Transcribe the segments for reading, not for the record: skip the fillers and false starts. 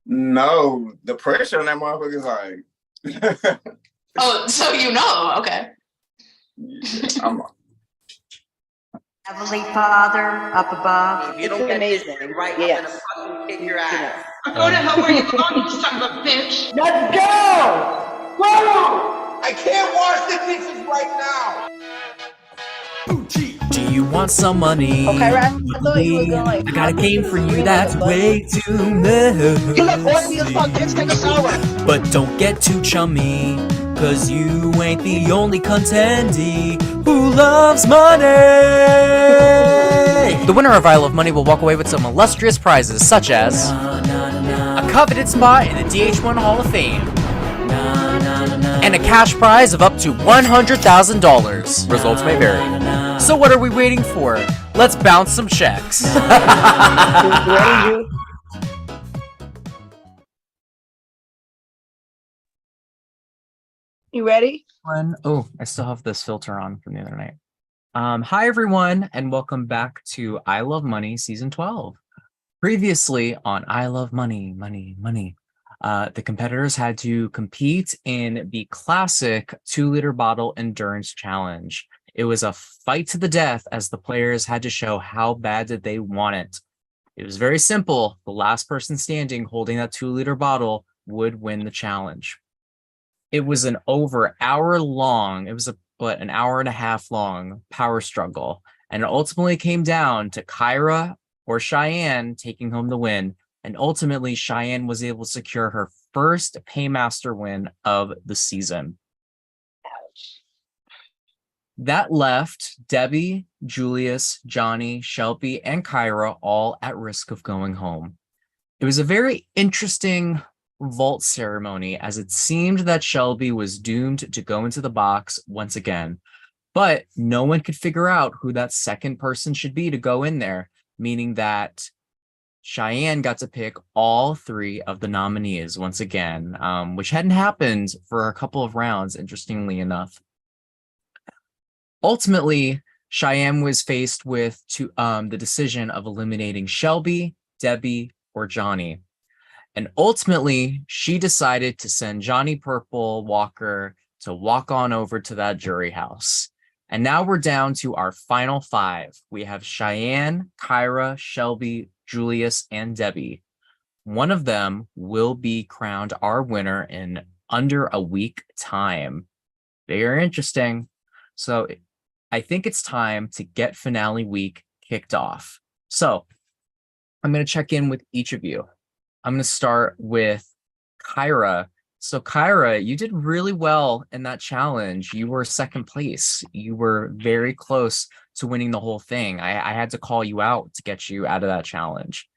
No, the pressure on that motherfucker is like, Oh, so you know, okay. yeah, I'm. Heavenly Father up above. If you don't amazing, right? Yes. I'm gonna fucking kick your ass. Go to hell where you belong, you son of a bitch. Let's go! Whoa! I can't wash the dishes right now. Do you want some money? Okay, Raf, I thought you were gonna like. I got a game for you scream that's like a butt. way too messy. You look oily as fuck. Let's take a shower. But don't get too chummy, cause you ain't the only contendee who loves money. The winner of I Love Money will walk away with some illustrious prizes such as a coveted spot in the DH1 Hall of Fame and a cash prize of up to $100,000. Results may vary. So what are we waiting for? Let's bounce some checks. You ready? Oh, I still have this filter on from the other night. Hi everyone, and welcome back to I Love Money Season 12. Previously on I Love Money, the competitors had to compete in the classic 2-liter bottle endurance challenge. It was a fight to the death as the players had to show how bad did they want it. It was very simple. The last person standing holding that 2-liter bottle would win the challenge. It was an over hour long, it was an hour and a half long power struggle. And it ultimately came down to Kyra or Cheyenne taking home the win. And ultimately, Cheyenne was able to secure her first Paymaster win of the season. That left Debbie, Julius, Johnny, Shelby, and Kyra all at risk of going home. It was a very interesting vault ceremony as it seemed that Shelby was doomed to go into the box once again. But no one could figure out who that second person should be to go in there, meaning that Cheyenne got to pick all 3 of the nominees once again, which hadn't happened for a couple of rounds, interestingly enough. Ultimately, Cheyenne was faced with the decision of eliminating Shelby, Debbie, or Johnny. And ultimately, she decided to send Johnny Purple Walker to walk on over to that jury house. And now we're down to our final 5. We have Cheyenne, Kyra, Shelby, Julius, and Debbie. One of them will be crowned our winner in under a week time. Very interesting. So I think it's time to get finale week kicked off. So I'm going to check in with each of you. I'm going to start with Kyra. So Kyra, you did really well in that challenge. You were second place. You were very close to winning the whole thing. I had to call you out to get you out of that challenge.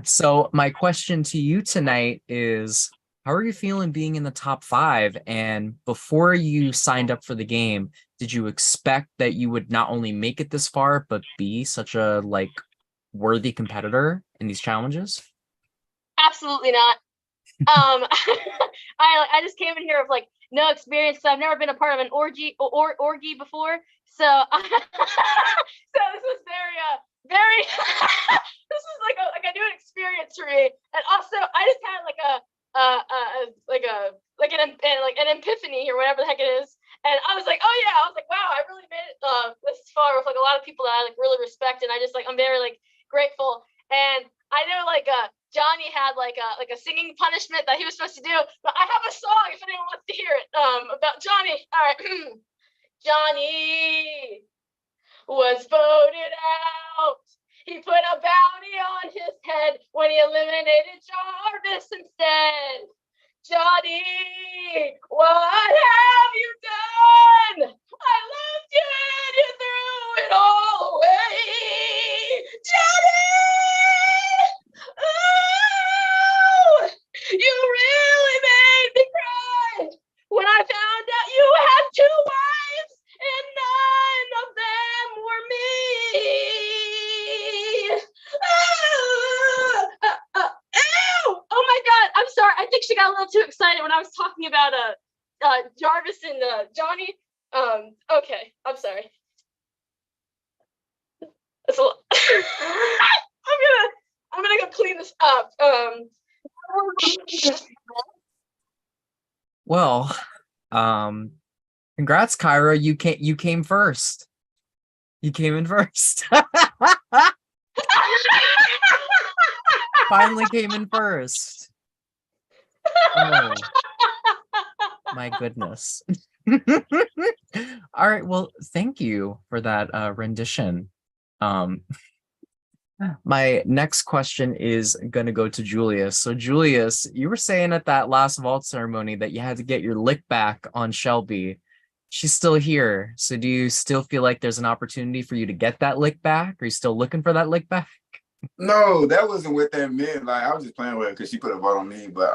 So my question to you tonight is, how are you feeling being in the top 5? And before you signed up for the game, did you expect that you would not only make it this far, but be such a worthy competitor in these challenges? Absolutely not. I just came in here with no experience because I've never been a part of an orgy before. So so this was very this was like a new experience for me. And also I just had an epiphany or whatever the heck it is. And I was like, oh yeah, I was like, wow, I really made it this far with a lot of people that I really respect, and I just I'm very grateful. And I know Johnny had a singing punishment that he was supposed to do, but I have a song if anyone wants to hear it about Johnny. All right. Johnny was voted out. He put a bounty on his head when he eliminated Jarvis instead. Johnny, what have you done? I loved you and you threw it all away. Johnny! Oh! You really made me cry when I found out you had 2 wives and none of them were me. Oh my God! I'm sorry. I think she got a little too excited when I was talking about Jarvis and Johnny. Okay, I'm sorry. That's a lot. up. Well, congrats, Kyra. You came first. You came in first. Finally came in first. Oh my goodness. All right, well, thank you for that rendition. My next question is gonna go to Julius. So Julius, you were saying at that last vault ceremony that you had to get your lick back on Shelby. She's still here. So do you still feel like there's an opportunity for you to get that lick back? Are you still looking for that lick back? No, that wasn't what that meant. Like I was just playing with her because she put a vote on me. But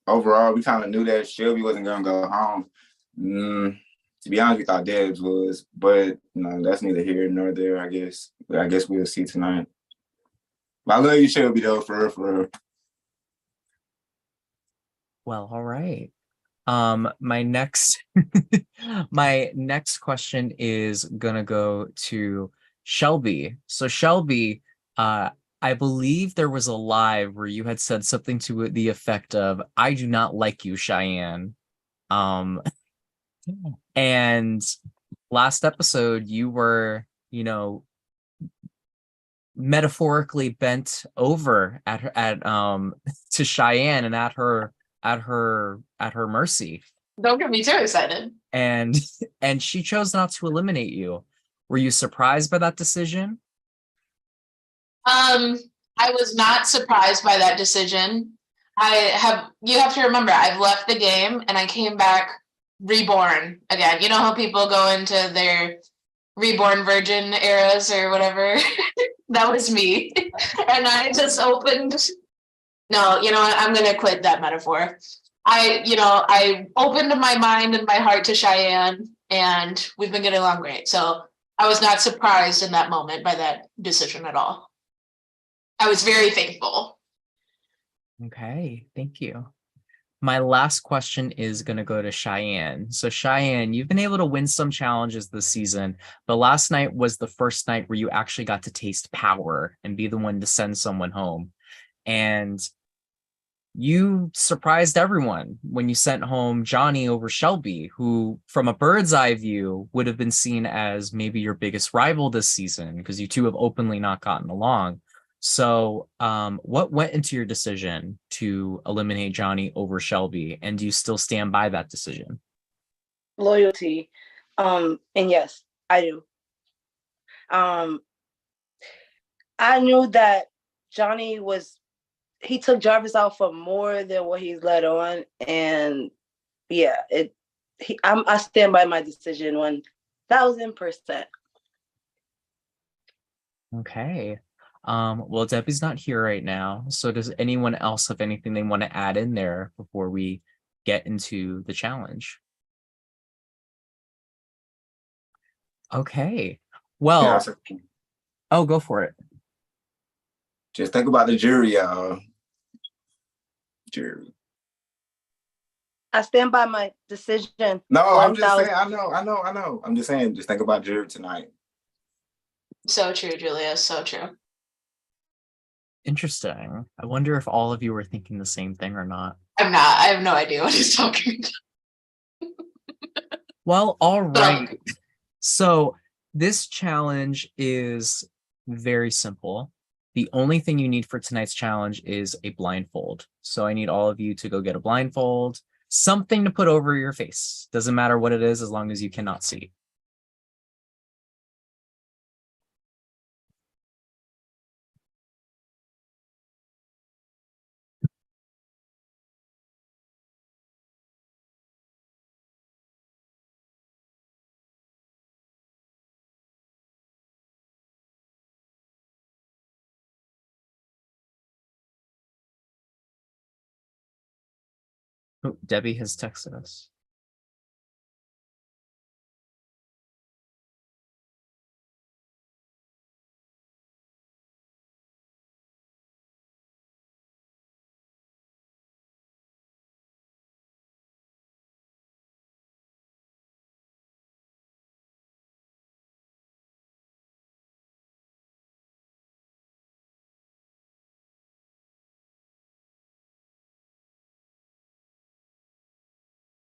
overall, we kind of knew that Shelby wasn't gonna go home. To be honest, we thought Debs was, but that's neither here nor there. I guess we'll see tonight. But I love you, Shelby, though, for real, for real. Well, all right. My next my next question is gonna go to Shelby. So Shelby, I believe there was a live where you had said something to the effect of, "I do not like you, Cheyenne." And last episode you were, metaphorically bent over at her to Cheyenne and at her mercy. Don't get me too excited. And she chose not to eliminate you. Were you surprised by that decision? I was not surprised by that decision. You have to remember, I've left the game and I came back reborn again. You know how people go into their reborn virgin eras or whatever? That was me. And I just opened. No, you know what? I'm going to quit that metaphor. I opened my mind and my heart to Cheyenne, and we've been getting along great. So I was not surprised in that moment by that decision at all. I was very thankful. Okay, thank you. My last question is going to go to Cheyenne. So Cheyenne, you've been able to win some challenges this season, but last night was the first night where you actually got to taste power and be the one to send someone home. And you surprised everyone when you sent home Johnny over Shelby, who from a bird's eye view would have been seen as maybe your biggest rival this season because you two have openly not gotten along. So what went into your decision to eliminate Johnny over Shelby? And do you still stand by that decision? Loyalty. And yes, I do. I knew that Johnny he took Jarvis out for more than what he's let on. And yeah, I stand by my decision 1000%. Okay. Well, Debbie's not here right now. So does anyone else have anything they want to add in there before we get into the challenge? Okay. Well, oh, go for it. Just think about the jury, y'all. Jury. I stand by my decision. No, I'm just saying, I know. I'm just saying, just think about jury tonight. So true, Julia. So true. Interesting. I wonder if all of you were thinking the same thing or not. I'm not. I have no idea what he's talking about. Well, all right. So this challenge is very simple. The only thing you need for tonight's challenge is a blindfold. So I need all of you to go get a blindfold, something to put over your face. Doesn't matter what it is as long as you cannot see. Oh, Debbie has texted us.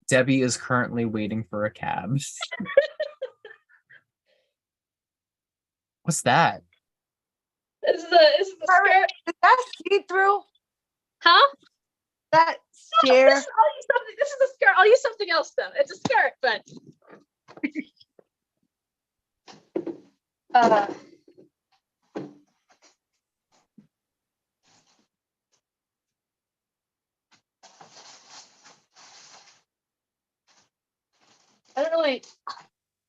Debbie is currently waiting for a cab. What's that? This is the skirt. Is that see-through? Huh? That I'll sheer? use something. This is a skirt. I'll use something else then. It's a skirt, but I don't really.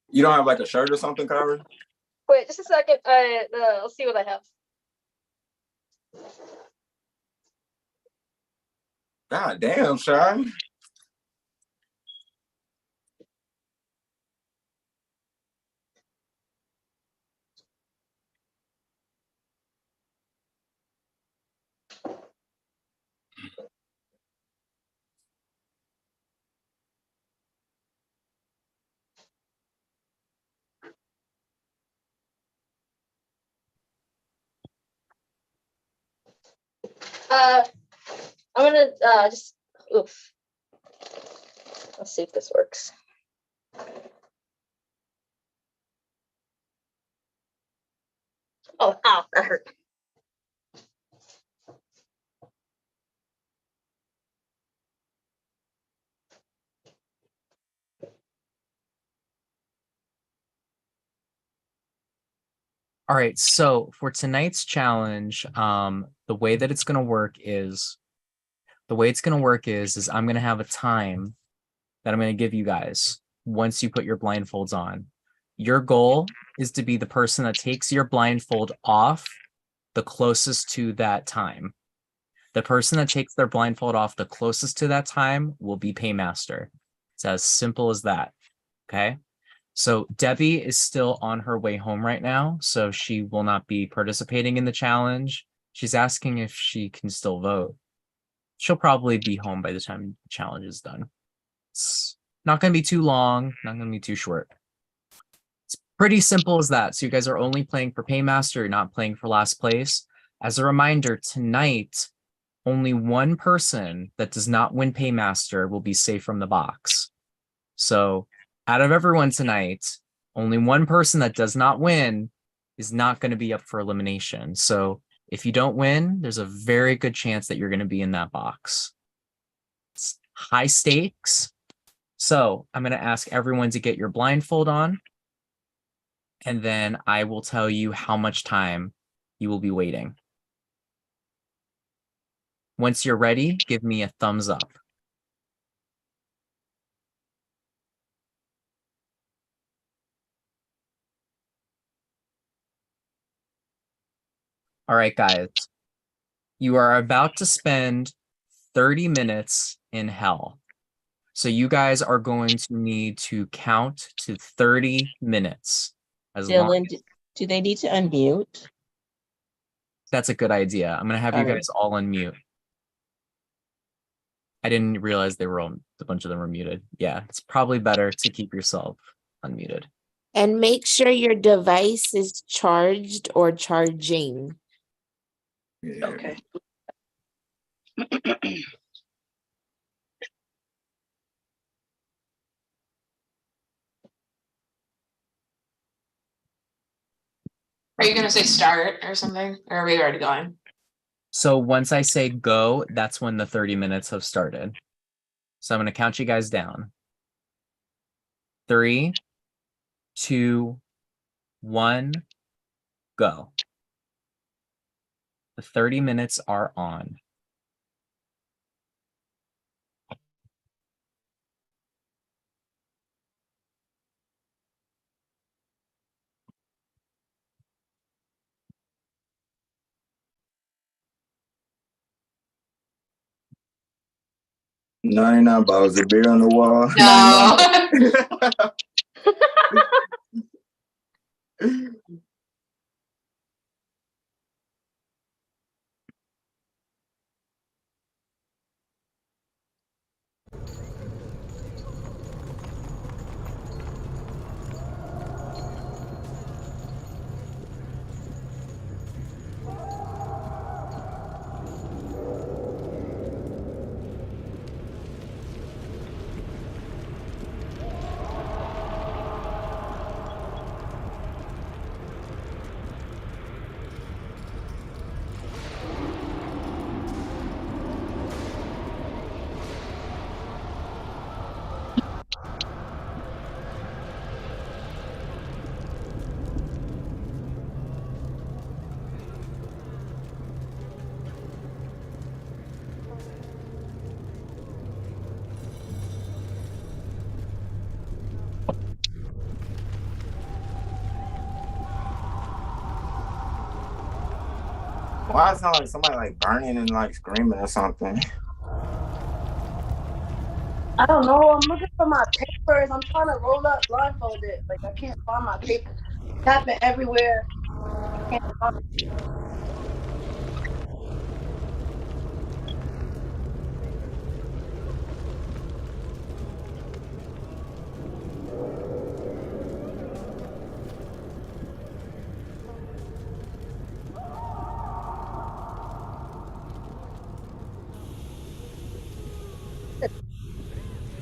You don't have like a shirt or something, Kyrie? Wait, just a second. I'll see what I have. God damn, Shy. I'm gonna just. Oof. Let's see if this works. Oh, ow, that hurt. All right, so for tonight's challenge, the way that it's gonna work is I'm gonna have a time that I'm gonna give you guys once you put your blindfolds on. Your goal is to be the person that takes your blindfold off the closest to that time. The person that takes their blindfold off the closest to that time will be paymaster. It's as simple as that. Okay. So Debbie is still on her way home right now, so she will not be participating in the challenge. She's asking if she can still vote. She'll probably be home by the time the challenge is done. It's not going to be too long, not going to be too short. It's pretty simple as that. So you guys are only playing for paymaster, you're not playing for last place. As a reminder, tonight, only one person that does not win paymaster will be safe from the box. So out of everyone tonight, only one person that does not win is not going to be up for elimination. So if you don't win, there's a very good chance that you're going to be in that box. It's high stakes. So I'm going to ask everyone to get your blindfold on. And then I will tell you how much time you will be waiting. Once you're ready, give me a thumbs up. All right, guys. You are about to spend 30 minutes in hell. So you guys are going to need to count to 30 minutes. Dylan, do they need to unmute? That's a good idea. I'm going to have you Sorry. guys all unmute. I didn't realize they were all, a bunch of them were muted. Yeah, it's probably better to keep yourself unmuted. And make sure your device is charged or charging. Yeah. Okay. Are you gonna say start or something? Or are we already going? So once I say go, that's when the 30 minutes have started. So I'm going to count you guys down. 3, 2, 1, go. The 30 minutes are on. $99 a beer on the wall. No. Why it sound like somebody like burning and like screaming or something? I don't know. I'm looking for my papers. I'm trying to roll up blindfolded. Like I can't find my papers. Tapping everywhere. Can't find.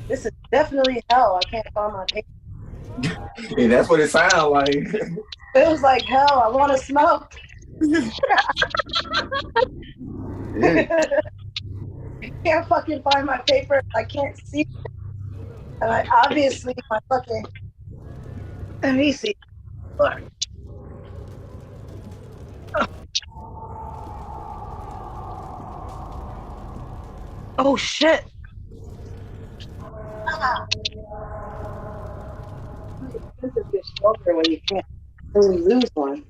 This is definitely hell. I can't find my papers. Yeah, that's what it sounds like. It was like hell. I want to smoke. Can't fucking find my papers. I can't see. And I obviously my fucking. Let me see. Look. Oh shit. Expensive get stronger when you can't really lose one.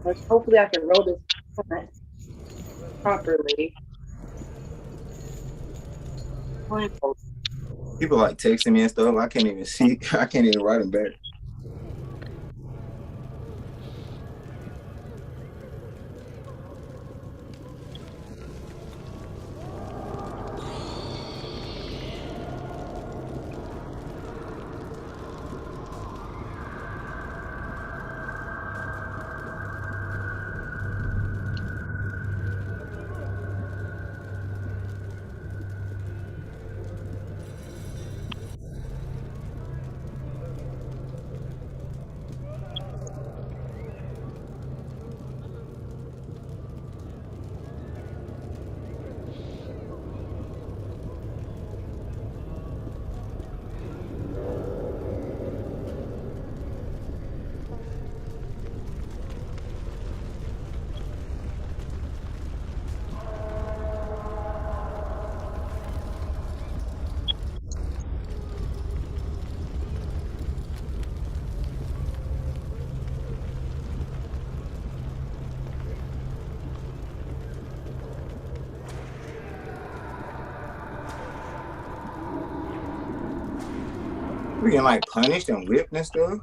But hopefully I can roll this properly. People like texting me and stuff. I can't even see. I can't even write them back. We getting like punished and whipped and stuff.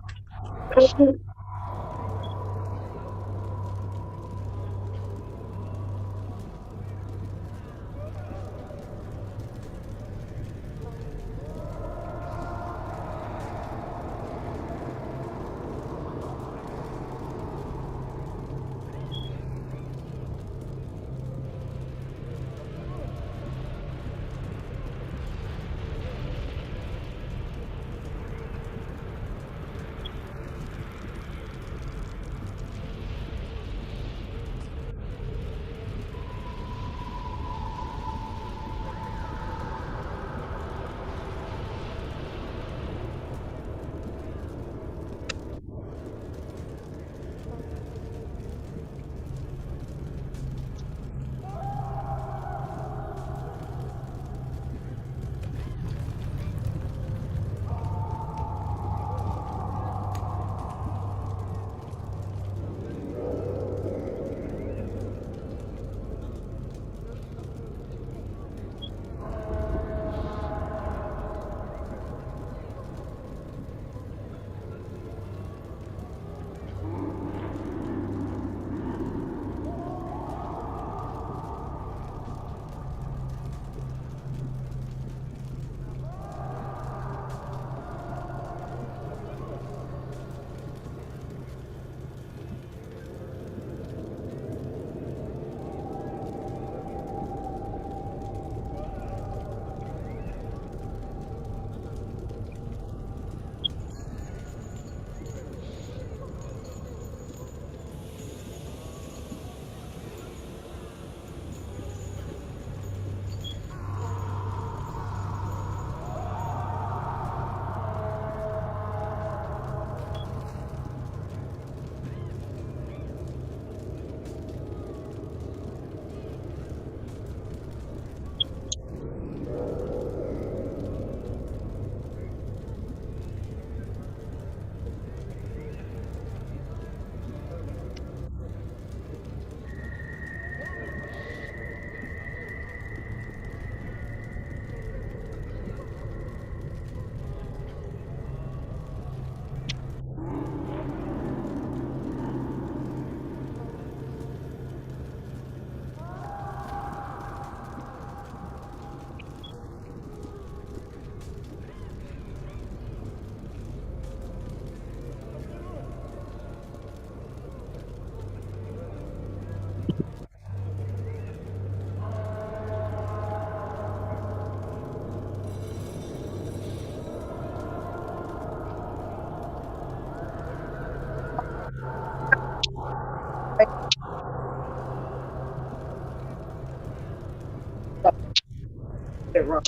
it wrong.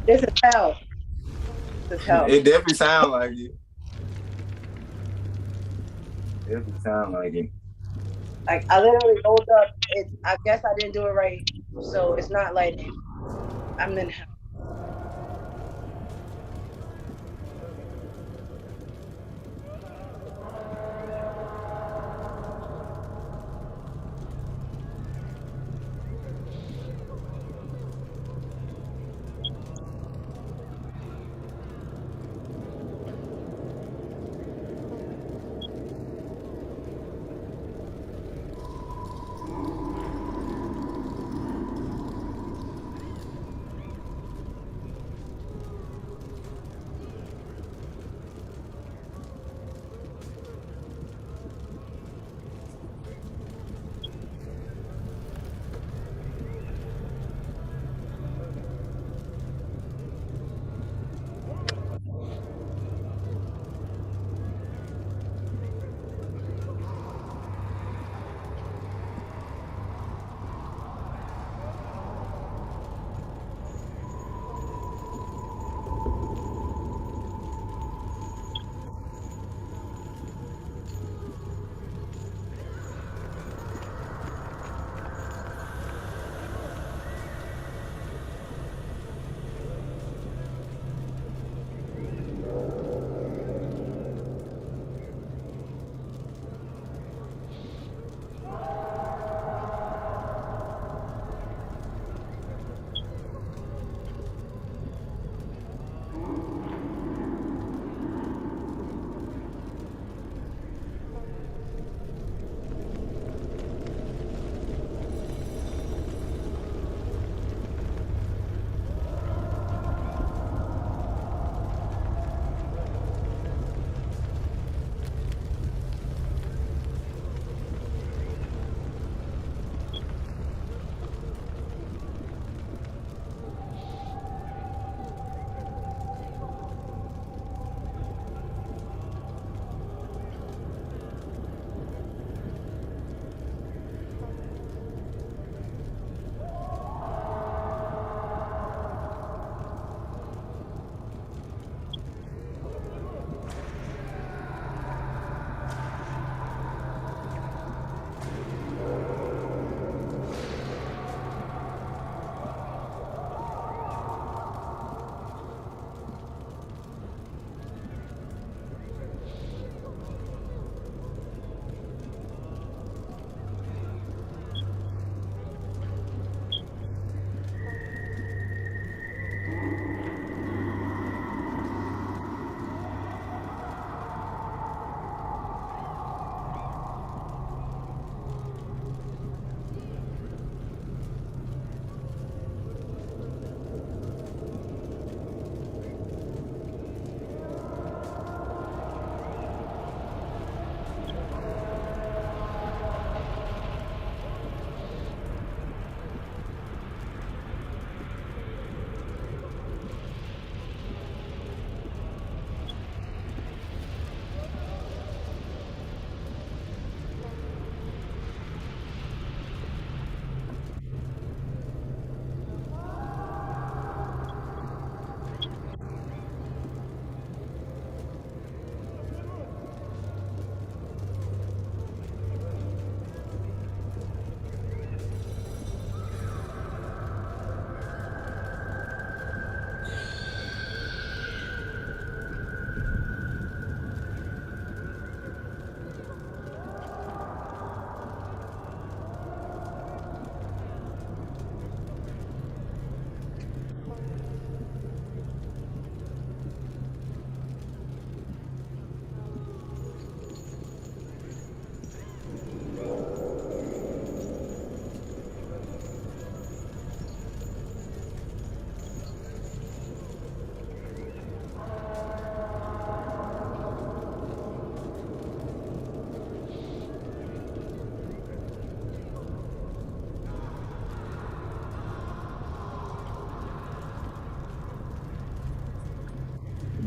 It's a tell. It's a tell. It definitely sound like it. Definitely sound like it. Like I literally rolled up. I guess I didn't do it right, so it's not lighting. I'm in hell.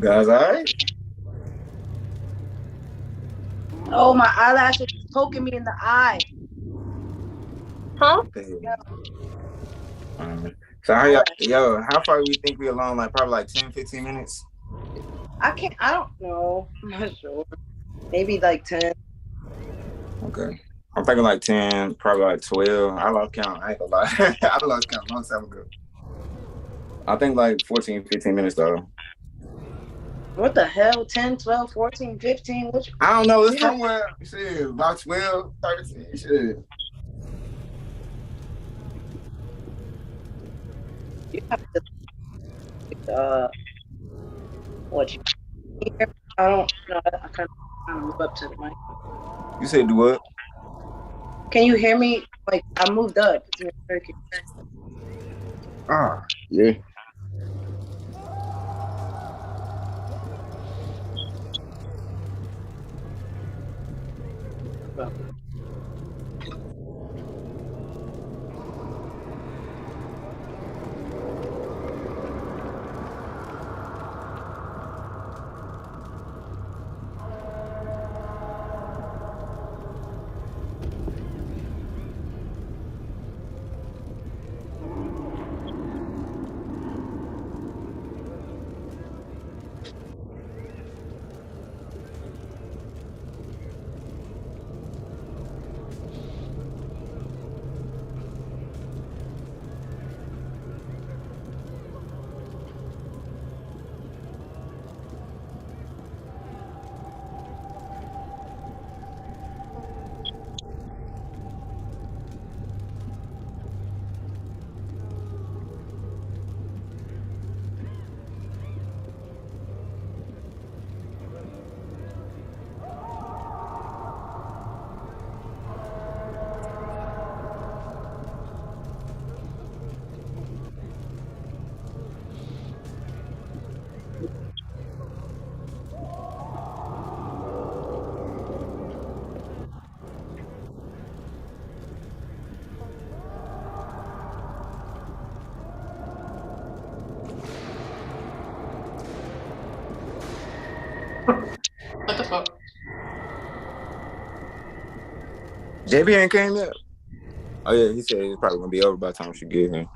guys, all right? Oh, my eyelash is poking me in the eye. Huh? So how y'all, yo, how far do we think we alone? Like probably like 10, 15 minutes? I don't know. I'm not sure. Maybe like 10. Okay. I'm thinking like 10, probably like 12. I lost count. I ain't gonna lie. I lost count a long time ago. I think like 14, 15 minutes though. What the hell? 10, 12, 14, 15? Which I don't know. It's Yeah. somewhere. Shit, about 12, 13. Shit. you have to what you hear? I don't know. I kind of move up to the mic. You said do what? Can you hear me? Like I moved up. It's in the circuit. Ah, yeah. What the fuck? JB ain't came yet. Oh yeah, he said it's probably gonna be over by the time she get here.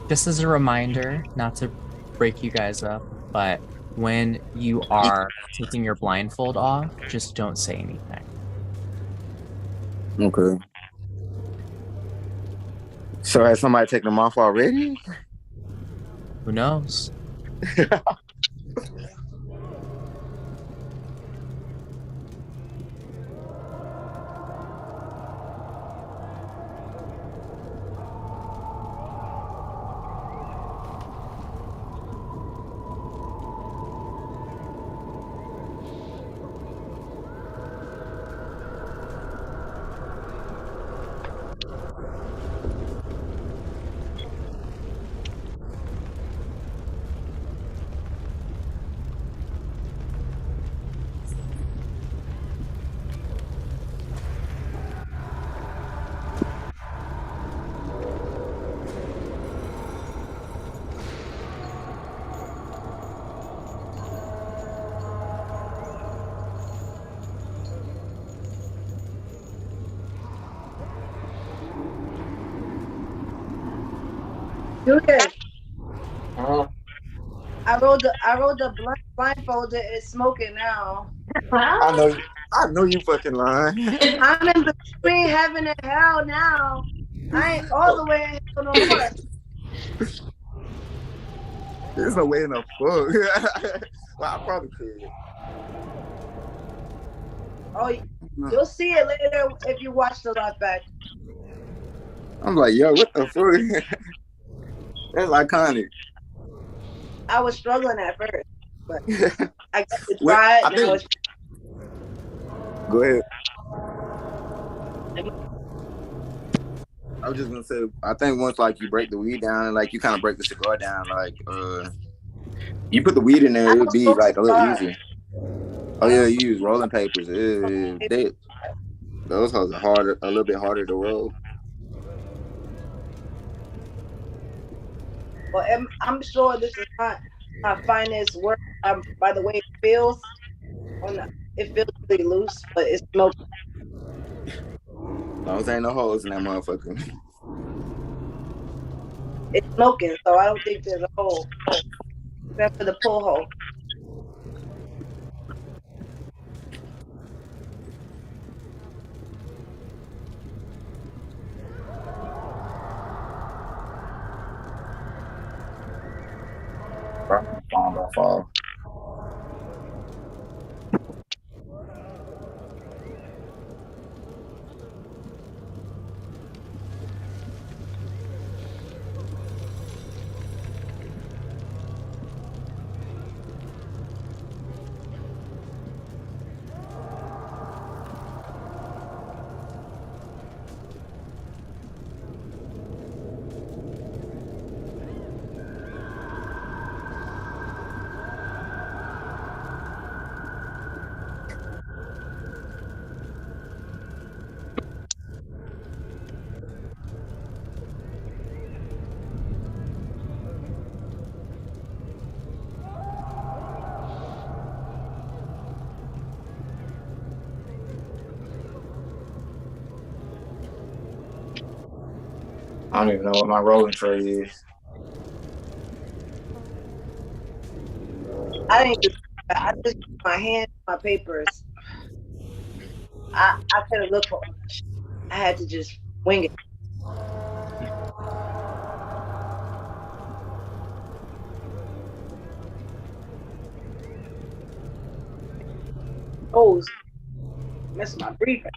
Just as a reminder, not to break you guys up, but when you are taking your blindfold off, just don't say anything. Okay. So has somebody taken them off already? Who knows? Julius, Uh, I rolled the blindfolded. It's smoking now. I know you fucking lying. I'm in between heaven and hell now. I ain't all the way in hell no more. There's no way in the fuck. Well, I probably could. Oh, you'll see it later if you watch the lot back. I'm like, yo, what the fuck? That's iconic. I was struggling at first, but I got to Well, try it. I Now think. Go ahead. I was just gonna say, I think once like you break the weed down, like you kind of break the cigar down, like you put the weed in there, it'd be like a little easier. Oh yeah, you use rolling papers. Those hoes are harder, a little bit harder to roll. Well, I'm sure this is not my finest work. By the way it feels, it feels really loose, but it's smoking. As long as there ain't no holes in that motherfucker. It's smoking, so I don't think there's a hole, except for the pull hole. Fall. I don't even know what my rolling tray is. I didn't do that. I just used my hand, my papers. I couldn't look for all that shit. I had to just wing it. Oh, messing my breathing.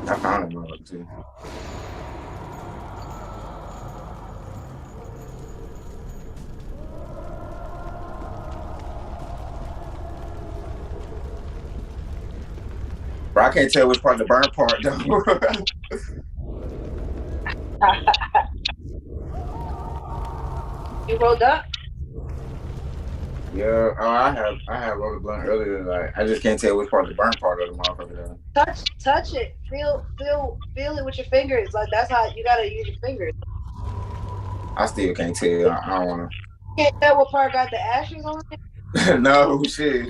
I found it too. Bro, I can't tell which part the burn part though. You rolled up? Yeah, I had rolled a blunt earlier. Like I just can't tell which part the burn part of the motherfucker though. Touch it. Feel it with your fingers. Like that's how you gotta use your fingers. I still can't tell. I don't wanna. You can't tell what part got the ashes on it. No shit.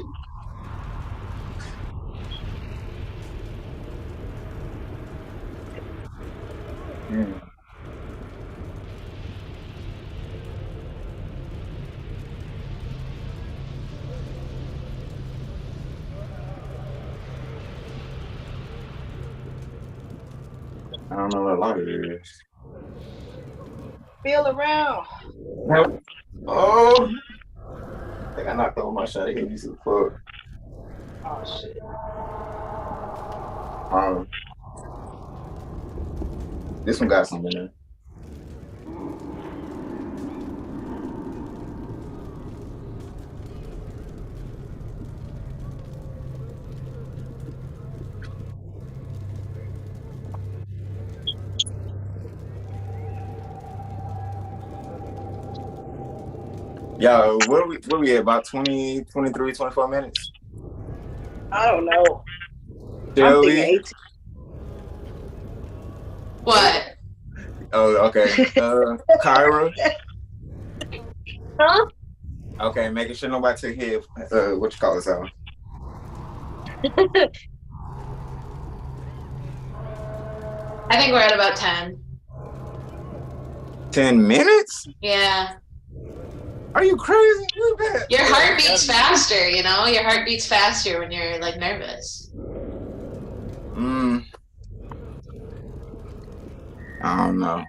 I don't know what a lighter is. Feel around. Oh, I think I knocked over my shot. It hit me some fuck. Oh shit. This one got something in it. Yo, what we at? About 20, 23, 24 minutes? I don't know. Shall I'm we? thinking 18. What? Oh, okay. Kyra. Huh? Okay, making sure nobody took his what you call it, so. I think we're at about 10. 10 minutes? Yeah. Are you crazy? Your heart beats faster, you know? Your heart beats faster when you're like nervous. I don't know.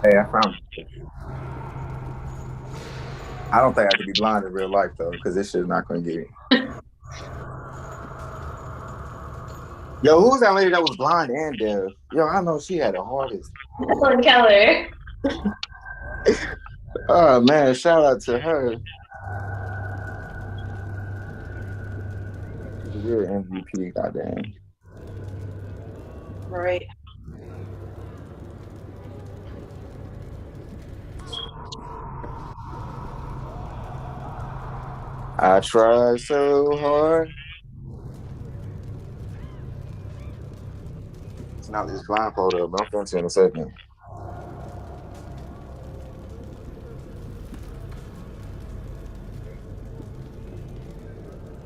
Hey, I found it. I don't think I could be blind in real life though, because this shit is not going to get it. Yo, who was that lady that was blind and deaf? Yo, I know she had the hardest. Ellen Keller. Oh man, shout out to her. She's a real MVP, goddamn. Right. I tried so hard. It's not this blindfold up, but I'm going to in a second.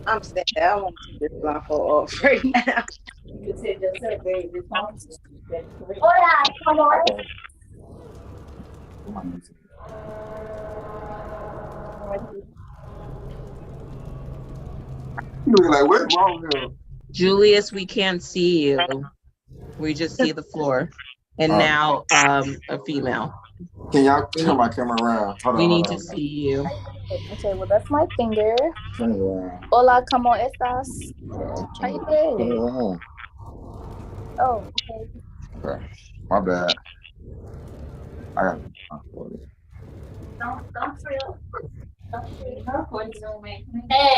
I'm saying I want to take this blindfold off right now. Hola, come on. You look like, what's wrong with him? Julius, we can't see you. We just see the floor. And now a female. Can y'all turn my camera around? Hold We on, need hold to on. see you. Okay, well, that's my finger. Turn it around. Hola, ¿cómo estás? How you Turn it doing? around. Oh, okay. Okay, my bad. I got Don't feel. Hey.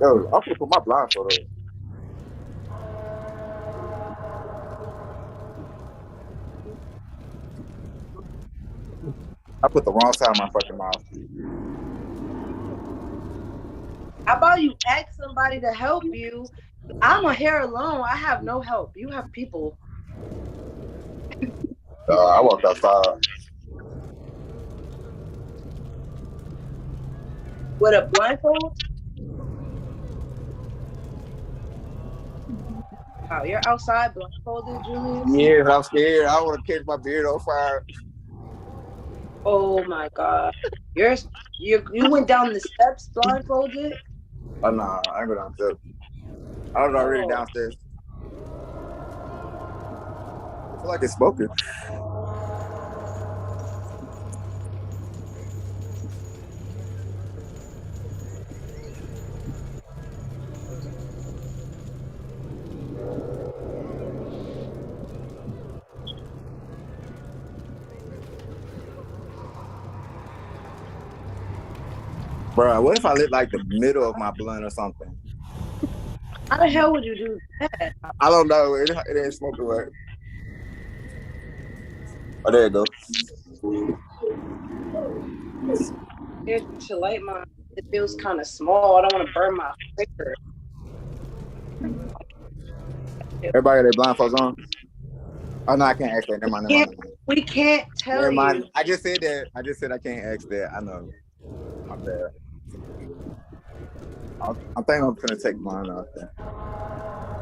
Yo, I'm gonna put my blindfold on. I put the wrong side of my fucking mouth. How about you ask somebody to help you? I'm a hair alone. I have no help. You have people. I walked outside. With a blindfold? Wow, you're outside blindfolded, Julius? Yes, I'm scared. I want to catch my beard on fire. Oh my God. You went down the steps blindfolded? Oh, nah, I ain't go downstairs. I was already downstairs. I feel like it's smoking. Bro, what if I lit like the middle of my blunt or something? How the hell would you do that? I don't know. It ain't smoking right. Oh, there it goes. Here's to light mine. It feels kind of small. I don't want to burn my finger. Everybody got their blindfolds on? Oh no, I can't ask that. Never mind. We can't tell Never mind. you. I just said that. I just said I can't ask that. I know. My bad. I think I'm gonna take mine off there.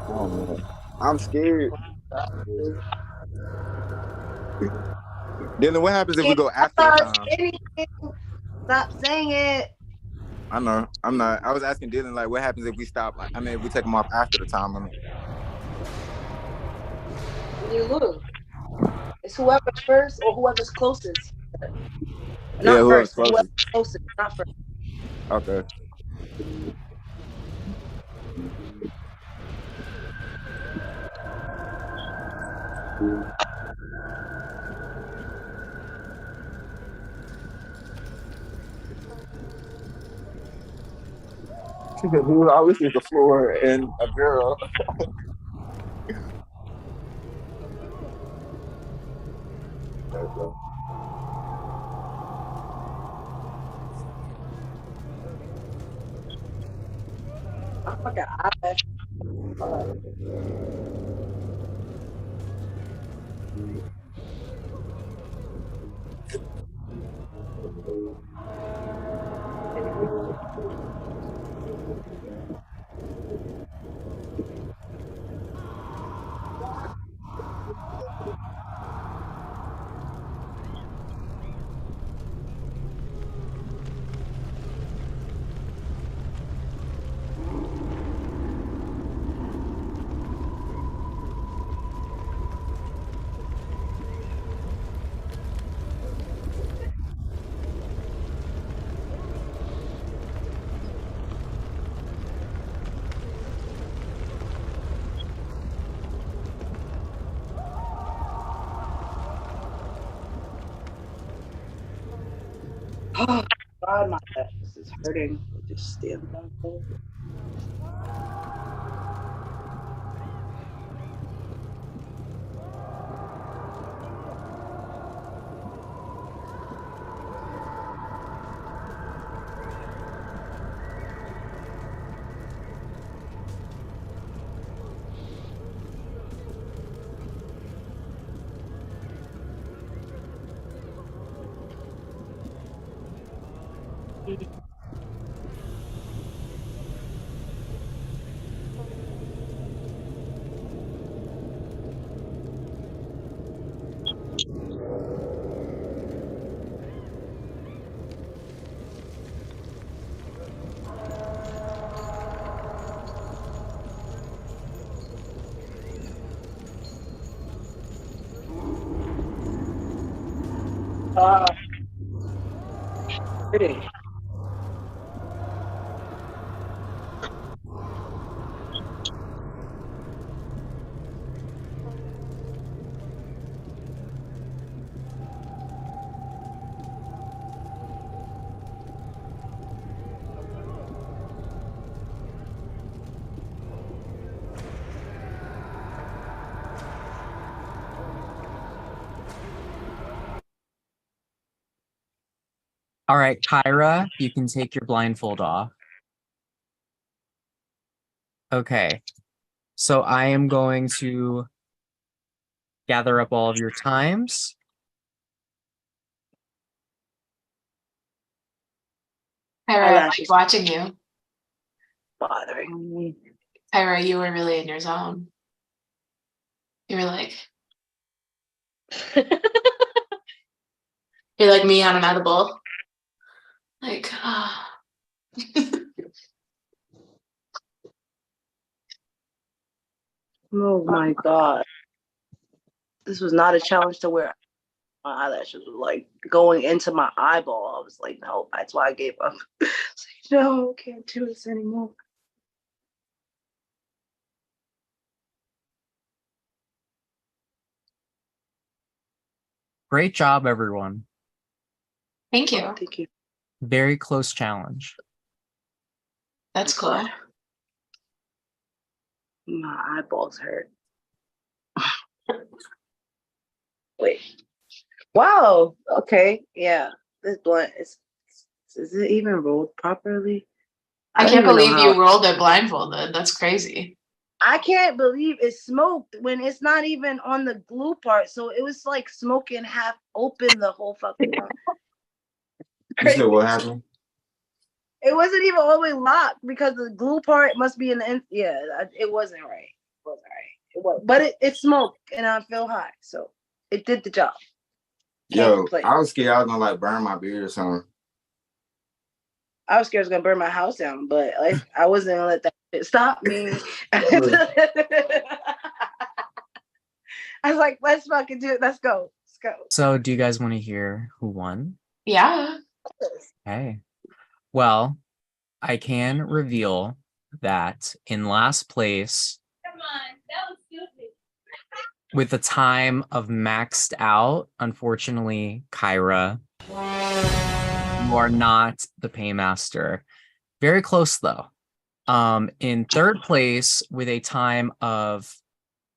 Oh man, I'm scared. Dylan, what happens if we go after the time? Stop saying it. I know. I'm not. I was asking Dylan like, what happens if we stop? Like, I mean, if we take them off after the time limit. You lose. It's whoever's first or whoever's closest. Yeah, Not whoever's first. closest. Whoever's closest, not first. Okay. Who always is the floor and a girl. I fucking eyelash. Oh God, my ass is hurting. Just stand down. Hurting. All right, Kyra, you can take your blindfold off. Okay. So I am going to gather up all of your times. Tyra, I like watching you. Bothering me. Tyra, you were really in your zone. You were like, you're like me on an edible. Like, ah. Oh my God. This was not a challenge to where my eyelashes were like going into my eyeball. I was like, no, that's why I gave up. No, can't do this anymore. Great job, everyone. Thank you. Thank you. Very close challenge. That's cool. My eyeballs hurt. Wait. Wow. Okay. Yeah. This blunt is it even rolled properly? I don't can't even know believe how. you rolled it blindfolded. That's crazy. I can't believe it smoked when it's not even on the glue part. So it was like smoking half open the whole fucking time. You said what happened? It wasn't even all the way locked because the glue part must be in the end. Yeah, it wasn't right. It wasn't right. It was, but it smoked and I feel high, so it did the job. Yo, I was scared I was gonna like burn my beard or something. I was scared I was gonna burn my house down, but I wasn't gonna let that shit stop me. I was like, let's fucking do it. Let's go. Let's go. So do you guys want to hear who won? Yeah. Okay. Well, I can reveal that in last place, Come on, that was stupid. with the time of maxed out, unfortunately, Kyra, you are not the paymaster. Very close though. In third place with a time of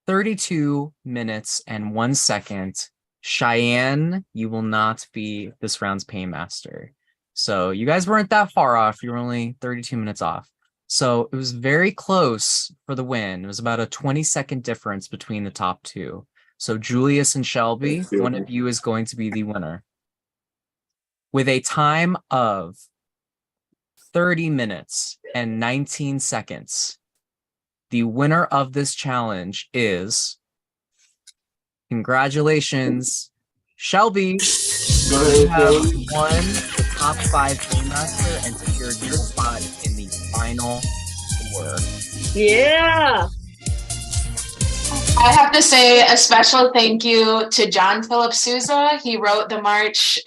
32 minutes and 1 second, Cheyenne, you will not be this round's paymaster. So you guys weren't that far off. You were only 32 minutes off. So it was very close for the win. It was about a 20-second difference between the top two. So Julius and Shelby, one of you is going to be the winner. With a time of 30 minutes and 19 seconds, the winner of this challenge is, congratulations, Shelby. You have won the top 5 paymaster and secured your spot in the final four. Yeah. I have to say a special thank you to John Philip Souza. He wrote the march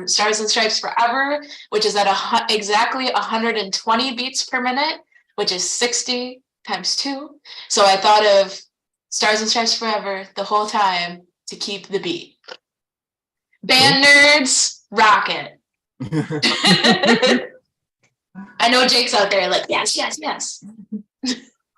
Stars and Stripes Forever, which is at exactly 120 beats per minute, which is 60 times 2. So I thought of Stars and Stripes Forever the whole time to keep the beat. Band nerds, rock it. I know Jake's out there like, yes, yes, yes.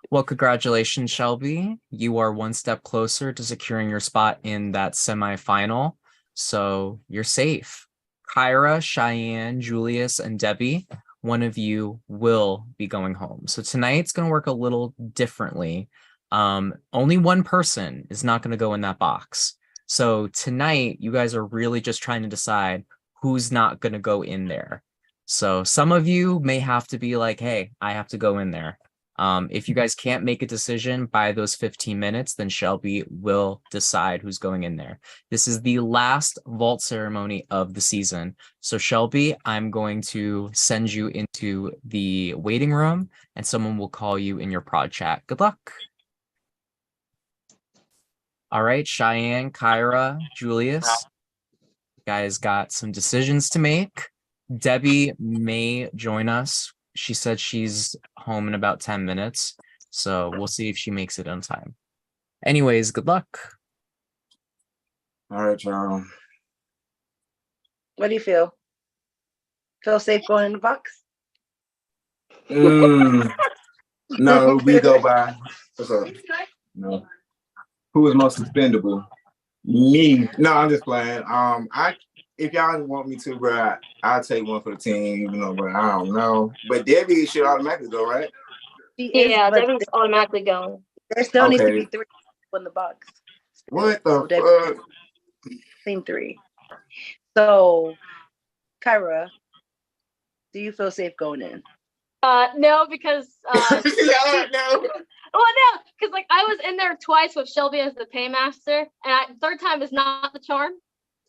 Well, congratulations, Shelby. You are one step closer to securing your spot in that semifinal. So you're safe. Kyra, Cheyenne, Julius, and Debbie, one of you will be going home. So tonight's going to work a little differently. Only one person is not going to go in that box. So tonight, you guys are really just trying to decide who's not going to go in there. So some of you may have to be like, hey, I have to go in there. If you guys can't make a decision by those 15 minutes, then Shelby will decide who's going in there. This is the last vault ceremony of the season. So Shelby, I'm going to send you into the waiting room and someone will call you in your prod chat. Good luck. All right, Cheyenne, Kyra, Julius, you guys got some decisions to make. Debbie may join us. She said she's home in about 10 minutes. So we'll see if she makes it on time. Anyways, good luck. All right, y'all. What do you feel? Feel safe going in the box? No, we go by. What's up? No. Who is most expendable? Me. No, I'm just playing. If y'all want me to, bro, I'll take one for the team, even though, bro, I don't know. But Debbie should automatically go, right? Yeah, Devin's automatically going. There still needs to be 3 in the box. What the fuck? Team 3. So, Kyra, do you feel safe going in? No, because no. Well, no, because like I was in there twice with Shelby as the paymaster, and third time is not the charm.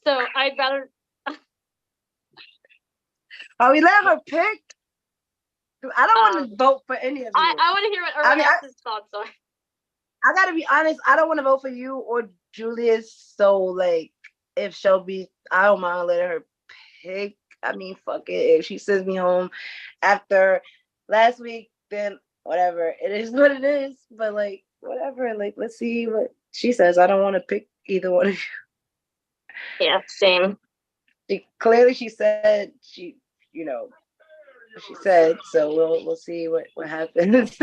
So I'd rather. Are we letting her pick? I don't want to vote for any of you. I want to hear what everyone else's thoughts are. I gotta be honest. I don't want to vote for you or Julius. So like, if Shelby, I don't mind letting her pick. I mean, fuck it. If she sends me home after last week, then whatever. It is what it is. But like, whatever. Like, let's see what she says. I don't want to pick either one of you. Yeah, same. She said she, you know, she said. So we'll see what happens.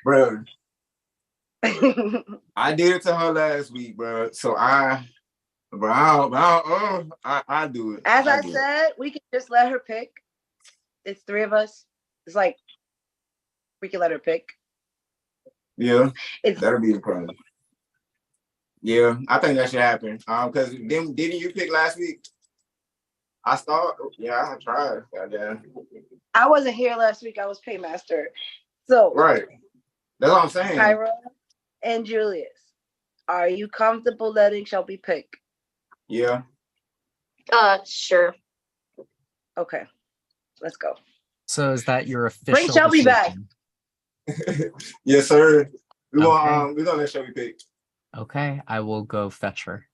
Bro, I did it to her last week, bro. So I do it. As I said, we can just let her pick. It's 3 of us. It's like we can let her pick. Yeah, It's that'll be the problem. Yeah, I think that should happen. Because didn't you pick last week? I thought, yeah, I tried. Goddamn. I wasn't here last week. I was paymaster. So Right. That's what I'm saying. Kyra and Julius, are you comfortable letting Shelby pick? Yeah. Sure. Okay, let's go. So is that your official Bring Shelby back. decision? Yes, sir. We're Okay. gonna let Shelby pick. Okay, I will go fetch her.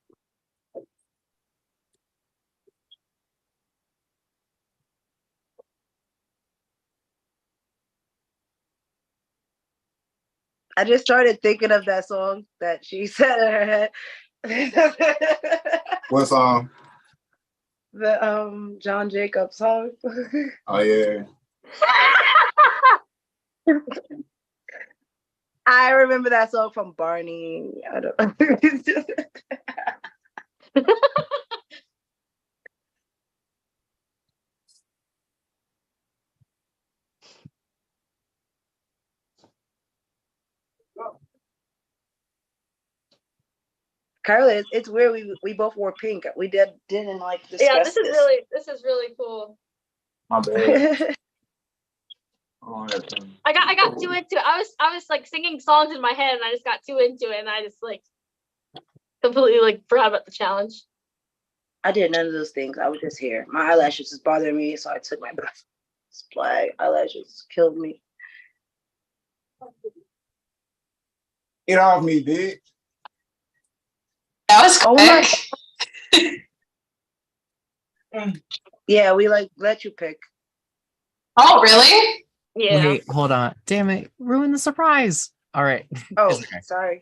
I just started thinking of that song that she said in her head. What song? The John Jacobs song. Oh yeah. I remember that song from Barney. I don't. Carla, it's weird. We both wore pink. We didn't like discuss Yeah, this is really cool. My bad. Oh, I got too into it. I was like singing songs in my head and I just got too into it and I just like completely like forgot about the challenge. I did none of those things. I was just here. My eyelashes was bothering me, so I took my black eyelashes killed me. Get off me, bitch. That was quick. Yeah, we like let you pick. Oh, really? Yeah. Wait, hold on. Damn it. Ruin the surprise. All right. Oh, It's okay. sorry.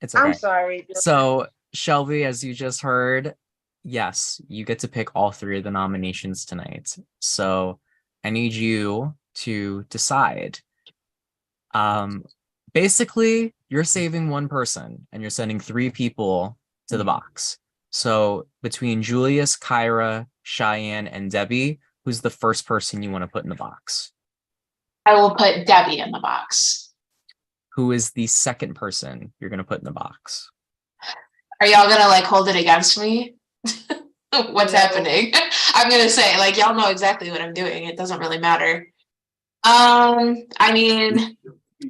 It's okay. I'm sorry. So, Shelby, as you just heard, yes, you get to pick all three of the nominations tonight. So, I need you to decide. Basically, you're saving one person and you're sending three people to the box. So, between Julius, Kyra, Cheyenne, and Debbie, who's the first person you want to put in the box? I will put Debbie in the box. Who is the second person you're going to put in the box? Are y'all gonna like hold it against me? What's happening? I'm gonna say like y'all know exactly what I'm doing. It doesn't really matter. I mean,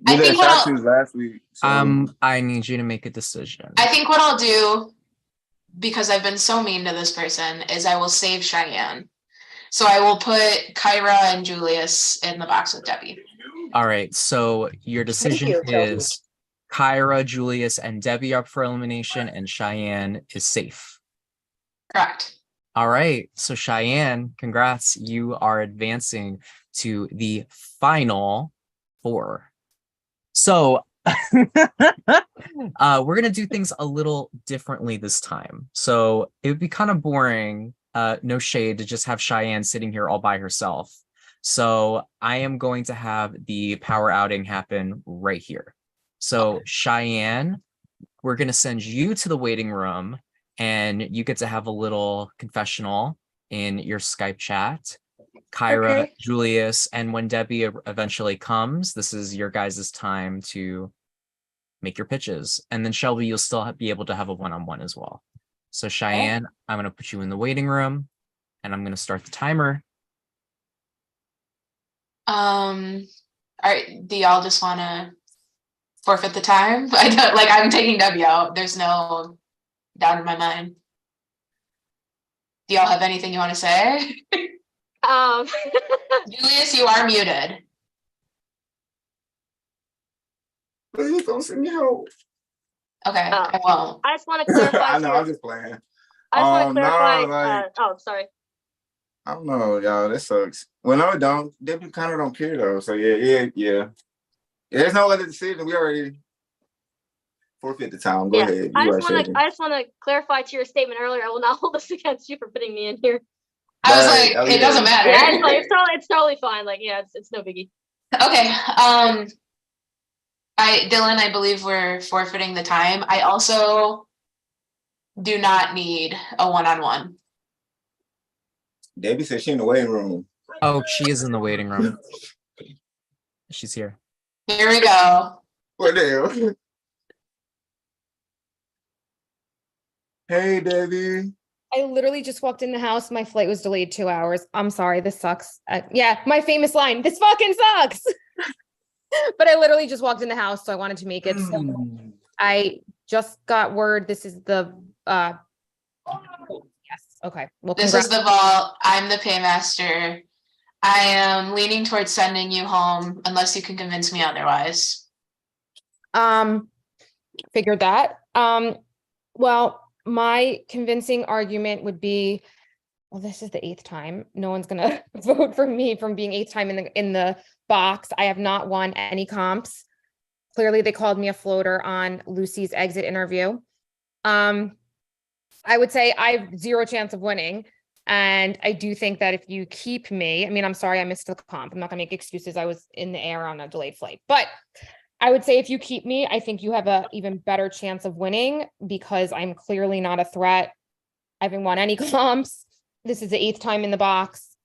I think what I'll, last week. So. I need you to make a decision. I think what I'll do, because I've been so mean to this person, is I will save Cheyenne. So I will put Kyra and Julius in the box with Debbie. All right. So your decision is Kyra, Julius, and Debbie are up for elimination, and Cheyenne is safe. Correct. All right. So Cheyenne, congrats. You are advancing to the final four. So we're gonna do things a little differently this time. So it would be kind of boring, no shade, to just have Cheyenne sitting here all by herself. So I am going to have the power outing happen right here. So Cheyenne, we're gonna send you to the waiting room and you get to have a little confessional in your Skype chat. Kyra, Julius, and when Debbie eventually comes, this is your guys' time to make your pitches. And then Shelby, you'll still be able to have a one-on-one as well. So Cheyenne, I'm going to put you in the waiting room and I'm going to start the timer. All right, do y'all just want to forfeit the time? I don't, like, I'm taking Debbie out. There's no doubt in my mind. Do y'all have anything you want to say? Julius, you are muted. Please don't send me home. Okay, I won't. I just want to clarify. I know, I'm just playing. I just want to clarify. Like, sorry. I don't know, y'all. That sucks. Well, no, it don't. Debbie kind of don't care though. So yeah. There's no other decision. We already forfeit the time. Go ahead. I just want to clarify to your statement earlier. I will not hold this against you for putting me in here. I was like, it doesn't matter. Yeah, it's totally fine. Like, yeah, it's no biggie. Okay. Dylan, I believe we're forfeiting the time. I also do not need a one-on-one. Debbie said she's in the waiting room. Oh, she is in the waiting room. She's here. Here we go. What the hell? Hey, Debbie. I literally just walked in the house. My flight was delayed 2 hours. I'm sorry. This sucks. Yeah, my famous line. This fucking sucks. But I literally just walked in the house, so I wanted to make it. So I just got word. This is the yes. Okay. Well, This is the vault. I'm the paymaster. I am leaning towards sending you home unless you can convince me otherwise. Figured that. Well, my convincing argument would be, well, this is the 8th time. No one's gonna vote for me from being 8th time in the box. I have not won any comps. Clearly, they called me a floater on Lucy's exit interview. I would say I have 0 chance of winning. And I do think that if you keep me, I mean, I'm sorry, I missed the comp. I'm not gonna make excuses. I was in the air on a delayed flight, but I would say if you keep me, I think you have a even better chance of winning because I'm clearly not a threat. I haven't won any comps. This is the 8th time in the box.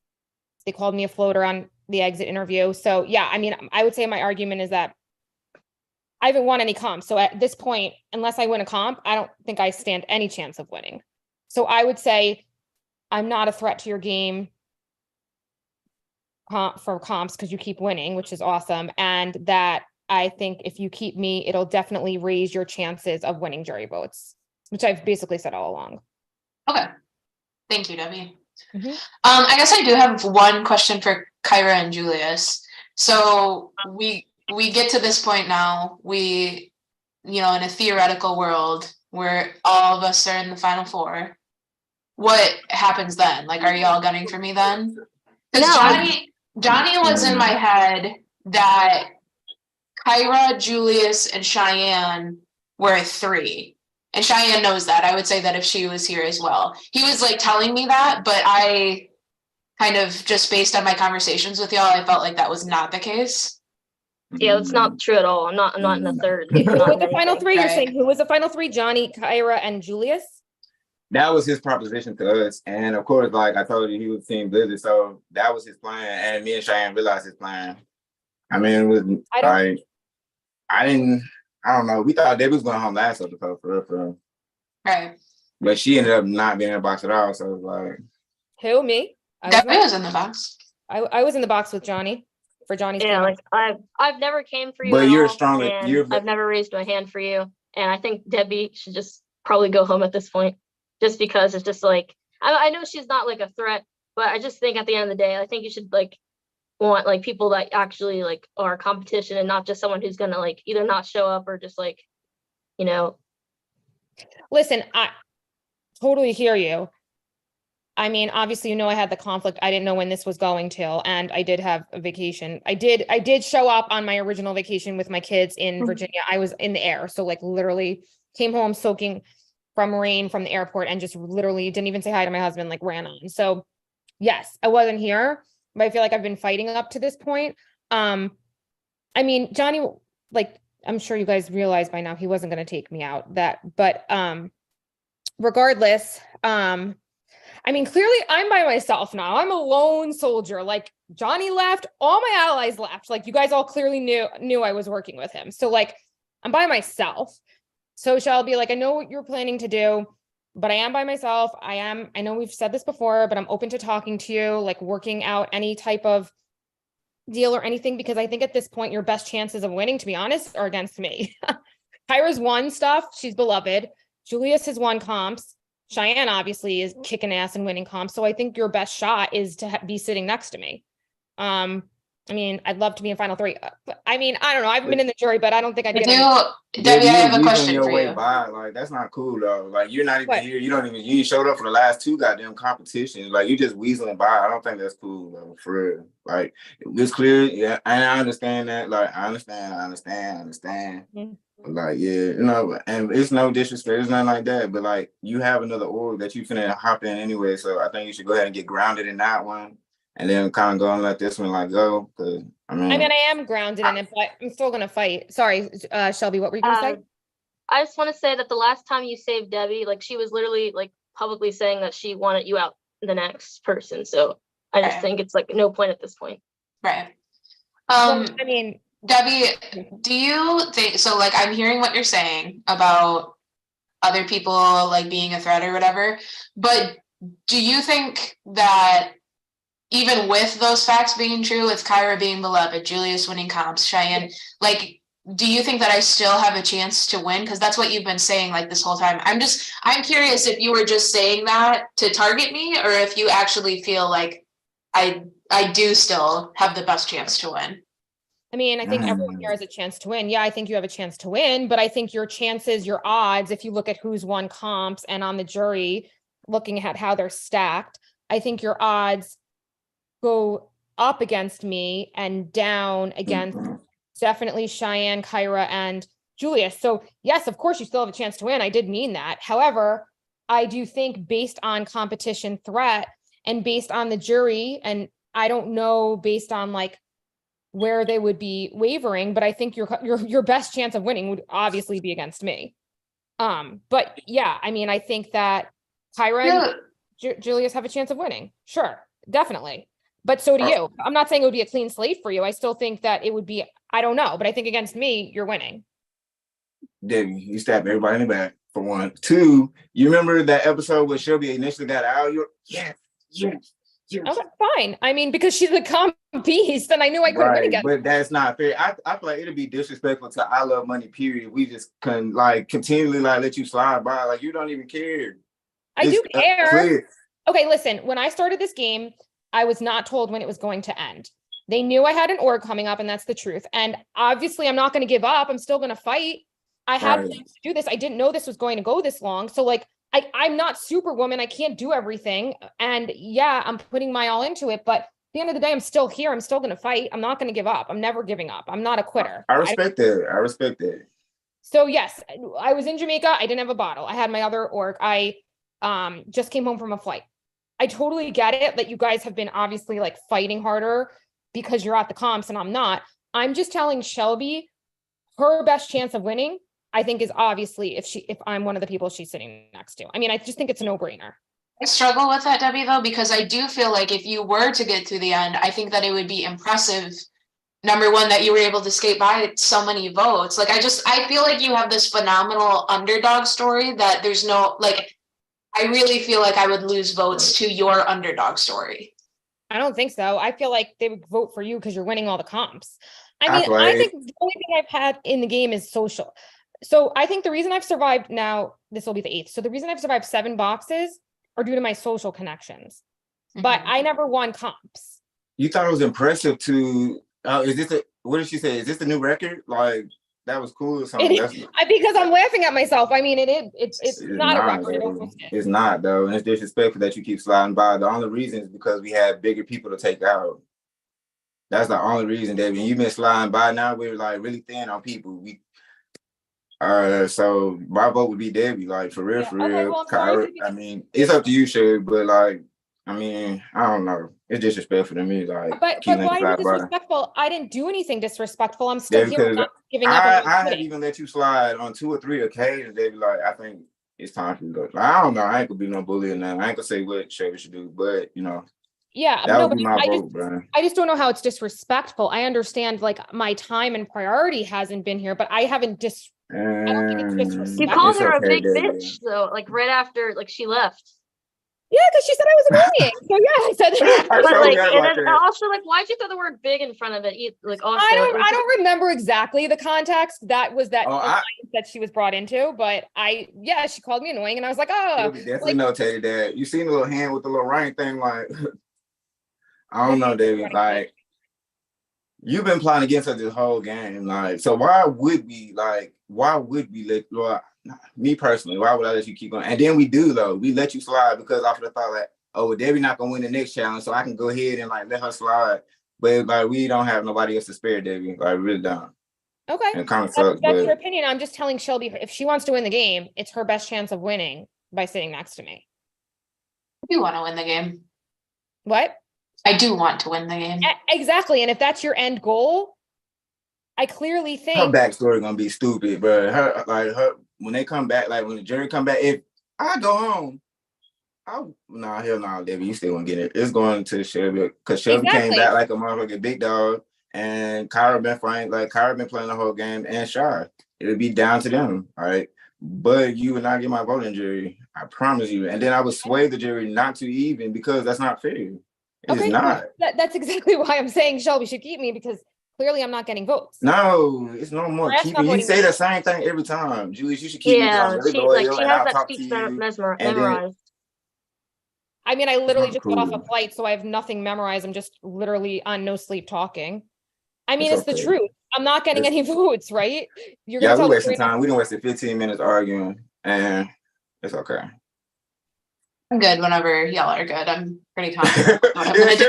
They called me a floater on the exit interview. So yeah, I mean, I would say my argument is that I haven't won any comps. So at this point, unless I win a comp, I don't think I stand any chance of winning. So I would say I'm not a threat to your game for comps because you keep winning, which is awesome. And that I think if you keep me, it'll definitely raise your chances of winning jury votes, which I've basically said all along. Okay. Thank you, Debbie. I guess I do have one question for Kyra and Julius. So we get to this point now. We, in a theoretical world where all of us are in the final 4. What happens then? Like, are you all gunning for me then? Because Johnny was in my head that Kyra, Julius, and Cheyenne were 3. And Cheyenne knows that. I would say that if she was here as well. He was like telling me that, but I kind of just based on my conversations with y'all, I felt like that was not the case. Yeah, that's not true at all. I'm not in the third. Who Not was in the final anything. 3? You're saying who was the final 3? Johnny, Kyra, and Julius? That was his proposition to us. And of course, like I told you, he was Team Blizzard. So that was his plan. And me and Cheyenne realized his plan. I mean, it was I don't know. We thought Debbie was going home last episode for real. Right. But she ended up not being in the box at all. So it was like, who? Me? Debbie was in the box. I was in the box with Johnny for Johnny's. Yeah, like I've never came for you. But at you're all, stronger. and I've never raised my hand for you. And I think Debbie should just probably go home at this point, just because it's just like I know she's not like a threat, but I just think at the end of the day, I think you should like want like people that actually like are competition and not just someone who's gonna like either not show up or just like, Listen, I totally hear you. I mean, obviously, I had the conflict. I didn't know when this was going till, and I did have a vacation. I did show up on my original vacation with my kids in Virginia. I was in the air. So like literally came home soaking from rain from the airport and just literally didn't even say hi to my husband, like ran on. So yes, I wasn't here, but I feel like I've been fighting up to this point. I mean, Johnny, like, I'm sure you guys realize by now he wasn't going to take me out but regardless, I mean, clearly I'm by myself now. I'm a lone soldier. Like Johnny left, all my allies left. Like you guys all clearly knew I was working with him. So like I'm by myself. So Shelby, like I know what you're planning to do, but I am by myself. I know we've said this before, but I'm open to talking to you, like working out any type of deal or anything, because I think at this point your best chances of winning, to be honest, are against me. Kyra's won stuff. She's beloved. Julius has won comps. Cheyenne obviously is kicking ass and winning comps. So I think your best shot is to be sitting next to me. I mean, I'd love to be in final 3. I mean, I don't know. I haven't been in the jury, but I don't think I'd get Debbie, I have a question for you. Like, that's not cool though. Like, you're not even here. You showed up for the last 2 goddamn competitions. Like, you just weaseling by. I don't think that's cool though, for real. Like, it's clear. Yeah, and I understand that. Like, I understand. Like, yeah, and it's no disrespect. It's nothing like that. But like, you have another org that you finna hop in anyway. So I think you should go ahead and get grounded in that one. And then kind of go and let this one like go. Cause I mean, I am grounded in it, but I'm still gonna fight. Sorry, Shelby, what were you gonna say? I just want to say that the last time you saved Debbie, like she was literally like publicly saying that she wanted you out the next person. So I just think it's like no point at this point. Right. I mean, Debbie, do you think so? Like, I'm hearing what you're saying about other people like being a threat or whatever, but do you think that even with those facts being true, with Kyra being beloved, Julius winning comps, Cheyenne, like, do you think that I still have a chance to win? Because that's what you've been saying like this whole time. I'm curious if you were just saying that to target me, or if you actually feel like I do still have the best chance to win. I mean, I think everyone here has a chance to win. Yeah, I think you have a chance to win, but I think your chances, your odds, if you look at who's won comps and on the jury, looking at how they're stacked, I think your odds go up against me and down against definitely Cheyenne, Kyra, and Julius. So yes, of course you still have a chance to win. I did mean that. However, I do think based on competition threat and based on the jury, and I don't know based on like where they would be wavering, but I think your best chance of winning would obviously be against me. But yeah, I mean, I think that Kyra and Julius have a chance of winning. Sure, definitely. But so do you. I'm not saying it would be a clean slate for you. I still think that it would be, I don't know, but I think against me, you're winning. Debbie, you stabbed everybody in the back, for one. Two, you remember that episode where Shelby initially got out? Yes. Okay, fine. I mean, because she's a comp beast, and I knew I couldn't win against her. But that's not fair. I feel like it'd be disrespectful to I Love Money, period. We just can like continually like let you slide by. Like you don't even care. I do care. Okay, listen, when I started this game, I was not told when it was going to end. They knew I had an org coming up, and that's the truth. And obviously, I'm not going to give up. I'm still going to fight. I had plans to do this. I didn't know this was going to go this long. So like, I'm not Superwoman. I can't do everything. And yeah, I'm putting my all into it. But at the end of the day, I'm still here. I'm still going to fight. I'm not going to give up. I'm never giving up. I'm not a quitter. I respect that. So yes, I was in Jamaica. I didn't have a bottle. I had my other org. I just came home from a flight. I totally get it that you guys have been obviously like fighting harder because you're at the comps and I'm not. I'm just telling Shelby her best chance of winning, I think, is obviously if I'm one of the people she's sitting next to. I mean, I just think it's a no-brainer. I struggle with that, Debbie, though, because I do feel like if you were to get through the end, I think that it would be impressive. Number one, that you were able to skate by so many votes. Like, I feel like you have this phenomenal underdog story that there's no, like, I really feel like I would lose votes to your underdog story. I don't think so. I feel like they would vote for you because you're winning all the comps. I mean, I think the only thing I've had in the game is social. So I think the reason I've survived now, this will be the 8th. So the reason I've survived 7 boxes are due to my social connections, but I never won comps. You thought it was impressive to, what did she say? Is this the new record? Like, that was cool or something? Because I'm laughing at myself. I mean, it's not a record. It's not, though. And it's disrespectful that you keep sliding by. The only reason is because we have bigger people to take out. That's the only reason, Debbie. You've been sliding by now. We're like really thin on people. So my vote would be Debbie, like for real, Well, I mean, it's up to you, Sherry, but like, I mean, I don't know. It's disrespectful to me. Like, but why is it disrespectful? I didn't do anything disrespectful. I'm still here, not giving up. I have even let you slide on 2 or 3 occasions, Debbie. Like, I think it's time for you to. Like, I don't know. I ain't gonna be no bully or nothing. I ain't gonna say what Sherry should do, but you know. Yeah, that would be my vote, bro. I just don't know how it's disrespectful. I understand like my time and priority hasn't been here, but I haven't I don't think it's disrespectful. You called her a big bitch though, like right after like she left. Yeah, because she said I was annoying. So yeah, I said that. But like, and then also like, why'd you throw the word "big" in front of it? Like, also, I don't remember exactly the context. That was that that she was brought into. But she called me annoying, and I was like, oh, definitely notated that. You seen the little hand with the little ring thing, like. I don't know, David. Like, you've been playing against us this whole game. Like, so why would we let, me personally, why would I let you keep going? And then we do, though. We let you slide because after the thought, like, oh, well, Debbie not going to win the next challenge, so I can go ahead and, like, let her slide. But, like, we don't have nobody else to spare, Debbie. Like, we really don't. Okay. And it kind of sucks, that's your opinion. I'm just telling Shelby, if she wants to win the game, it's her best chance of winning by sitting next to me. I do want to win the game. What? I do want to win the game. Exactly. And if that's your end goal, I clearly think her backstory gonna be stupid, bro. Her when they come back, like when the jury come back, if I go home, hell no, Debbie, you still won't get it. It's going to Shelby because Shelby came back like a motherfucking big dog. and Kyra been playing the whole game, and Shy. It would be down to them, all right? But you would not get my voting jury. I promise you. And then I would sway the jury not to even because that's not fair. It's not. That's exactly why I'm saying Shelby should keep me, because clearly I'm not getting votes. No, it's no more keeping. You say the same thing every time. Julius, you should keep me because I'm really loyal and I'll talk to you. Memorized. I mean, I literally just got off a flight, so I have nothing memorized. I'm just literally on no sleep talking. I mean, it's the truth. I'm not getting any votes, right? You're gonna we're tell wasting time. We done wasted 15 minutes arguing, and it's okay. I'm good whenever y'all are good. I'm pretty confident what I'm gonna do.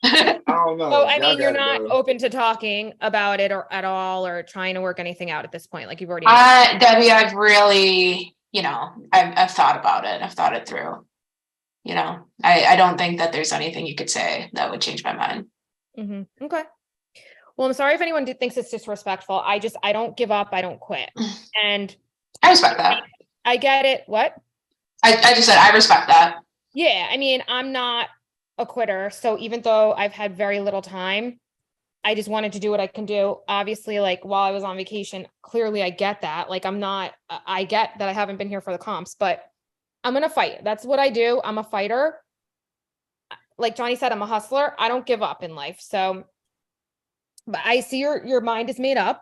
I don't know. So, I mean, you're not open to talking about it or at all, or trying to work anything out at this point, like you've already. Debbie, I've really, I've thought about it. I've thought it through. I don't think that there's anything you could say that would change my mind. Mm-hmm. Okay. Well, I'm sorry if anyone thinks it's disrespectful. I don't give up. I don't quit. And I respect that. I get it. What? I just said, I respect that. Yeah. I mean, I'm not a quitter. So even though I've had very little time, I just wanted to do what I can do. Obviously, like while I was on vacation, clearly I get that. Like I get that I haven't been here for the comps, but I'm going to fight. That's what I do. I'm a fighter. Like Johnny said, I'm a hustler. I don't give up in life. So, but I see your mind is made up.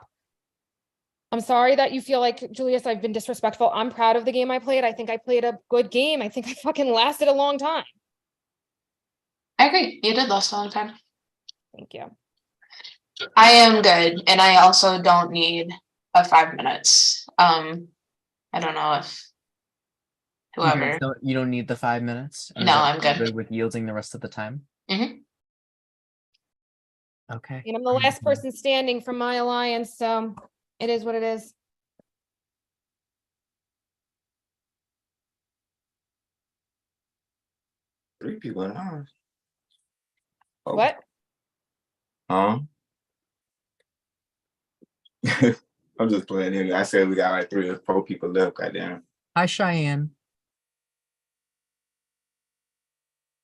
I'm sorry that you feel like, Julius, I've been disrespectful. I'm proud of the game I played. I think I played a good game. I think I fucking lasted a long time. I agree. You did last a long time. Thank you. I am good. And I also don't need a 5 minutes. I don't know if whoever. You don't need the 5 minutes? No, I'm good. With yielding the rest of the time? Mm-hmm. Okay. And I'm the last person standing from my alliance, so it is what it is. Three people in ours. Oh. What? I'm just playing here. I said we got like 3 or 4 people left. Goddamn. Hi, Cheyenne.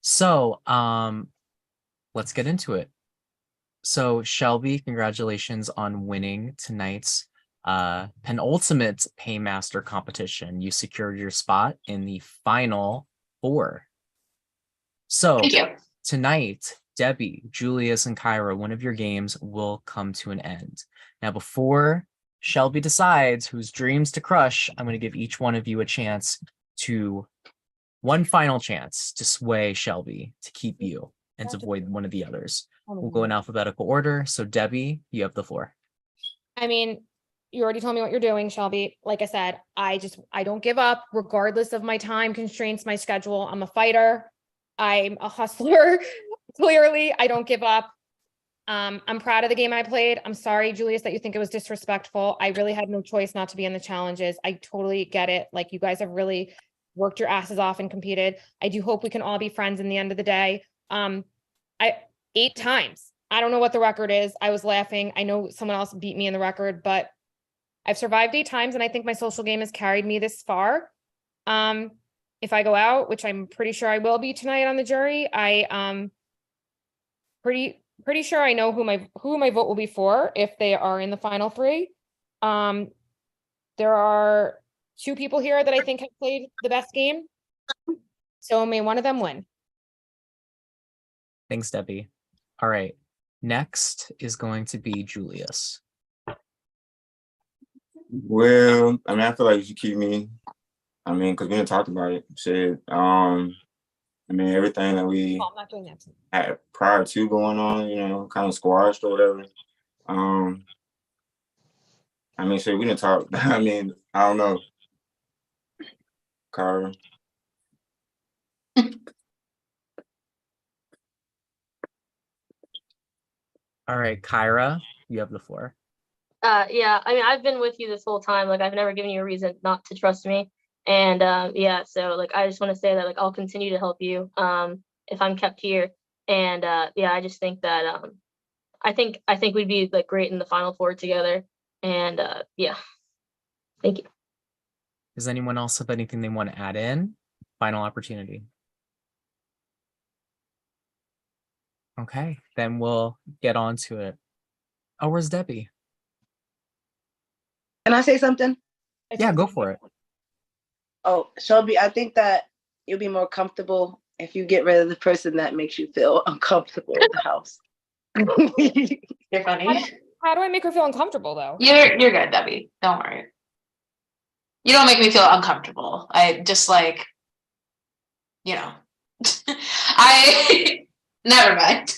So, let's get into it. So, Shelby, congratulations on winning tonight's penultimate Paymaster competition. You secured your spot in the final 4. So, tonight, Debbie, Julius, and Kyra, one of your games will come to an end. Now, before Shelby decides whose dreams to crush, I'm going to give each one of you a chance one final chance to sway Shelby to keep you and to avoid one of the others. We'll go in alphabetical order. So Debbie, you have the floor. I mean, you already told me what you're doing, Shelby. Like I said, I don't give up regardless of my time constraints, my schedule. I'm a fighter. I'm a hustler. Clearly, I don't give up. I'm proud of the game I played. I'm sorry, Julius, that you think it was disrespectful. I really had no choice not to be in the challenges. I totally get it. Like, you guys have really worked your asses off and competed. I do hope we can all be friends in the end of the day. 8 times. I don't know what the record is. I was laughing. I know someone else beat me in the record, but I've survived 8 times, and I think my social game has carried me this far. If I go out, which I'm pretty sure I will be tonight on the jury, I pretty sure I know who my vote will be for if they are in the final 3. There are 2 people here that I think have played the best game. So may one of them win. Thanks, Debbie. All right. Next is going to be Julius. Well, I mean, I feel like you should keep me. I mean, because we didn't talk about it. Shit. I mean, everything that we I'm not doing that. had prior to going on, kind of squashed or whatever. I mean, shit, we didn't talk. I mean, I don't know. Kyra. All right, Kyra, you have the floor. Yeah, I mean, I've been with you this whole time. Like, I've never given you a reason not to trust me. And yeah, so like, I just want to say that like, I'll continue to help you if I'm kept here. And yeah, I just think that I think we'd be like great in the final 4 together. And yeah, thank you. Does anyone else have anything they want to add in? Final opportunity. Okay, then we'll get on to it. Oh, where's Debbie? Can I say something? Yeah, go for it. Oh, Shelby, I think that you'll be more comfortable if you get rid of the person that makes you feel uncomfortable in the house. You're funny. How do I make her feel uncomfortable though? You're good, Debbie. Don't worry. You don't make me feel uncomfortable. I just like, I never mind.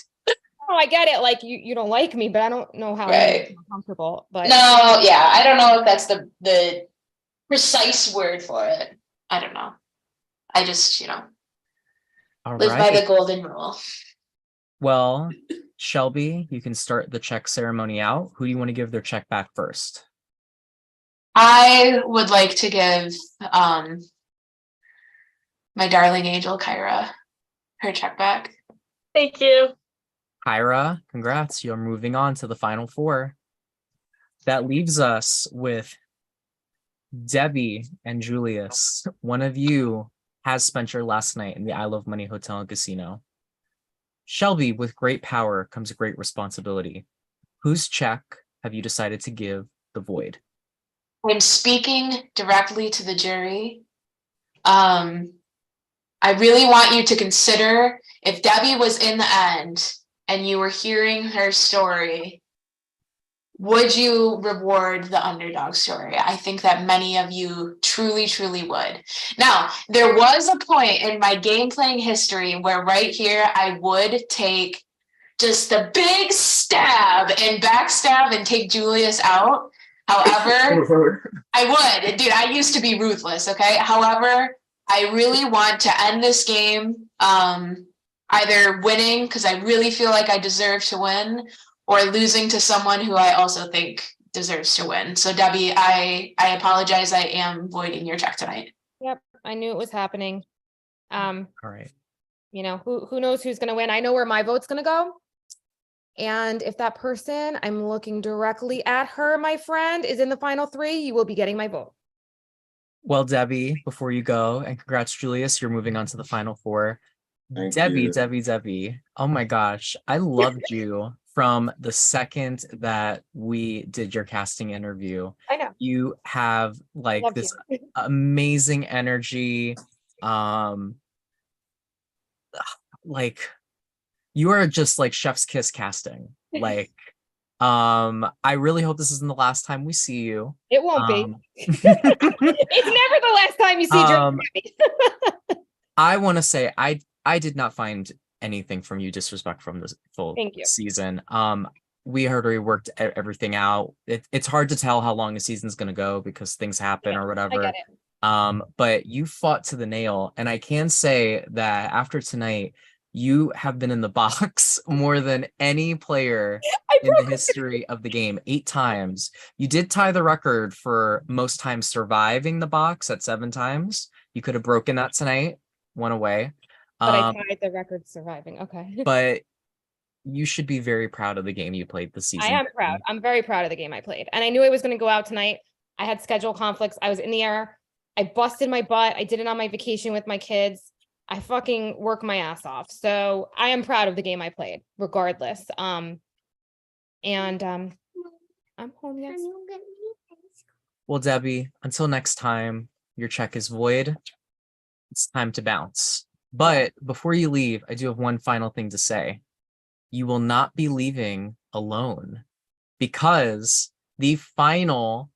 Oh, I get it. Like you don't like me, but I don't know how you make me feel comfortable. But No, yeah, I don't know if that's the precise word for it. I don't know. I just, All live by right. the golden rule. Well, Shelby, you can start the check ceremony out. Who do you want to give their check back first? I would like to give my darling angel Kyra her check back. Thank you. Kyra, congrats. You're moving on to the final four. That leaves us with Debbie and Julius. One of you has spent your last night in the I Love Money Hotel and Casino. Shelby, with great power comes great responsibility. Whose check have you decided to give the void? I'm speaking directly to the jury. I really want you to consider if Debbie was in the end and you were hearing her story, would you reward the underdog story? I think that many of you truly, truly would. Now, there was a point in my game playing history where right here I would take just the big stab and backstab and take Julius out. However, I would. Dude, I used to be ruthless, okay? However, I really want to end this game either winning, because I really feel like I deserve to win, or losing to someone who I also think deserves to win. So Debbie, I apologize. I am voiding your check tonight. Yep, I knew it was happening. All right. Who knows who's gonna win? I know where my vote's gonna go. And if that person, I'm looking directly at her, my friend, is in the final three, you will be getting my vote. Well, Debbie, before you go, and congrats, Julius, you're moving on to the final four. Thank Debbie, you. Debbie. Oh my gosh. I loved you from the second that we did your casting interview. I know. You have like Love this you. amazing energy. Like you are just like chef's kiss casting. Like, I really hope this isn't the last time we see you. It won't be. It's never the last time you see Debbie. I want to say I did not find anything from you disrespect from this full Thank you. season. We heard we worked everything out. It's hard to tell how long the season's gonna go because things happen or whatever. I get it. But you fought to the nail, and I can say that after tonight, you have been in the box more than any player in the history of the game, 8 times. You did tie the record for most times surviving the box at 7 times. You could have broken that tonight, one away. But I tied the record surviving. Okay. But you should be very proud of the game you played this season. I am proud. I'm very proud of the game I played. And I knew I was going to go out tonight. I had schedule conflicts. I was in the air. I busted my butt. I did it on my vacation with my kids. I fucking work my ass off. So I am proud of the game I played, regardless. I'm home, yes. Well, Debbie, until next time, your check is void. It's time to bounce. But before you leave, I do have one final thing to say. You will not be leaving alone, because the final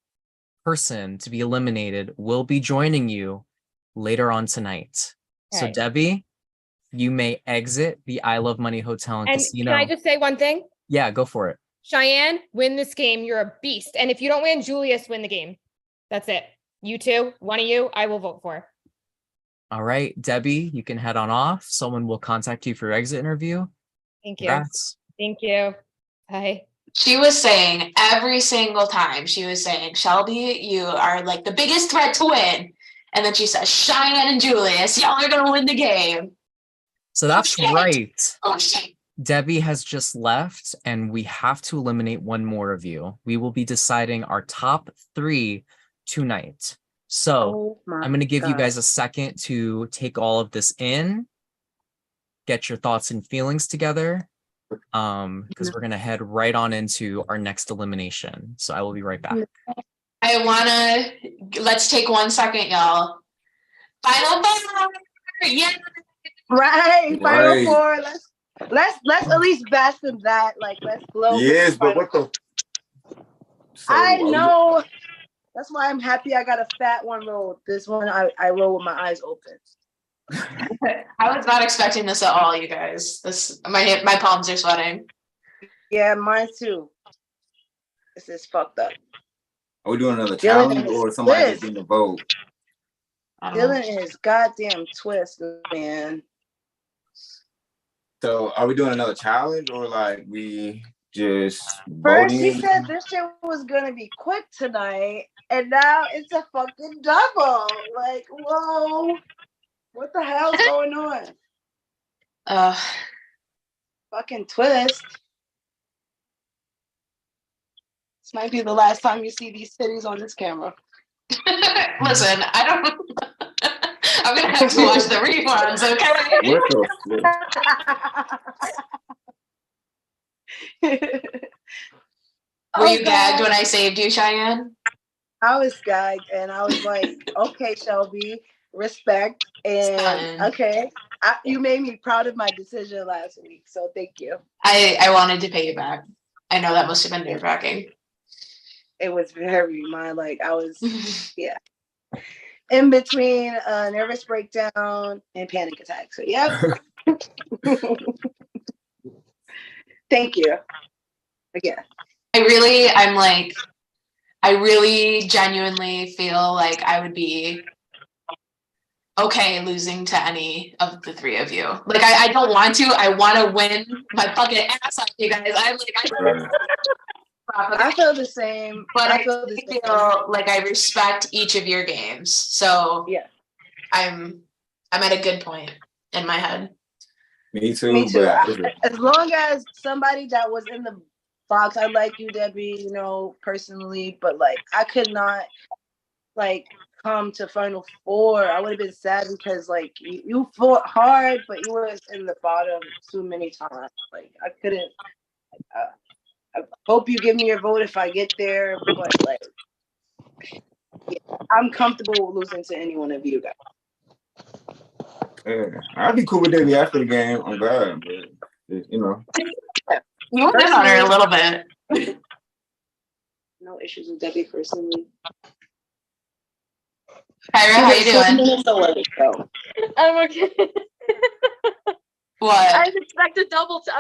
person to be eliminated will be joining you later on tonight. So Okay. Debbie, you may exit the I Love Money Hotel and And Casino. can I just say one thing? Yeah, go for it. Cheyenne, win this game. You're a beast. And if you don't win, Julius, win the game. That's it. You two, one of you, I will vote for. All right, Debbie, you can head on off. Someone will contact you for your exit interview. Thank you. Congrats. Thank you. Bye. She was saying every single time, she was saying, Shelby, you are like the biggest threat to win. And then she says, Cheyenne and Julius, y'all are going to win the game. So that's right. Oh, shit. Debbie has just left, and we have to eliminate one more of you. We will be deciding our top 3 tonight. So I'm going to give you guys a second to take all of this in, get your thoughts and feelings together, because we're gonna head right on into our next elimination. So I will be right back. Let's take 1 second, y'all. Final four. Yeah. Right, Final Right. Four. Let's at least bask in that. Like, let's glow. Yes, but what the? So, I know. That's why I'm happy I got a fat one roll. This one I roll with my eyes open. I was not expecting this at all, you guys. My palms are sweating. Yeah, mine too. This is fucked up. Are we doing another Dylan challenge is or somebody pissed. just getting a vote? Dylan is goddamn twist, man. So are we doing another challenge or like we just First he voting? said this shit was gonna be quick tonight, and now it's a fucking double. Like, whoa, what the hell's going on? Fucking twist. This might be the last time you see these titties on this camera. Listen, I don't. I'm gonna have to watch the reruns, okay? What the Were you gagged when I saved you, Cheyenne? I was gagged, and I was like, okay, Shelby, respect, and okay. You made me proud of my decision last week, so thank you. I wanted to pay you back. I know that must have been nerve-wracking. It was very like I was yeah. In between a nervous breakdown and panic attack. So yep. Thank you. Again. I really genuinely feel like I would be okay losing to any of the three of you. Like I don't want to. I want to win my fucking ass off, you guys. I feel the same. But I feel like I respect each of your games. So yeah, I'm at a good point in my head. Me too. Me too. But as long as somebody that was in the box, I like you, Debbie, you know, personally, but like I could not like come to Final Four. I would have been sad because like you fought hard, but you were in the bottom too many times. Like I couldn't. I hope you give me your vote if I get there, but like, yeah, I'm comfortable losing to any one of you guys. yeah, I'd be cool with Debbie after the game. I'm glad, but you know, you went in on her a little bit. No issues with Debbie personally. Kyra, how you doing? I'm okay. What? I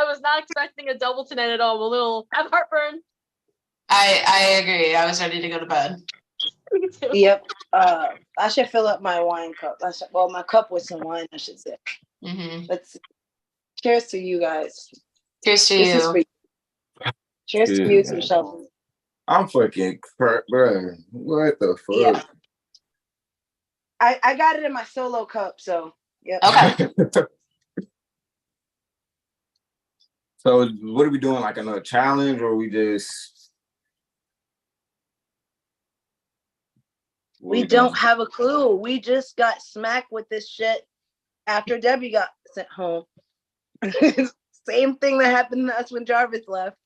was not expecting a double tonight at all. I have heartburn. I agree. I was ready to go to bed. Yep. I should fill up my wine cup. My cup with some wine, I should say. Mm-hmm. Let's cheers to you guys. Cheers to you. For you. Cheers to you too, Shelby. I'm fucking bro. What the fuck? Yeah. I got it in my solo cup, so yep. Okay. So what are we doing? Like another challenge, or we just? We don't have a clue. We just got smacked with this shit after Debbie got sent home. Same thing that happened to us when Jarvis left.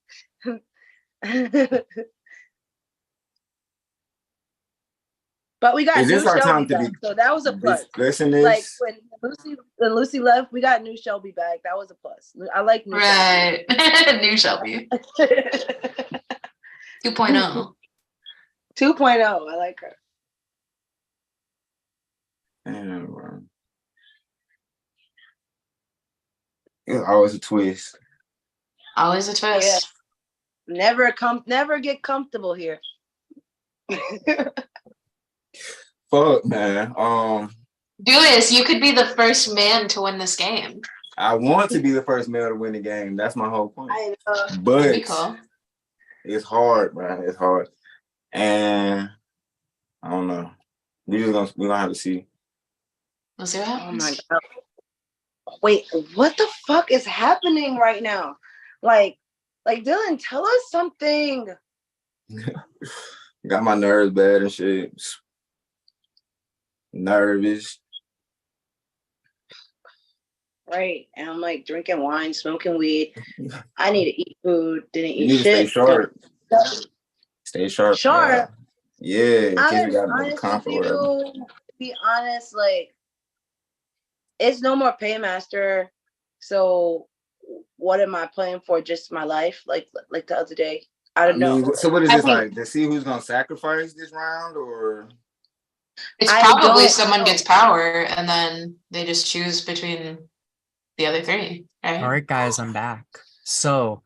But we got new Shelby back, so that was a plus. Like when Lucy left, we got new Shelby back. That was a plus. I like new Shelby. New Shelby. 2.0. 2.0. I like her. It's always a twist. Always a twist. Yeah. Never get comfortable here. Fuck, man. Do this. You could be the first man to win this game. I want to be the first male to win the game. That's my whole point. But that'd be cool. It's hard, man. It's hard, and I don't know. We're gonna have to see. We'll see what happens. Oh my god! Wait, what the fuck is happening right now? Like Dylan, tell us something. Got my nerves bad and shit. Nervous. right? And I'm like drinking wine, smoking weed. I need to eat food. Didn't You eat need to stay shit. sharp. Stay sharp. Sharp. Yeah. In case I'm you got another honest comp with or whatever. you. To be honest, like it's no more paymaster. So what am I playing for? Just my life? Like the other day. I don't know. So what is I this think like? To see who's gonna sacrifice this round, or it's I probably don't someone know. gets power and then they just choose between the other three, right? All right, guys, I'm back. So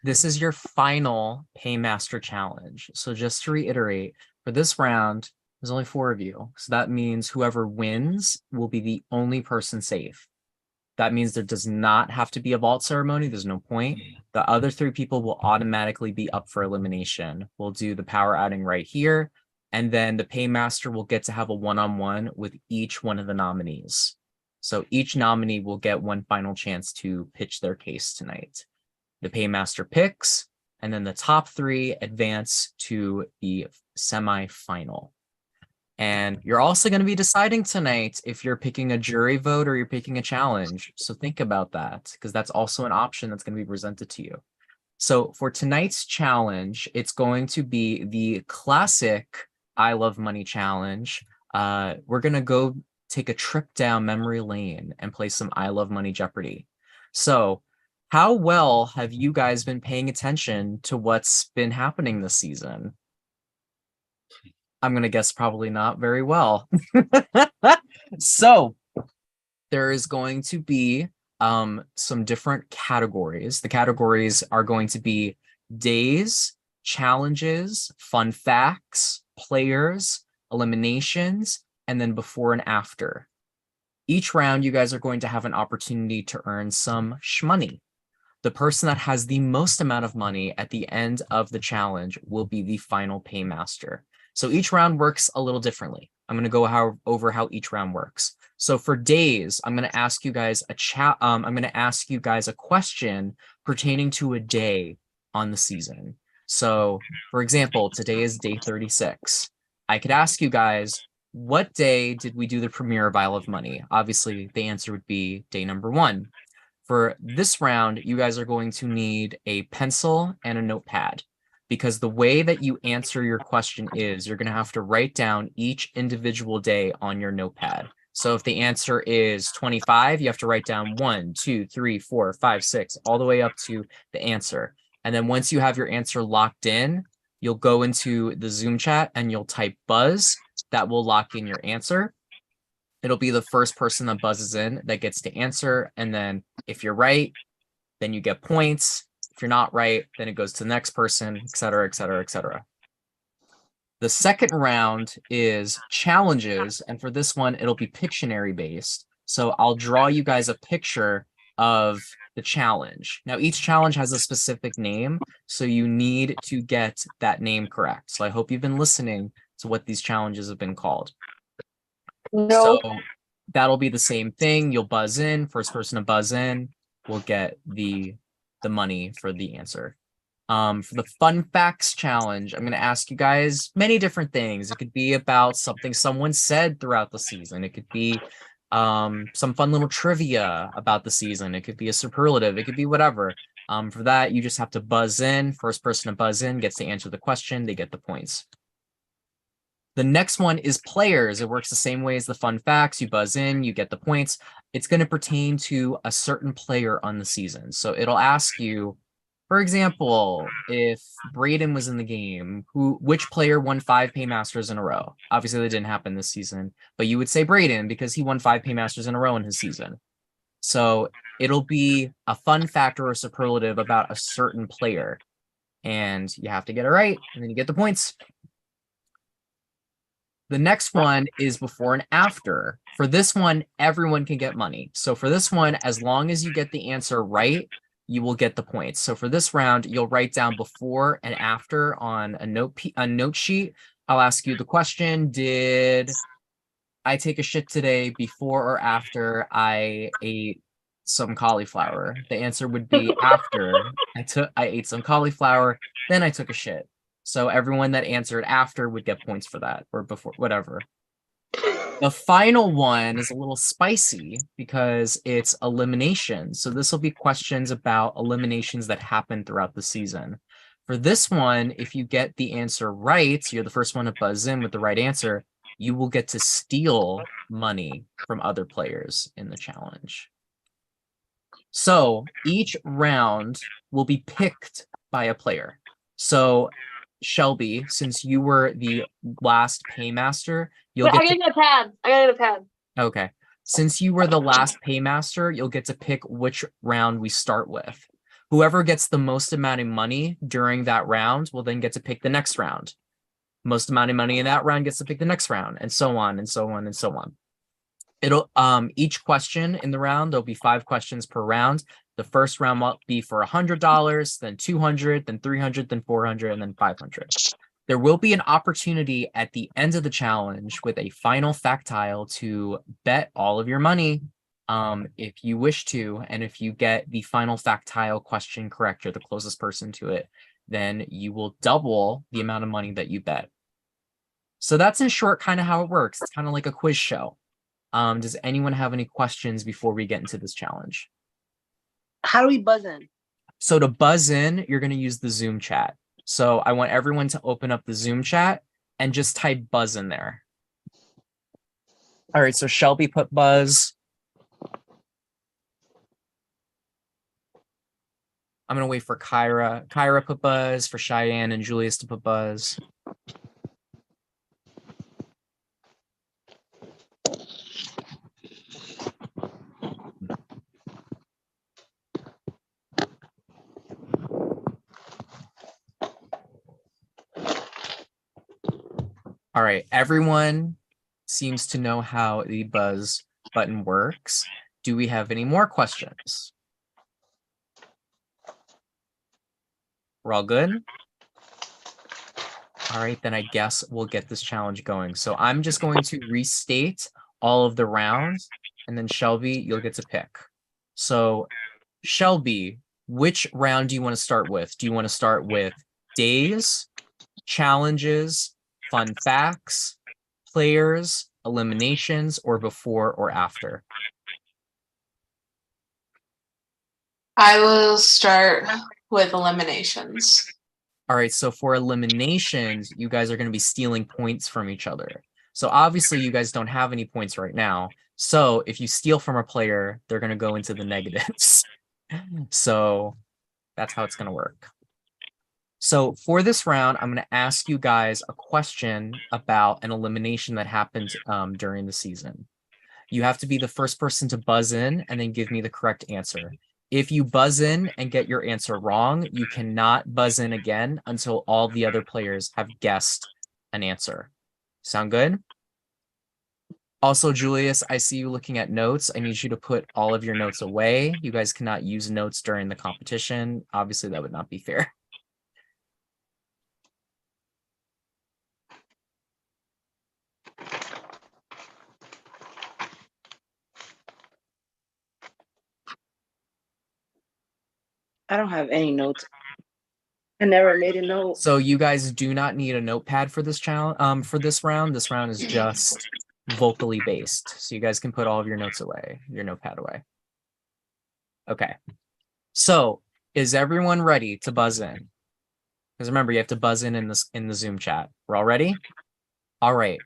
this is your final Paymaster challenge. So just to reiterate, for this round, there's only 4 of you. So that means whoever wins will be the only person safe. That means there does not have to be a vault ceremony. There's no point. The other 3 people will automatically be up for elimination. We'll do the power outing right here. And then the Paymaster will get to have a one-on-one with each one of the nominees. So each nominee will get one final chance to pitch their case tonight. The Paymaster picks, and then the top 3 advance to the semi-final. And you're also going to be deciding tonight if you're picking a jury vote or you're picking a challenge. So think about that, because that's also an option that's going to be presented to you. So for tonight's challenge, it's going to be the classic I Love Money challenge. We're going to go take a trip down memory lane and play some I Love Money Jeopardy. So how well have you guys been paying attention to what's been happening this season? I'm going to guess probably not very well. So there is going to be some different categories. The categories are going to be days, challenges, fun facts, players, eliminations, and then before and after. Each round, you guys are going to have an opportunity to earn some shmoney. The person that has the most amount of money at the end of the challenge will be the final paymaster. So each round works a little differently. I'm going to go over how each round works. So for days, I'm going to ask you guys a question pertaining to a day on the season. So for example, today is day 36. I could ask you guys, what day did we do the premiere of Isle of Money? Obviously, the answer would be day number 1. For this round, you guys are going to need a pencil and a notepad, because the way that you answer your question is you're going to have to write down each individual day on your notepad. So if the answer is 25, you have to write down 1, 2, 3, 4, 5, 6, all the way up to the answer. And then once you have your answer locked in, you'll go into the Zoom chat and you'll type buzz. That will lock in your answer. It'll be the first person that buzzes in that gets to answer. And then if you're right, then you get points. If you're not right, then it goes to the next person, et cetera, et cetera, et cetera. The second round is challenges. And for this one, it'll be Pictionary based. So I'll draw you guys a picture of the challenge. Now, each challenge has a specific name, so you need to get that name correct. So I hope you've been listening to what these challenges have been called. No. So that'll be the same thing. You'll buzz in. First person to buzz in will get the money for the answer. For the fun facts challenge, I'm going to ask you guys many different things. It could be about something someone said throughout the season. It could be some fun little trivia about the season. It could be a superlative. It could be whatever. For that, you just have to buzz in. First person to buzz in gets to answer the question. They get the points. The next one is players. It works the same way as the fun facts. You buzz in, you get the points. It's going to pertain to a certain player on the season. So it'll ask you, for example, if Braden was in the game, which player won 5 Paymasters in a row? Obviously, that didn't happen this season, but you would say Braden because he won 5 Paymasters in a row in his season. So it'll be a fun fact or a superlative about a certain player, and you have to get it right, and then you get the points. The next one is before and after. For this one, everyone can get money. So for this one, as long as you get the answer right, you will get the points. So for this round, you'll write down before and after on a note sheet. I'll ask you the question, did I take a shit today before or after I ate some cauliflower? The answer would be after I ate some cauliflower, then I took a shit. So everyone that answered after would get points for that, or before, whatever. The final one is a little spicy because it's elimination. So this will be questions about eliminations that happen throughout the season. For this one, if you get the answer right, you're the first one to buzz in with the right answer, you will get to steal money from other players in the challenge. So each round will be picked by a player. So Shelby, since you were the last paymaster, you'll Wait, get I to gotta get a pad. I gotta get a pad. Okay. Since you were the last paymaster, you'll get to pick which round we start with. Whoever gets the most amount of money during that round will then get to pick the next round. Most amount of money in that round gets to pick the next round, and so on and so on and so on. It'll each question in the round, there'll be 5 questions per round. The first round will be for $100, then 200, then 300, then 400, and then 500. There will be an opportunity at the end of the challenge with a final factile to bet all of your money if you wish to. And if you get the final factile question correct, you're the closest person to it, then you will double the amount of money that you bet. So that's in short kind of how it works. It's kind of like a quiz show. Does anyone have any questions before we get into this challenge? How do we buzz in? So to buzz in, you're going to use the Zoom chat. So I want everyone to open up the Zoom chat and just type buzz in there. All right, so Shelby put buzz. I'm going to wait for Kyra. Kyra put buzz, for Cheyenne and Julius to put buzz. All right, everyone seems to know how the buzz button works. Do we have any more questions? We're all good? All right, then I guess we'll get this challenge going. So I'm just going to restate all of the rounds, and then Shelby, you'll get to pick. So Shelby, which round do you want to start with? Do you want to start with days, challenges, fun facts, players, eliminations, or before or after? I will start with eliminations. All right, so for eliminations, you guys are going to be stealing points from each other. So obviously you guys don't have any points right now. So if you steal from a player, they're going to go into the negatives. So that's how it's going to work. So for this round, I'm going to ask you guys a question about an elimination that happened during the season. You have to be the first person to buzz in and then give me the correct answer. If you buzz in and get your answer wrong, you cannot buzz in again until all the other players have guessed an answer. Sound good? Also, Julius, I see you looking at notes. I need you to put all of your notes away. You guys cannot use notes during the competition. Obviously, that would not be fair. I don't have any notes. I never made a note. So you guys do not need a notepad for this challenge. For this round is just vocally based. So you guys can put all of your notes away, your notepad away. Okay. So is everyone ready to buzz in? Because remember, you have to buzz in the Zoom chat. We're all ready? All right.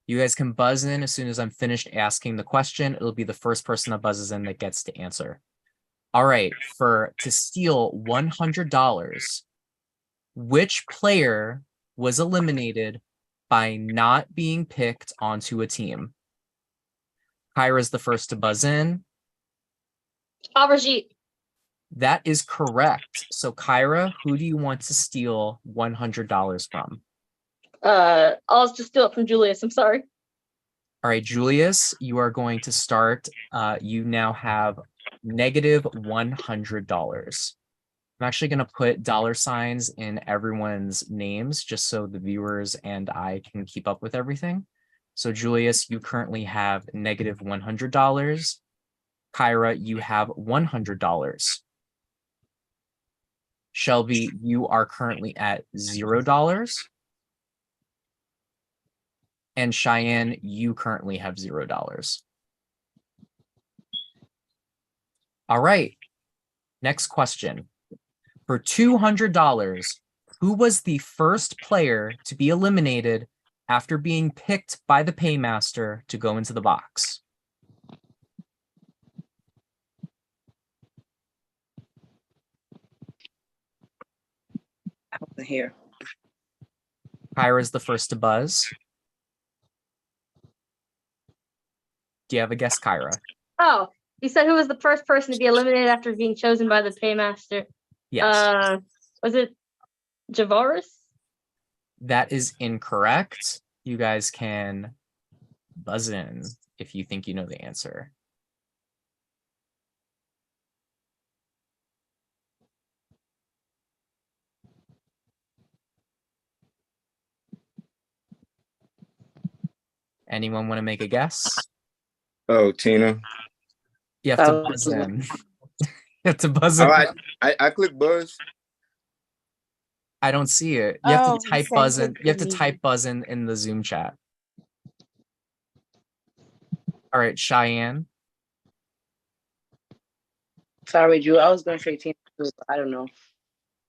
You guys can buzz in as soon as I'm finished asking the question. It'll be the first person that buzzes in that gets to answer. All right, to steal $100, which player was eliminated by not being picked onto a team? Kyra's the first to buzz in. Aubergine. That is correct. So Kyra, who do you want to steal $100 from? I'll just steal it from Julius. I'm sorry. All right, Julius, you are going to start. You now have -$100. I'm actually going to put $ in everyone's names just so the viewers and I can keep up with everything. So Julius, you currently have -$100. Kyra, you have $100. Shelby, you are currently at $0. And Cheyenne, you currently have $0. All right. Next question. For $200, who was the first player to be eliminated after being picked by the paymaster to go into the box? I wasn't here. Kyra's the first to buzz. Do you have a guess, Kyra? Oh, you said who was the first person to be eliminated after being chosen by the paymaster? Yes. Was it Javaris? That is incorrect. You guys can buzz in if you think you know the answer. Anyone want to make a guess? Oh, Tina. You have to buzz in. You have to buzz in. Oh, I click buzz. I don't see it. You have to he type said buzz in. click You have to for me. type buzz in the Zoom chat. All right, Cheyenne. Sorry, Drew. I was gonna say Tina too, but I don't know.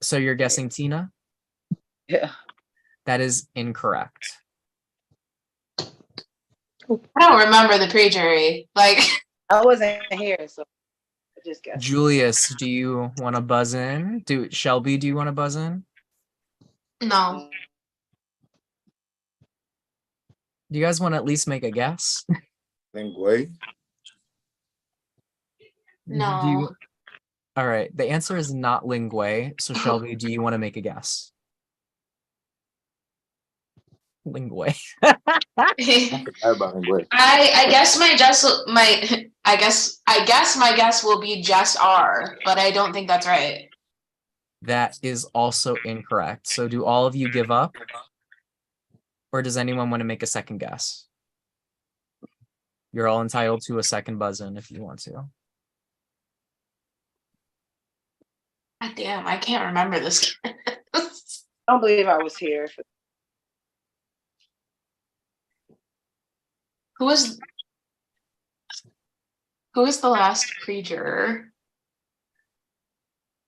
So you're guessing Tina? Yeah. That is incorrect. I don't remember the pre-jury. Like, I wasn't here, so I just guessed. Julius, do you want to buzz in? Shelby, do you want to buzz in? no. Do you guys want to at least make a guess? Linguay. No. Do you... All right, the answer is not Linguay. So Shelby, do you want to make a guess? Linguay. I guess my guess will be just R, but I don't think that's right. That is also incorrect. So do all of you give up? Or does anyone want to make a second guess? You're all entitled to a second buzz in if you want to. God damn, I can't remember this. I don't believe I was here. Who was the last pre-juror?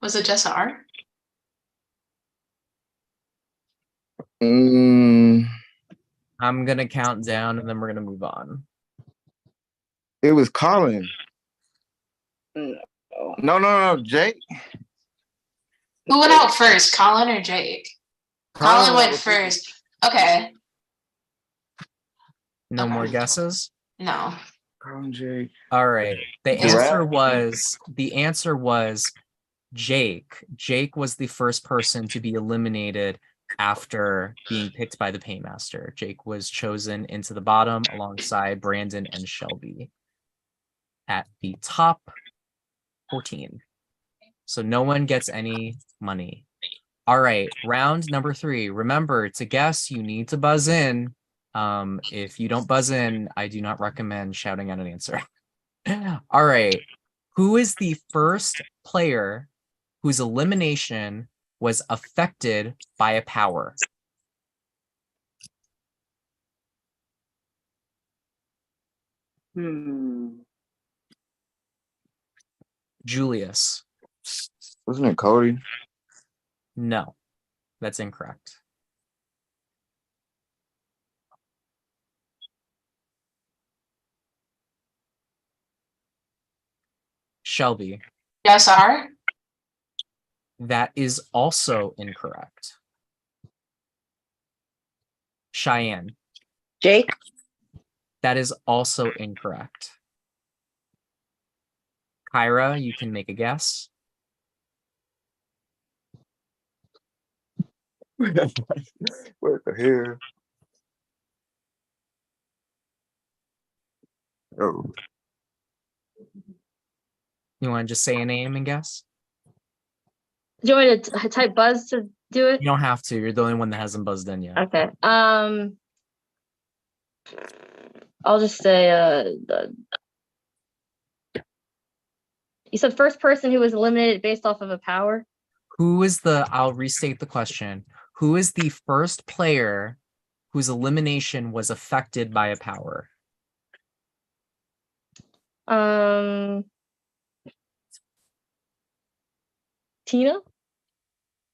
Was it just R? Mm, I'm going to count down and then we're going to move on. it was Colin. No. No, Jake. Who went out first, Colin or Jake? Colin went first. Okay. No Okay. more guesses? No. Colin, Jake. All right. The answer was Jake. Jake was the first person to be eliminated after being picked by the paymaster. Jake was chosen into the bottom alongside Brandon and Shelby at the top 14. So no one gets any money. All right, round number 3. Remember, to guess, you need to buzz in. If you don't buzz in, I do not recommend shouting out an answer. All right, who is the first player whose elimination was affected by a power? Julius. Wasn't it Cody? No, that's incorrect. Shelby. Yes, R? That is also incorrect. Cheyenne. Jake. That is also incorrect. Kyra, you can make a guess. What the hell? Oh. You want to just say a name and guess? Do you want me to type buzz to do it? You don't have to. You're the only one that hasn't buzzed in yet. Okay. I'll just say you said first person who was eliminated based off of a power. I'll restate the question. Who is the first player whose elimination was affected by a power? Tina?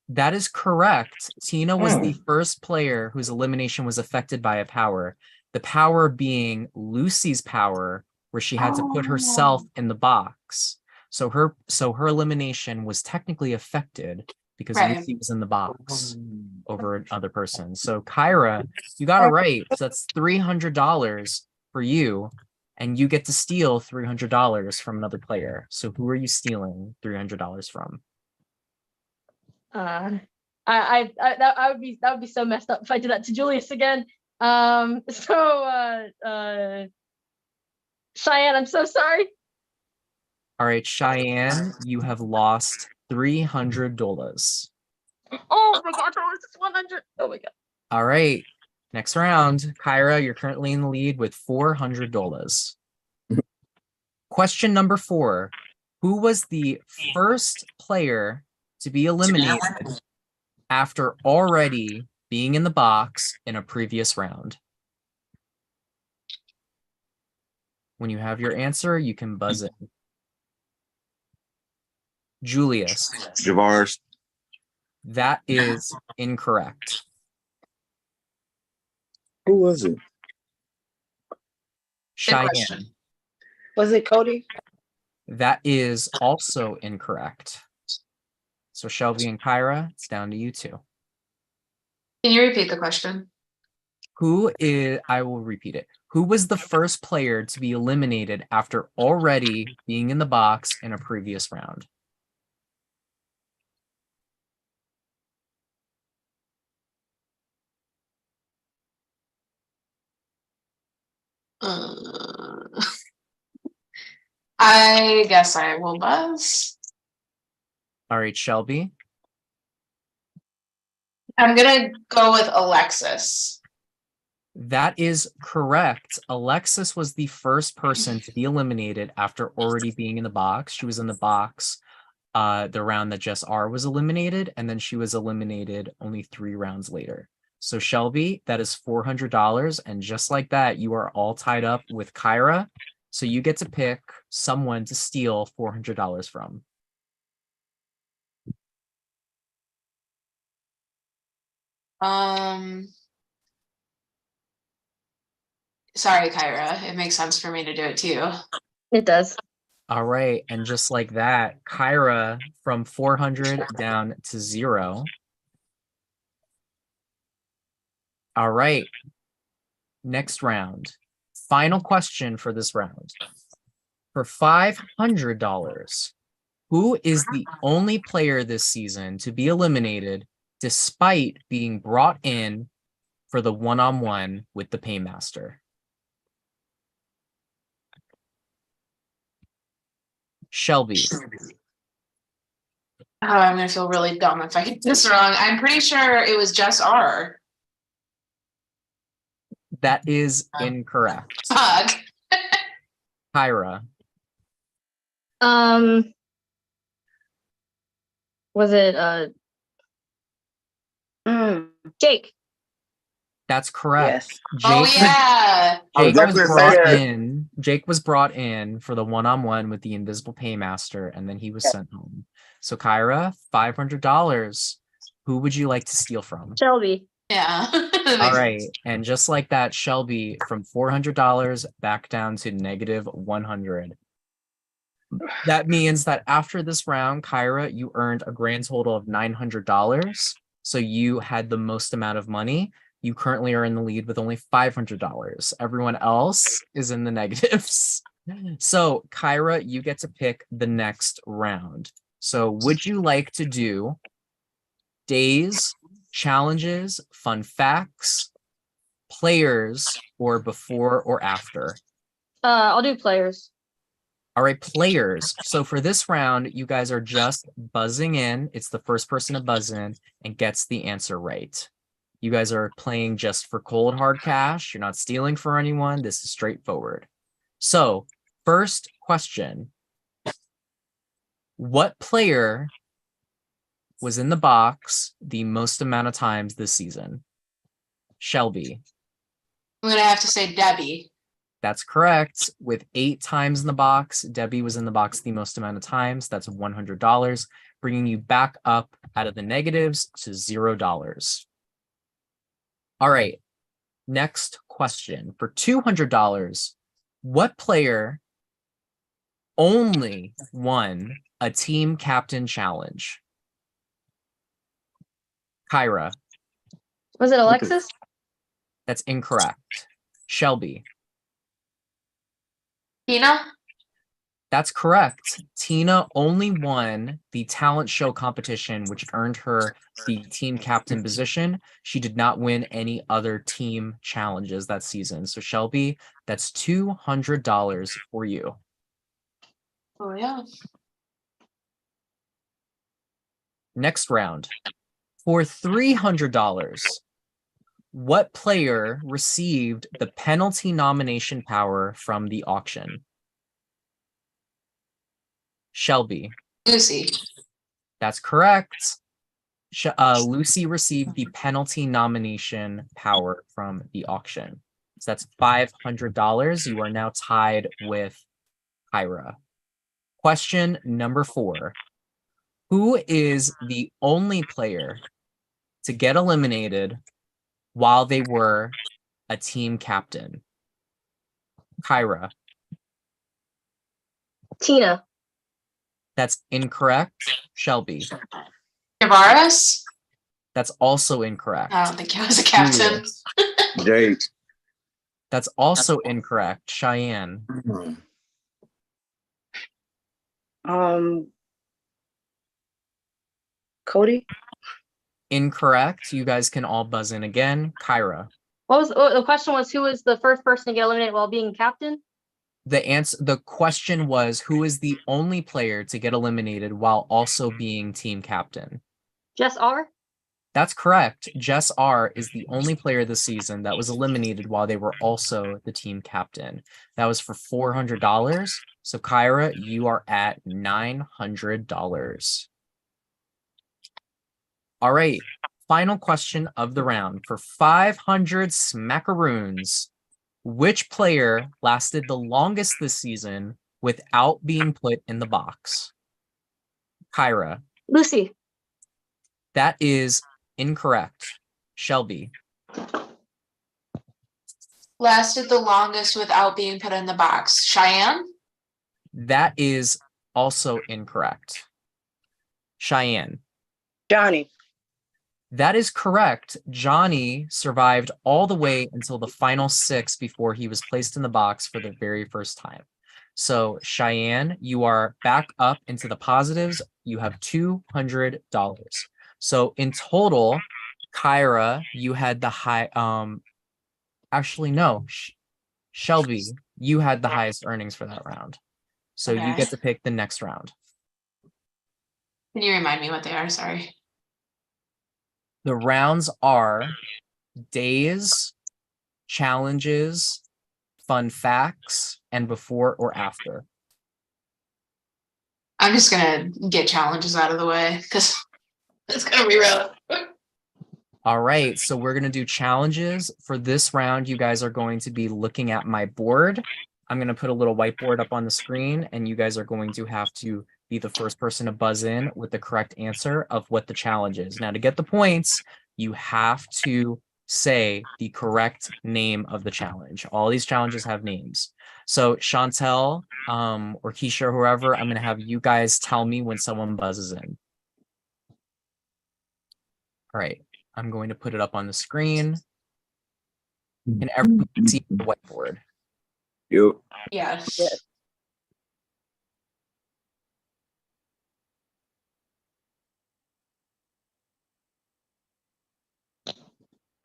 That is correct. Tina was the first player whose elimination was affected by a power. The power being Lucy's power, where she had to put herself in the box. So her elimination was technically affected because Lucy was in the box over another person. So Kyra, you got it right. So that's $300 for you, and you get to steal $300 from another player. So who are you stealing $300 from? That would be so messed up if I did that to Julius again. Cheyenne, I'm so sorry. All right, Cheyenne, you have lost $300. Oh my god, that was just 100. Oh my god. All right, next round. Kyra, you're currently in the lead with $400. Question number 4. Who was the first player to be eliminated after already being in the box in a previous round? When you have your answer, you can buzz in. Julius. Javars. That is incorrect. Who was it? Cheyenne. Was it Cody? That is also incorrect. So Shelby and Kyra, it's down to you two. Can you repeat the question? I will repeat it. Who was the first player to be eliminated after already being in the box in a previous round? I guess I will buzz. All right, Shelby. I'm gonna go with Alexis. That is correct. Alexis was the first person to be eliminated after already being in the box. She was in the box the round that Jess R was eliminated, and then she was eliminated only 3 rounds later. So Shelby, that is $400, and just like that, you are all tied up with Kyra. So you get to pick someone to steal $400 from. Sorry, Kyra. It makes sense for me to do it too. It does. All right, and just like that, Kyra from 400 down to 0. All right, next round. Final question for this round. For $500, who is the only player this season to be eliminated despite being brought in for the one-on-one with the Paymaster? Shelby. Oh, I'm gonna feel really dumb if I get this wrong. I'm pretty sure it was Jess R. That is incorrect. Fuck. Kyra. Was it Jake? That's correct. Yes. Oh yeah. Jake was brought in for the one-on-one with the invisible Paymaster, and then he was sent home. So Kyra, $500. Who would you like to steal from? Shelby. Yeah. All right, and just like that, Shelby from $400 back down to -100. That means that after this round, Kyra, you earned a grand total of $900. So you had the most amount of money. You currently are in the lead with only $500. Everyone else is in the negatives. So Kyra, you get to pick the next round. So would you like to do days, challenges, fun facts, players, or before or after? I'll do players. All right, players. So for this round, you guys are just buzzing in. It's the first person to buzz in and gets the answer right. You guys are playing just for cold hard cash. You're not stealing for anyone. This is straightforward. So first question. What player was in the box the most amount of times this season? Shelby. I'm gonna have to say Debbie. That's correct. With 8 times in the box, Debbie was in the box the most amount of times. That's $100, bringing you back up out of the negatives to $0. All right. Next question. For $200, what player only won a team captain challenge? Kyra. Was it Alexis? That's incorrect. Shelby. Tina? That's correct. Tina only won the talent show competition, which earned her the team captain position. She did not win any other team challenges that season. So Shelby, that's $200 for you. Oh yeah. Next round. For $300, what player received the penalty nomination power from the auction? Shelby. Lucy. That's correct. Lucy received the penalty nomination power from the auction. So that's $500. You are now tied with Kyra. Question number 4. Who is the only player to get eliminated while they were a team captain? Kyra. Tina. That's incorrect. Shelby. Tavares? That's also incorrect. I don't think he was a captain. Jake. That's also incorrect. Cheyenne. Cody? Incorrect. You guys can all buzz in again. Kyra. The question was, who was the first person to get eliminated while being captain? The question was, who is the only player to get eliminated while also being team captain? Jess R. That's correct. Jess R is the only player this season that was eliminated while they were also the team captain. That was for $400. So Kyra, you are at $900. All right. Final question of the round. For 500 smackaroons, which player lasted the longest this season without being put in the box? Kyra. Lucy. That is incorrect. Shelby. Lasted the longest without being put in the box. Cheyenne? That is also incorrect. Cheyenne. Johnny. That is correct. Johnny survived all the way until the final 6 before he was placed in the box for the very first time. So Cheyenne, you are back up into the positives. You have $200. So in total, Kyra, you had the high, actually no, Shelby, you had the highest earnings for that round. So you get to pick the next round. Can you remind me what they are? Sorry. The rounds are days, challenges, fun facts, and before or after. I'm just gonna get challenges out of the way because it's gonna be real. All right, so we're going to do challenges. For this round, you guys are going to be looking at my board. I'm going to put a little whiteboard up on the screen, and you guys are going to have to be the first person to buzz in with the correct answer of what the challenge is. Now, to get the points, you have to say the correct name of the challenge. All these challenges have names. So Chantel or Keisha or whoever, I'm going to have you guys tell me when someone buzzes in. All right. I'm going to put it up on the screen. Can everyone see the whiteboard? Yep. Yes.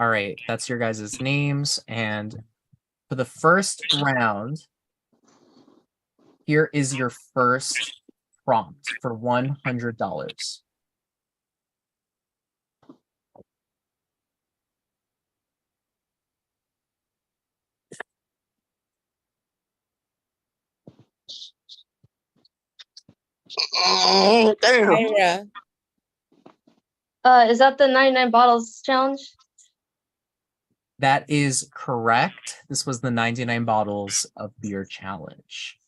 All right, that's your guys' names. And for the first round, here is your first prompt for $100. Oh, damn. Is that the 99 bottles challenge? That is correct. This was the 99 bottles of beer challenge.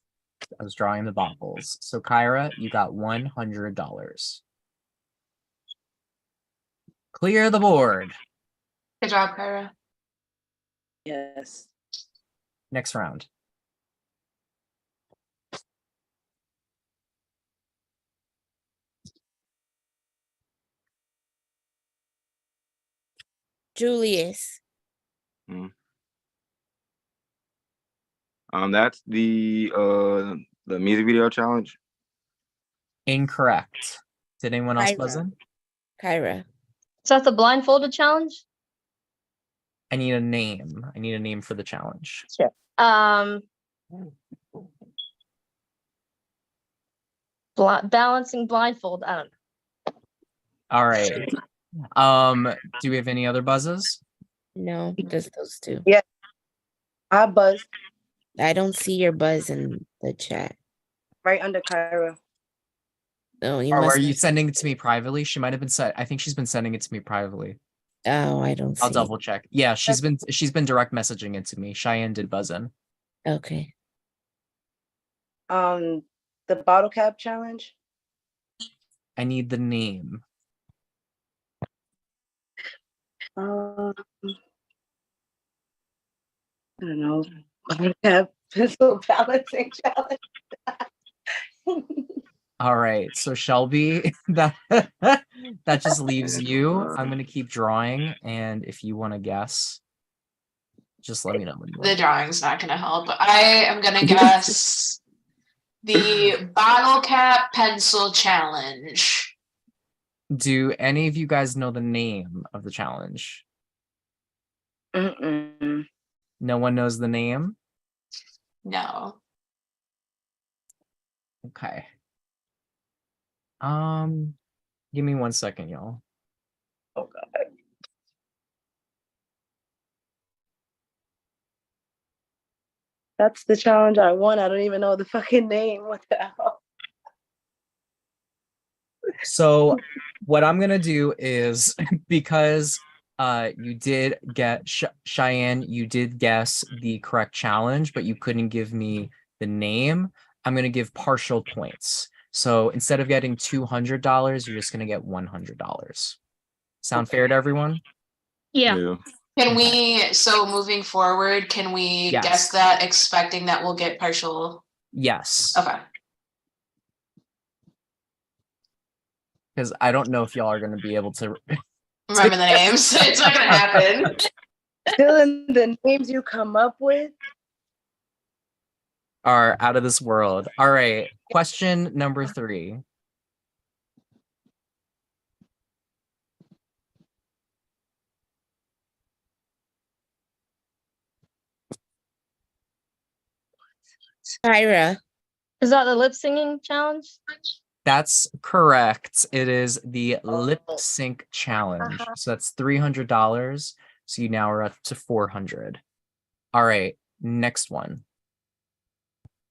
I was drawing the bottles. So Kyra, you got $100. Clear the board. Good job, Kyra. Yes. Next round. Julius. That's the music video challenge. Incorrect. Did anyone else buzz Kyra. in? Kyra. So that's the blindfolded challenge? I need a name. I need a name for the challenge. Sure. Balancing blindfold. I don't know. All right. Do we have any other buzzes? No, just those two. Yeah. I buzzed I don't see your buzz in the chat. right under Kyra. No, you Or must. are you sending it to me privately? She might have been I think she's been sending it to me privately. Oh, I don't see. I'll double check. Yeah, she's been direct messaging it to me. Cheyenne did buzz in. Okay. The bottle cap challenge. I need the name. I don't know. Bottle cap pencil balancing challenge. All right, so Shelby, that that just leaves you. I'm gonna keep drawing, and if you want to guess, just let me know. The drawing's not gonna help. I am gonna guess the bottle cap pencil challenge. Do any of you guys know the name of the challenge? Mm-mm. No one knows the name? No. Okay. Give me 1 second, y'all. Oh god. That's the challenge I won. I don't even know the fucking name. What the hell? So what I'm gonna do is because you did get Cheyenne, you did guess the correct challenge, but you couldn't give me the name. I'm gonna give partial points. So instead of getting $200, you're just gonna get $100. Sound fair to everyone? Yeah. Can we, so moving forward, can we Yes. guess that expecting that we'll get partial? Yes. Okay. Because I don't know if y'all are gonna be able to Remember the names. It's not gonna happen. Still the names you come up with. Are out of this world. All right. Question number 3. Kyra. Is that the lip singing challenge? That's correct. It is the lip sync challenge. So that's $300. So you now are up to 400. All right. Next one.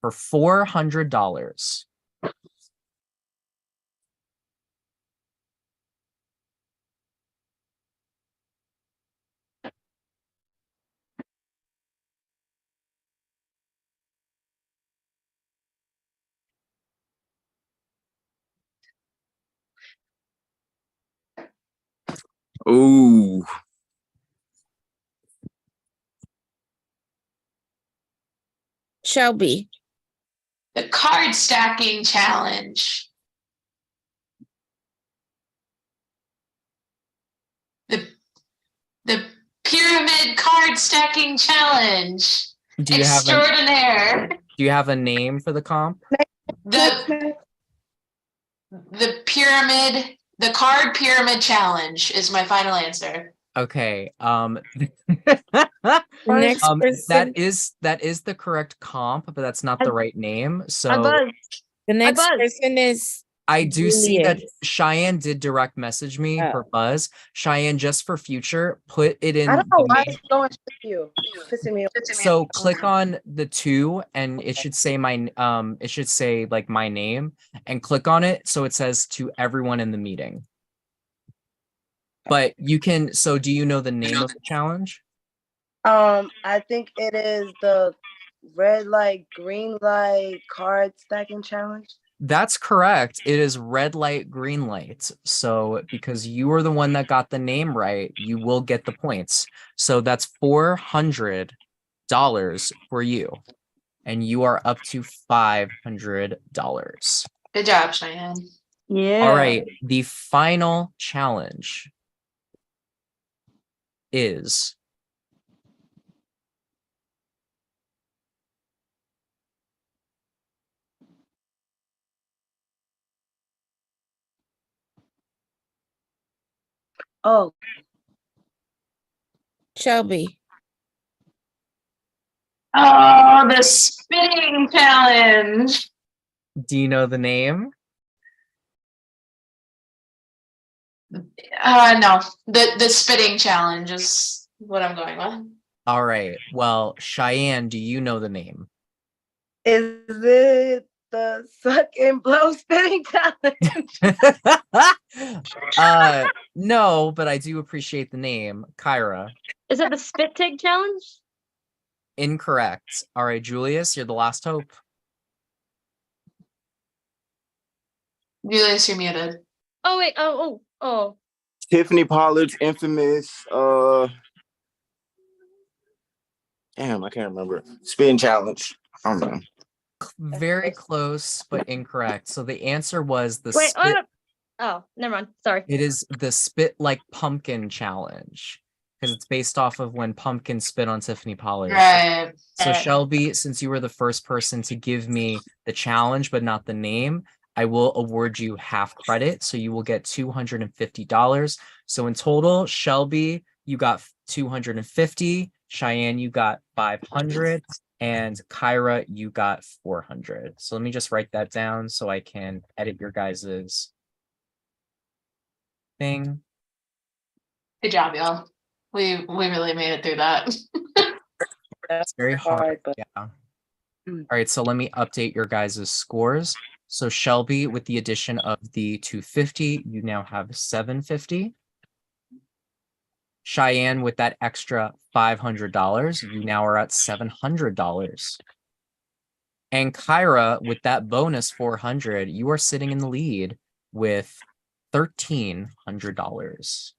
For $400. Ooh. Shelby. The card stacking challenge. The pyramid card stacking challenge. Do you have Extraordinaire. do you have a name for the comp? The pyramid, the card pyramid challenge is my final answer. Okay. Next person. That is the correct comp, but that's not the right name. So The next person is I do see that Julius. Cheyenne did direct message me for Buzz. Cheyenne, just for future, put it in. I don't know the why main- it's going to you. It's pissing me off. So click on the 2 and it should say it should say like my name, and click on it so it says to everyone in the meeting. But you can, so do you know the name of the challenge? I think it is the red light, green light card stacking challenge. That's correct. It is red light, green light. So because you were the one that got the name right, you will get the points. So that's $400 for you. And you are up to $500. Good job, Cheyenne. Yeah. All right. The final challenge is Oh, Shelby. Oh, the spitting challenge. do you know the name? No, the spitting challenge is what I'm going with. All right. Well, Cheyenne, do you know the name? is it the suck and blow spitting challenge? No, but I do appreciate the name. Kyra. Is it the spit take challenge? Incorrect. All right, Julius, you're the last hope. Julius, you're muted. Oh wait. Oh. Tiffany Pollard's infamous damn, I can't remember. Spin challenge. I don't know. Very close, but incorrect. So the answer was the Wait. spit. Oh, never mind. Sorry. It is the spit like pumpkin challenge because it's based off of when pumpkins spit on Tiffany Pollard. Right. So Shelby, since you were the first person to give me the challenge but not the name, I will award you half credit. So you will get $250. So in total, Shelby, you got 250. Cheyenne, you got 500. And Kyra, you got 400. So let me just write that down so I can edit your guys's thing. Good job, y'all. We really made it through that. It's very hard, but yeah. All right, so let me update your guys' scores. So Shelby, with the addition of the 250, you now have 750. Cheyenne, with that extra $500, you now are at $700. And Kyra, with that bonus 400, you are sitting in the lead with $1,300.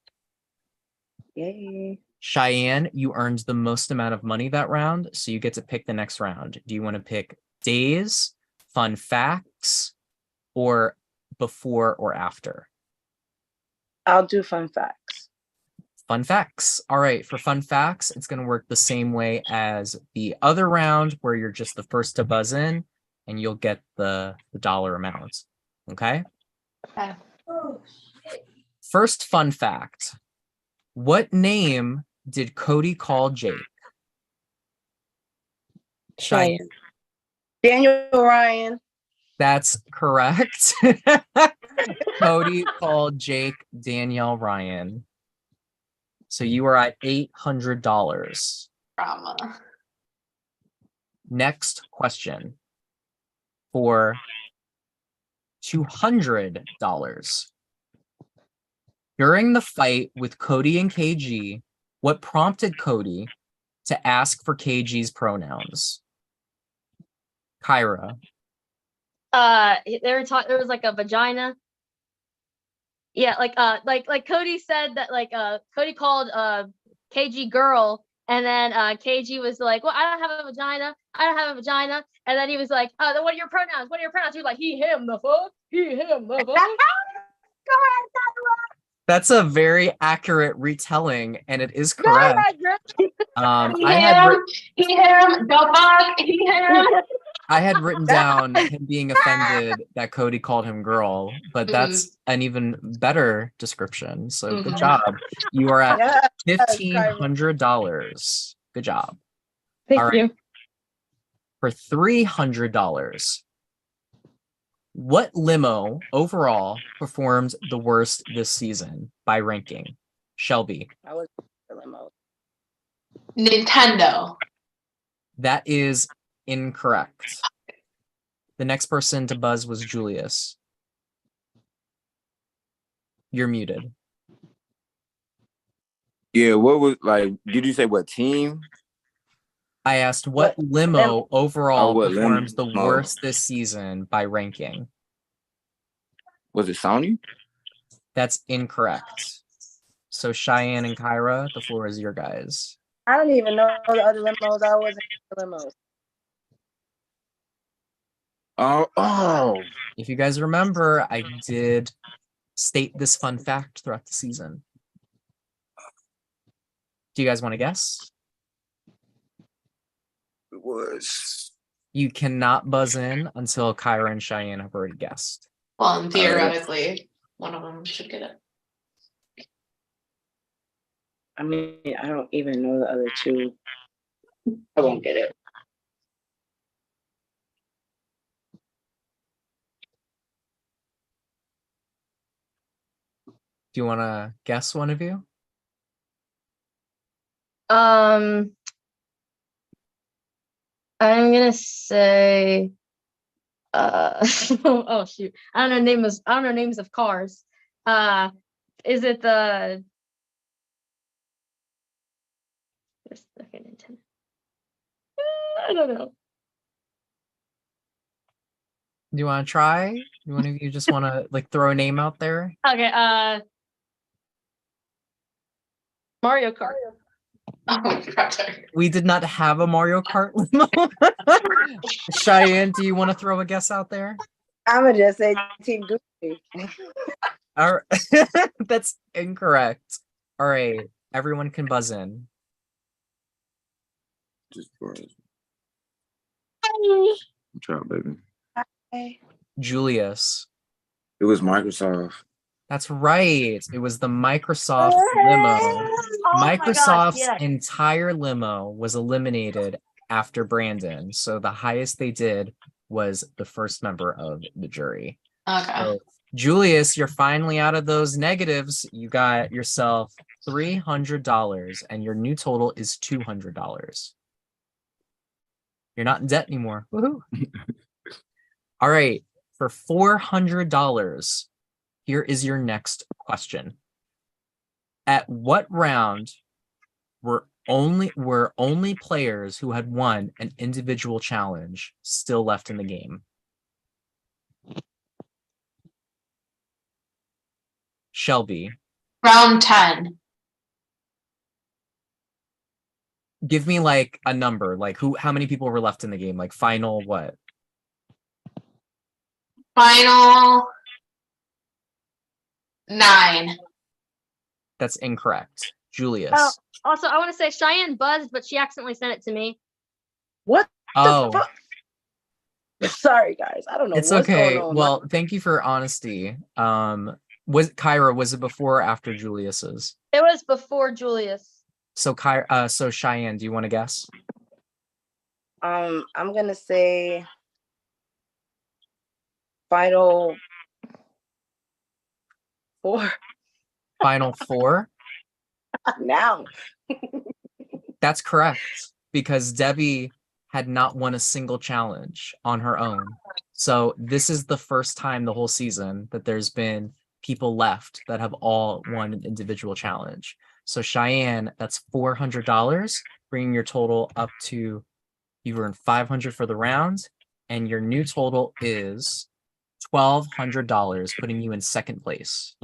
Yay. Cheyenne, you earned the most amount of money that round, so you get to pick the next round. Do you want to pick days, fun facts, or before or after? I'll do fun facts. Fun facts. All right, for fun facts, it's going to work the same way as the other round where you're just the first to buzz in and you'll get the dollar amount. Okay? Okay. First fun fact. What name did Cody call Jake? Cheyenne. Daniel Ryan. That's correct. Cody called Jake Danielle Ryan. So you are at $800. Drama. Next question for $200. During the fight with Cody and KG, what prompted Cody to ask for KG's pronouns? Kyra. They were talking. There was like a vagina. Yeah, like Cody said that Cody called KG girl, and then KG was like, well, I don't have a vagina. I don't have a vagina. And then he was like, then what are your pronouns? What are your pronouns? He was like, he, him, the fuck, he, him, the fuck. That's a very accurate retelling, and it is correct. He, him, the fuck, he, him. I had written down him being offended that Cody called him girl, but that's an even better description. So good job. You are at $1,500. Good job. Thank you. For $300, what limo overall performed the worst this season by ranking? Shelby. I was the limo. Nintendo. That is incorrect. The next person to buzz was Julius. You're muted. Yeah, what was like? Did you say what team? I asked what limo overall what performs the limo? worst this season by ranking. Was it Sony? That's incorrect. So Cheyenne and Kyra, the floor is your guys. I don't even know the other limos. I wasn't in the limos. Oh. If you guys remember, I did state this fun fact throughout the season. Do you guys want to guess? It was. You cannot buzz in until Kyra and Cheyenne have already guessed. Well, and theoretically, one of them should get it. I mean, I don't even know the other two. I won't get it. Do you want to guess, one of you? I'm gonna say oh shoot. I don't know names of cars. Is it the okay, Nintendo? I don't know. Do you want to try? Do one of you just want to like throw a name out there? Okay, Mario Kart. Oh my god. We did not have a Mario Kart limo. Cheyenne, do you want to throw a guess out there? I'm gonna just say Team Goofy. All right. That's incorrect. All right, everyone can buzz in. Just try, baby. Julius. It was Microsoft. That's right. It was the Microsoft limo. Microsoft's entire limo was eliminated after Brandon. So the highest they did was the first member of the jury. Okay. So, Julius, you're finally out of those negatives. You got yourself $300 and your new total is $200. You're not in debt anymore. Woohoo. All right. For $400, here is your next question. At what round were only players who had won an individual challenge still left in the game? Shelby. Round 10. Give me like a number, like how many people were left in the game? Like final what? Final 9. That's incorrect. Julius. Oh, also, I want to say Cheyenne buzzed, but she accidentally sent it to me. What Oh. the fuck? Sorry, guys. I don't know It's what's okay. going on. Well, thank you for honesty. Was it before or after Julius's? It was before Julius. So so Cheyenne, do you want to guess? I'm gonna say final 4. Final 4? Now. That's correct, because Debbie had not won a single challenge on her own. So this is the first time the whole season that there's been people left that have all won an individual challenge. So Cheyenne, that's $400, bringing your total up to, you've earned $500 for the round, and your new total is $1,200, putting you in second place.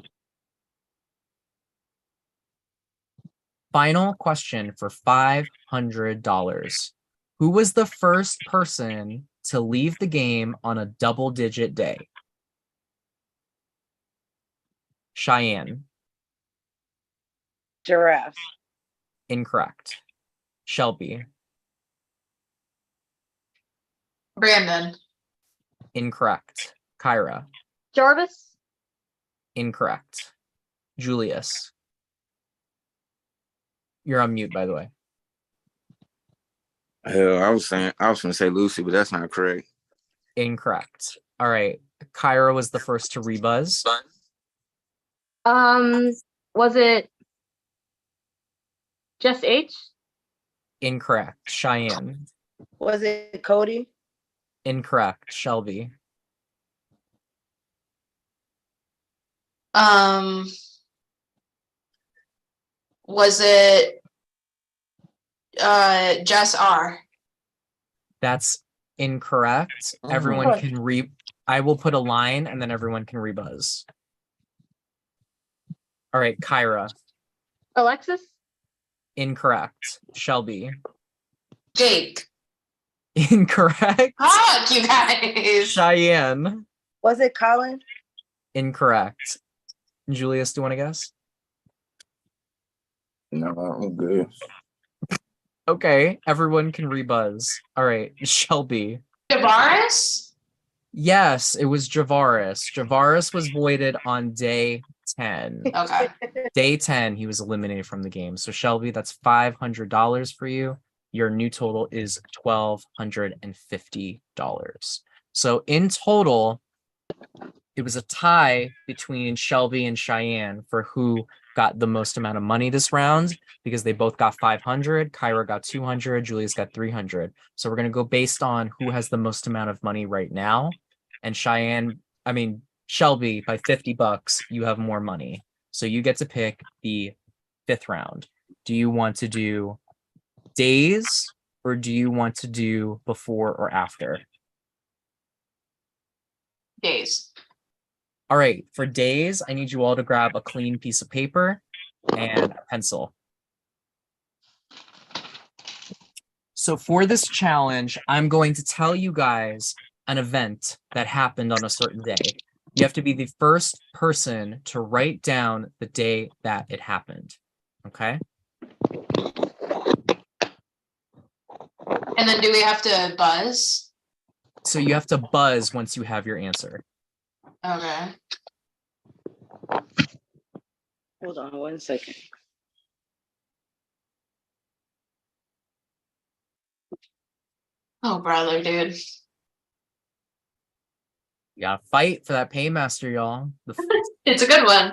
Final question for $500. Who was the first person to leave the game on a double-digit day? Cheyenne. Giraffe. Incorrect. Shelby. Brandon. Incorrect. Kyra. Jarvis. Incorrect. Julius. You're on mute, by the way. Hell, I was gonna say Lucy, but that's not correct. Incorrect. All right. Kyra was the first to rebuzz. Was it Just H? Incorrect. Cheyenne. Was it Cody? Incorrect. Shelby. Was it Jess R? That's incorrect. Everyone can I will put a line and then everyone can rebuzz. All right, Kyra. Alexis? Incorrect. Shelby. Jake. Incorrect. Fuck you guys. Cheyenne. Was it Colin? Incorrect. Julius, do you want to guess? No, I'm good. Okay, everyone can rebuzz. All right, Shelby. Javaris? Yes, it was Javaris. Javaris was voided on day 10. Okay. Day 10, he was eliminated from the game. So Shelby, that's $500 for you. Your new total is $1,250. So in total, it was a tie between Shelby and Cheyenne for who got the most amount of money this round, because they both got 500. Kyra got 200. Julius got 300. So we're going to go based on who has the most amount of money right now. And Shelby, by $50, you have more money. So you get to pick the 5th round. Do you want to do days or do you want to do before or after? Days. All right, for days, I need you all to grab a clean piece of paper and a pencil. So for this challenge, I'm going to tell you guys an event that happened on a certain day. You have to be the first person to write down the day that it happened. Okay? And then do we have to buzz? So you have to buzz once you have your answer. Okay. Hold on 1 second. Oh, brother, dude. You gotta fight for that paymaster, y'all. It's a good one.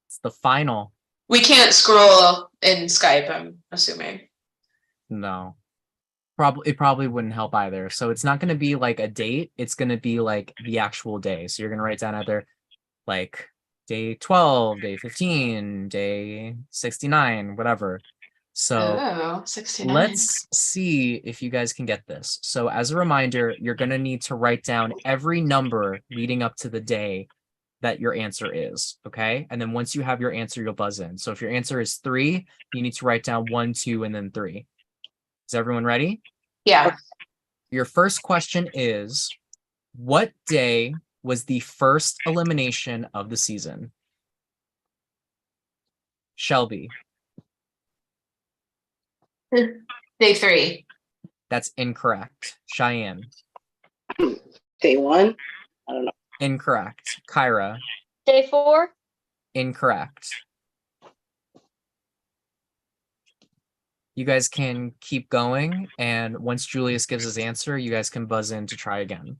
It's the final. We can't scroll in Skype, I'm assuming. No. It probably wouldn't help either. So it's not going to be like a date. It's going to be like the actual day. So you're going to write down either like day 12, day 15, day 69, whatever. So 69. let's see if you guys can get this. So as a reminder, you're going to need to write down every number leading up to the day that your answer is. Okay. And then once you have your answer, you'll buzz in. So if your answer is 3, you need to write down 1, 2, and then 3. Is everyone ready? Yeah. Your first question is, what day was the first elimination of the season? Shelby. Day 3. That's incorrect. Cheyenne. Day 1? I don't know. Incorrect. Kyra. Day 4? Incorrect. You guys can keep going, and once Julius gives his answer, you guys can buzz in to try again.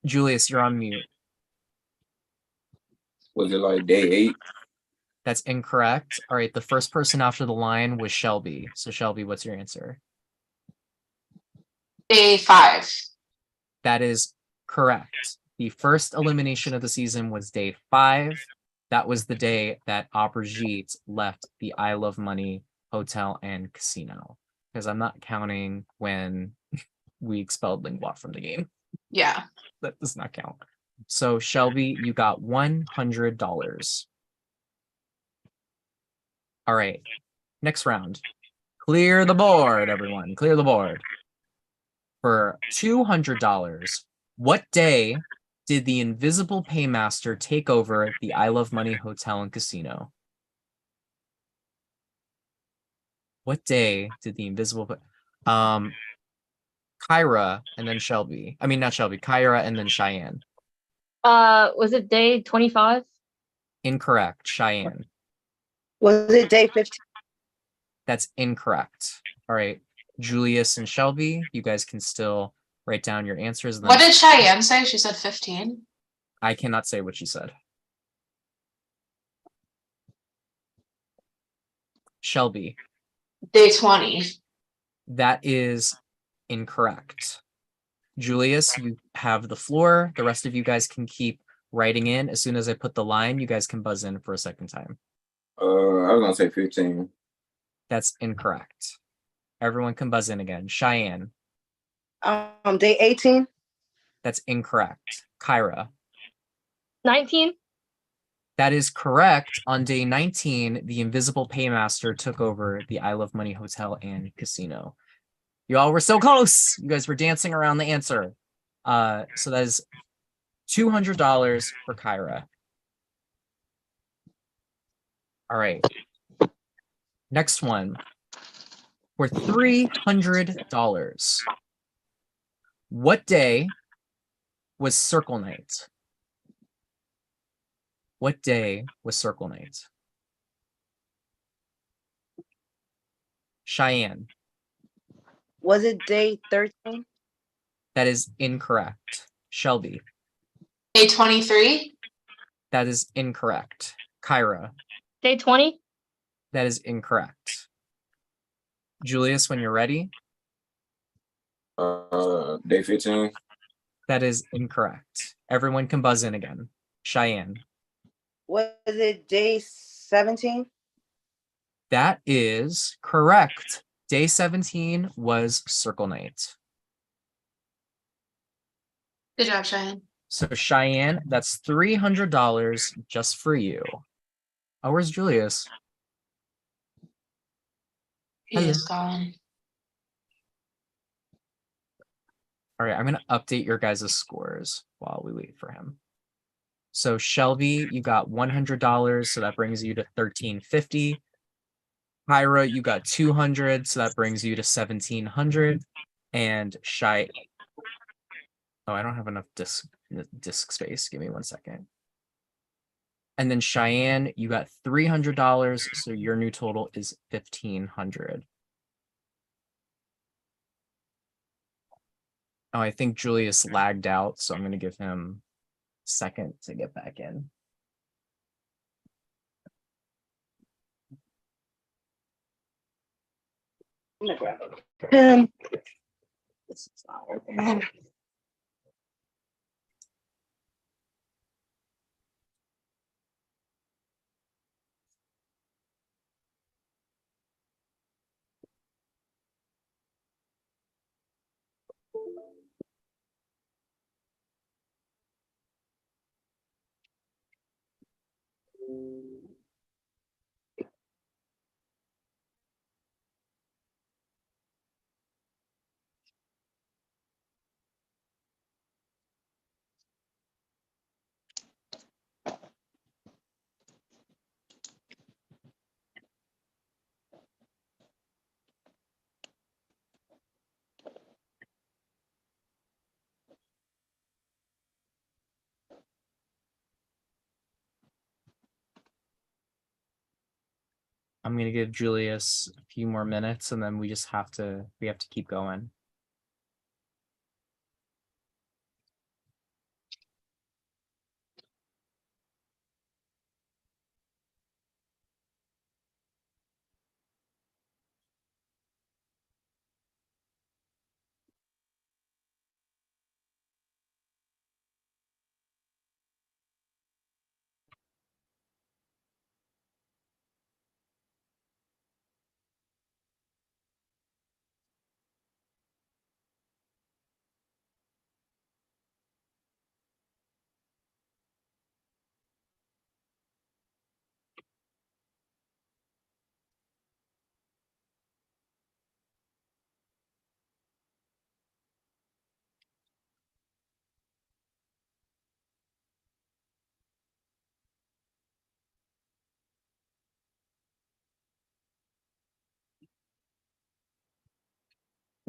Julius, you're on mute. Was it like day 8? That's incorrect. All right, the first person after the line was Shelby. So Shelby, what's your answer? Day 5. That is correct. The first elimination of the season was day 5. That was the day that Aubergite left the I Love Money Hotel and Casino. Because I'm not counting when we expelled Lingua from the game. Yeah. That does not count. So Shelby, you got $100. All right. Next round. Clear the board, everyone. Clear the board. For $200, what day did the invisible paymaster take over the I Love Money Hotel and Casino? What day did the invisible Kyra and then Shelby. I mean, not Shelby, Kyra and then Cheyenne. Was it day 25? Incorrect. Cheyenne. Was it day 15? That's incorrect. All right. Julius and Shelby, you guys can still write down your answers. What did Cheyenne say? She said 15. I cannot say what she said. Shelby. Day 20. That is incorrect. Julius, you have the floor. The rest of you guys can keep writing in. As soon as I put the line, you guys can buzz in for a second time. I was gonna say 15. That's incorrect. Everyone can buzz in again. Cheyenne. Day 18. That's incorrect. Kyra. 19. That is correct. On day 19, the invisible paymaster took over the I Love Money Hotel and Casino. You all were so close. You guys were dancing around the answer. So that is $200 for Kyra. All right. Next one. For $300. What day was Circle Night? What day was Circle Night? Cheyenne. Was it day 13? That is incorrect. Shelby. Day 23. That is incorrect. Kyra. Day 20. That is incorrect. Julius, when you're ready. Day 15. That is incorrect. Everyone can buzz in again. Cheyenne. Was it day 17? That is correct. Day 17 was Circle Night. Good job, Cheyenne. So Cheyenne, that's $300 just for you. Oh, where's Julius? He is gone. All right, I'm going to update your guys' scores while we wait for him. So Shelby, you got $100, so that brings you to $1,350. Kyra, you got 200, so that brings you to 1,700. And Shy, oh, I don't have enough disk space. Give me 1 second. And then Cheyenne, you got $300, so your new total is 1,500. Oh, I think Julius lagged out, so I'm going to give him a second to get back in. I'm gonna grab a pen. This is not working. I'm going to give Julius a few more minutes, and then we have to keep going.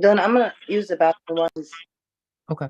Then I'm gonna use the bathroom ones. Okay.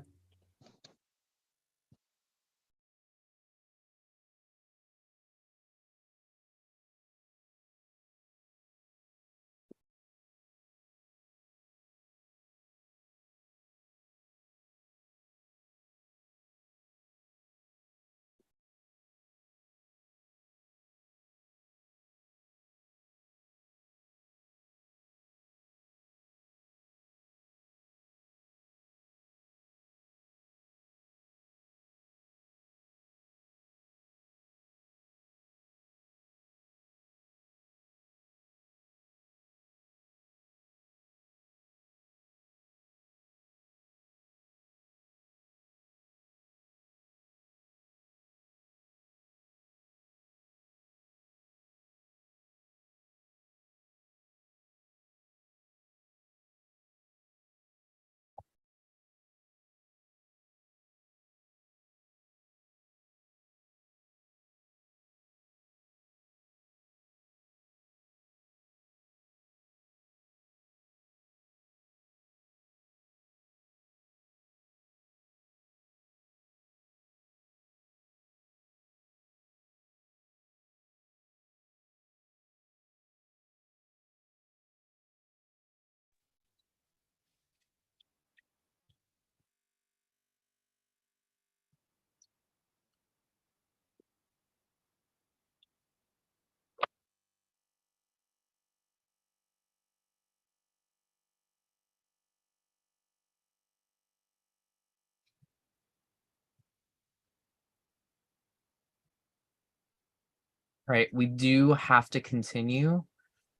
right, we do have to continue.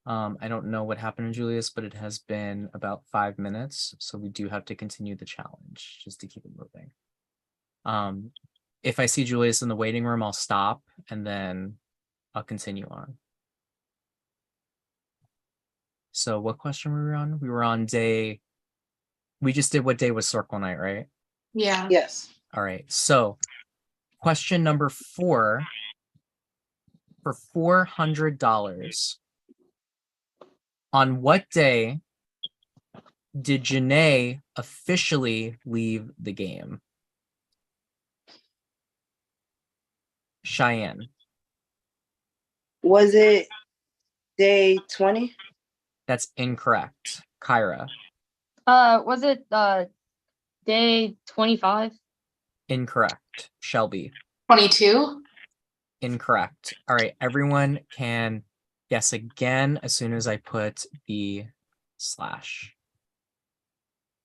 I don't know what happened to Julius, but it has been about 5 minutes, so we do have to continue the challenge just to keep it moving. If I see Julius in the waiting room, I'll stop and then I'll continue on. So what question were we on? We were on day, we just did what day was Circle Night, right? Yeah. Yes. All right, so question number 4 for $400. On what day did Janae officially leave the game? Cheyenne. Was it day 20? That's incorrect. Kyra. Was it day 25? Incorrect. Shelby. 22. Incorrect. All right, everyone can guess again as soon as I put the slash.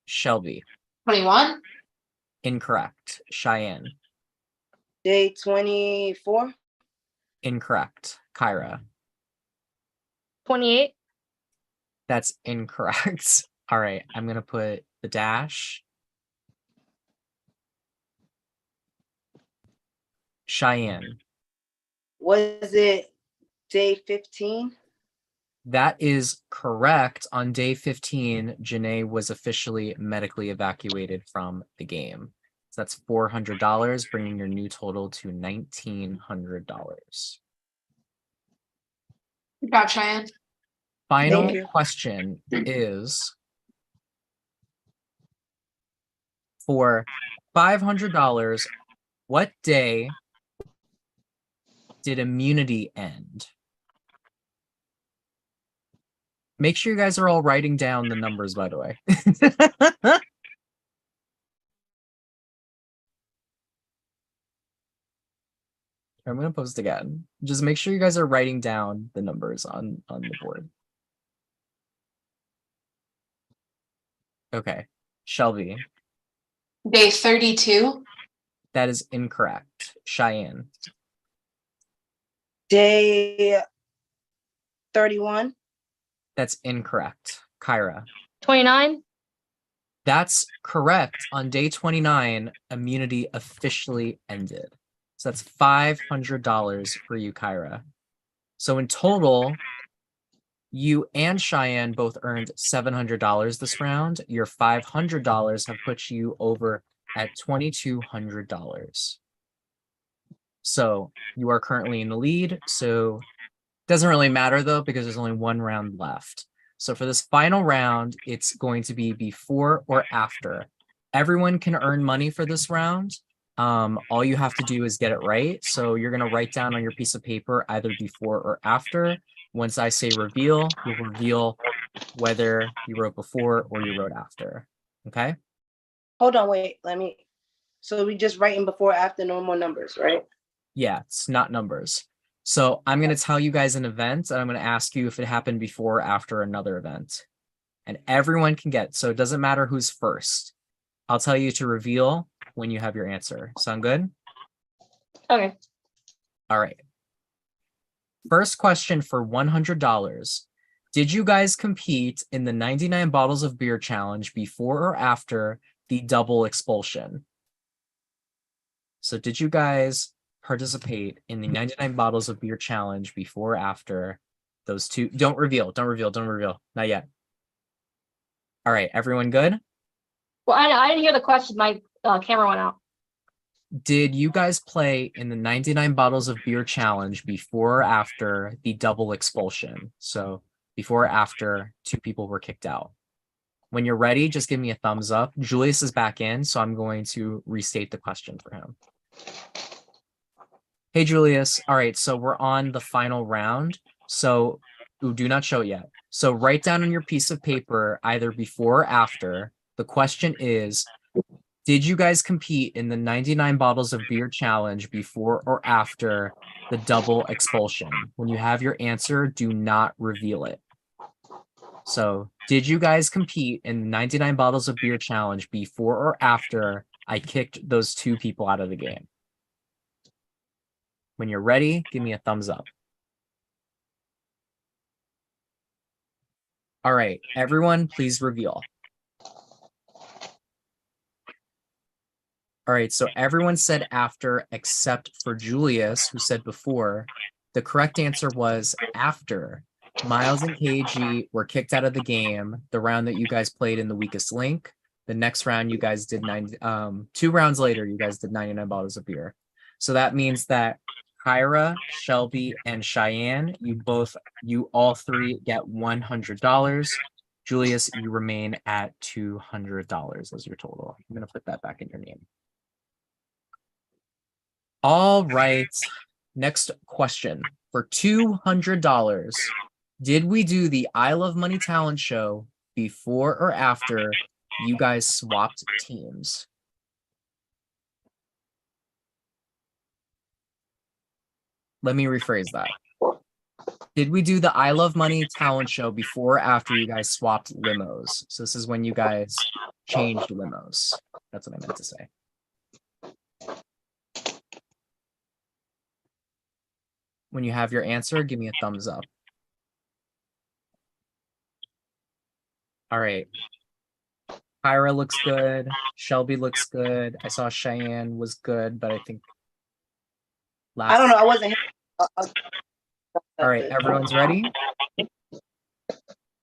Shelby. 21. Incorrect. Cheyenne. Day 24? Incorrect. Kyra. 28? That's incorrect. All right, I'm going to put the dash. Cheyenne. Was it day 15? That is correct. On day 15, Janae was officially medically evacuated from the game. So that's $400, bringing your new total to $1,900. Good job, Cheyenne. Final Thank you. question is for $500, what day did immunity end? Make sure you guys are all writing down the numbers, by the way. I'm going to post again. Just make sure you guys are writing down the numbers on the board. Okay. Shelby. Day 32. That is incorrect. Cheyenne. Day 31? That's incorrect. Kyra. 29? That's correct. On day 29, immunity officially ended. So that's $500 for you, Kyra. So in total, you and Cheyenne both earned $700 this round. Your $500 have put you over at $2,200. So you are currently in the lead. So it doesn't really matter though, because there's only one round left. So for this final round, it's going to be before or after. Everyone can earn money for this round. All you have to do is get it right. So you're going to write down on your piece of paper either before or after. Once I say reveal, you'll reveal whether you wrote before or you wrote after. Okay? Hold on, wait. So we just writing before, after, no more numbers, right? Yeah, it's not numbers. So I'm going to tell you guys an event, and I'm going to ask you if it happened before or after another event. And everyone can get, so it doesn't matter who's first. I'll tell you to reveal when you have your answer. Sound good? Okay. All right. First question for $100. Did you guys compete in the 99 bottles of beer challenge before or after the double expulsion? So did you guys participate in the 99 bottles of beer challenge before or after those two? Don't reveal. Not yet. All right, everyone good? Well, I didn't hear the question. My camera went out. Did you guys play in the 99 bottles of beer challenge before or after the double expulsion? So before or after 2 people were kicked out. When you're ready, just give me a thumbs up. Julius is back in, so I'm going to restate the question for him. Hey, Julius. All right, so we're on the final round. So do not show it yet. So write down on your piece of paper either before or after. The question is, did you guys compete in the 99 bottles of beer challenge before or after the double expulsion? When you have your answer, do not reveal it. So did you guys compete in the 99 bottles of beer challenge before or after I kicked those 2 people out of the game? When you're ready, give me a thumbs up. All right, everyone, please reveal. All right, so everyone said after except for Julius, who said before. The correct answer was after. Miles and KG were kicked out of the game, the round that you guys played in the weakest link. The next round, you guys did 2 rounds later, you guys did 99 bottles of beer. So that means that Kyra, Shelby, and Cheyenne, you all three get $100. Julius, you remain at $200 as your total. I'm gonna put that back in your name. All right, next question. For $200, did we do the I Love Money talent show before or after you guys swapped teams? Let me rephrase that. Did we do the I Love Money talent show before or after you guys swapped limos? So this is when you guys changed limos. That's what I meant to say. When you have your answer, give me a thumbs up. All right. Kyra looks good. Shelby looks good. I saw Cheyenne was good, but I think I don't know. I wasn't. All right, everyone's ready?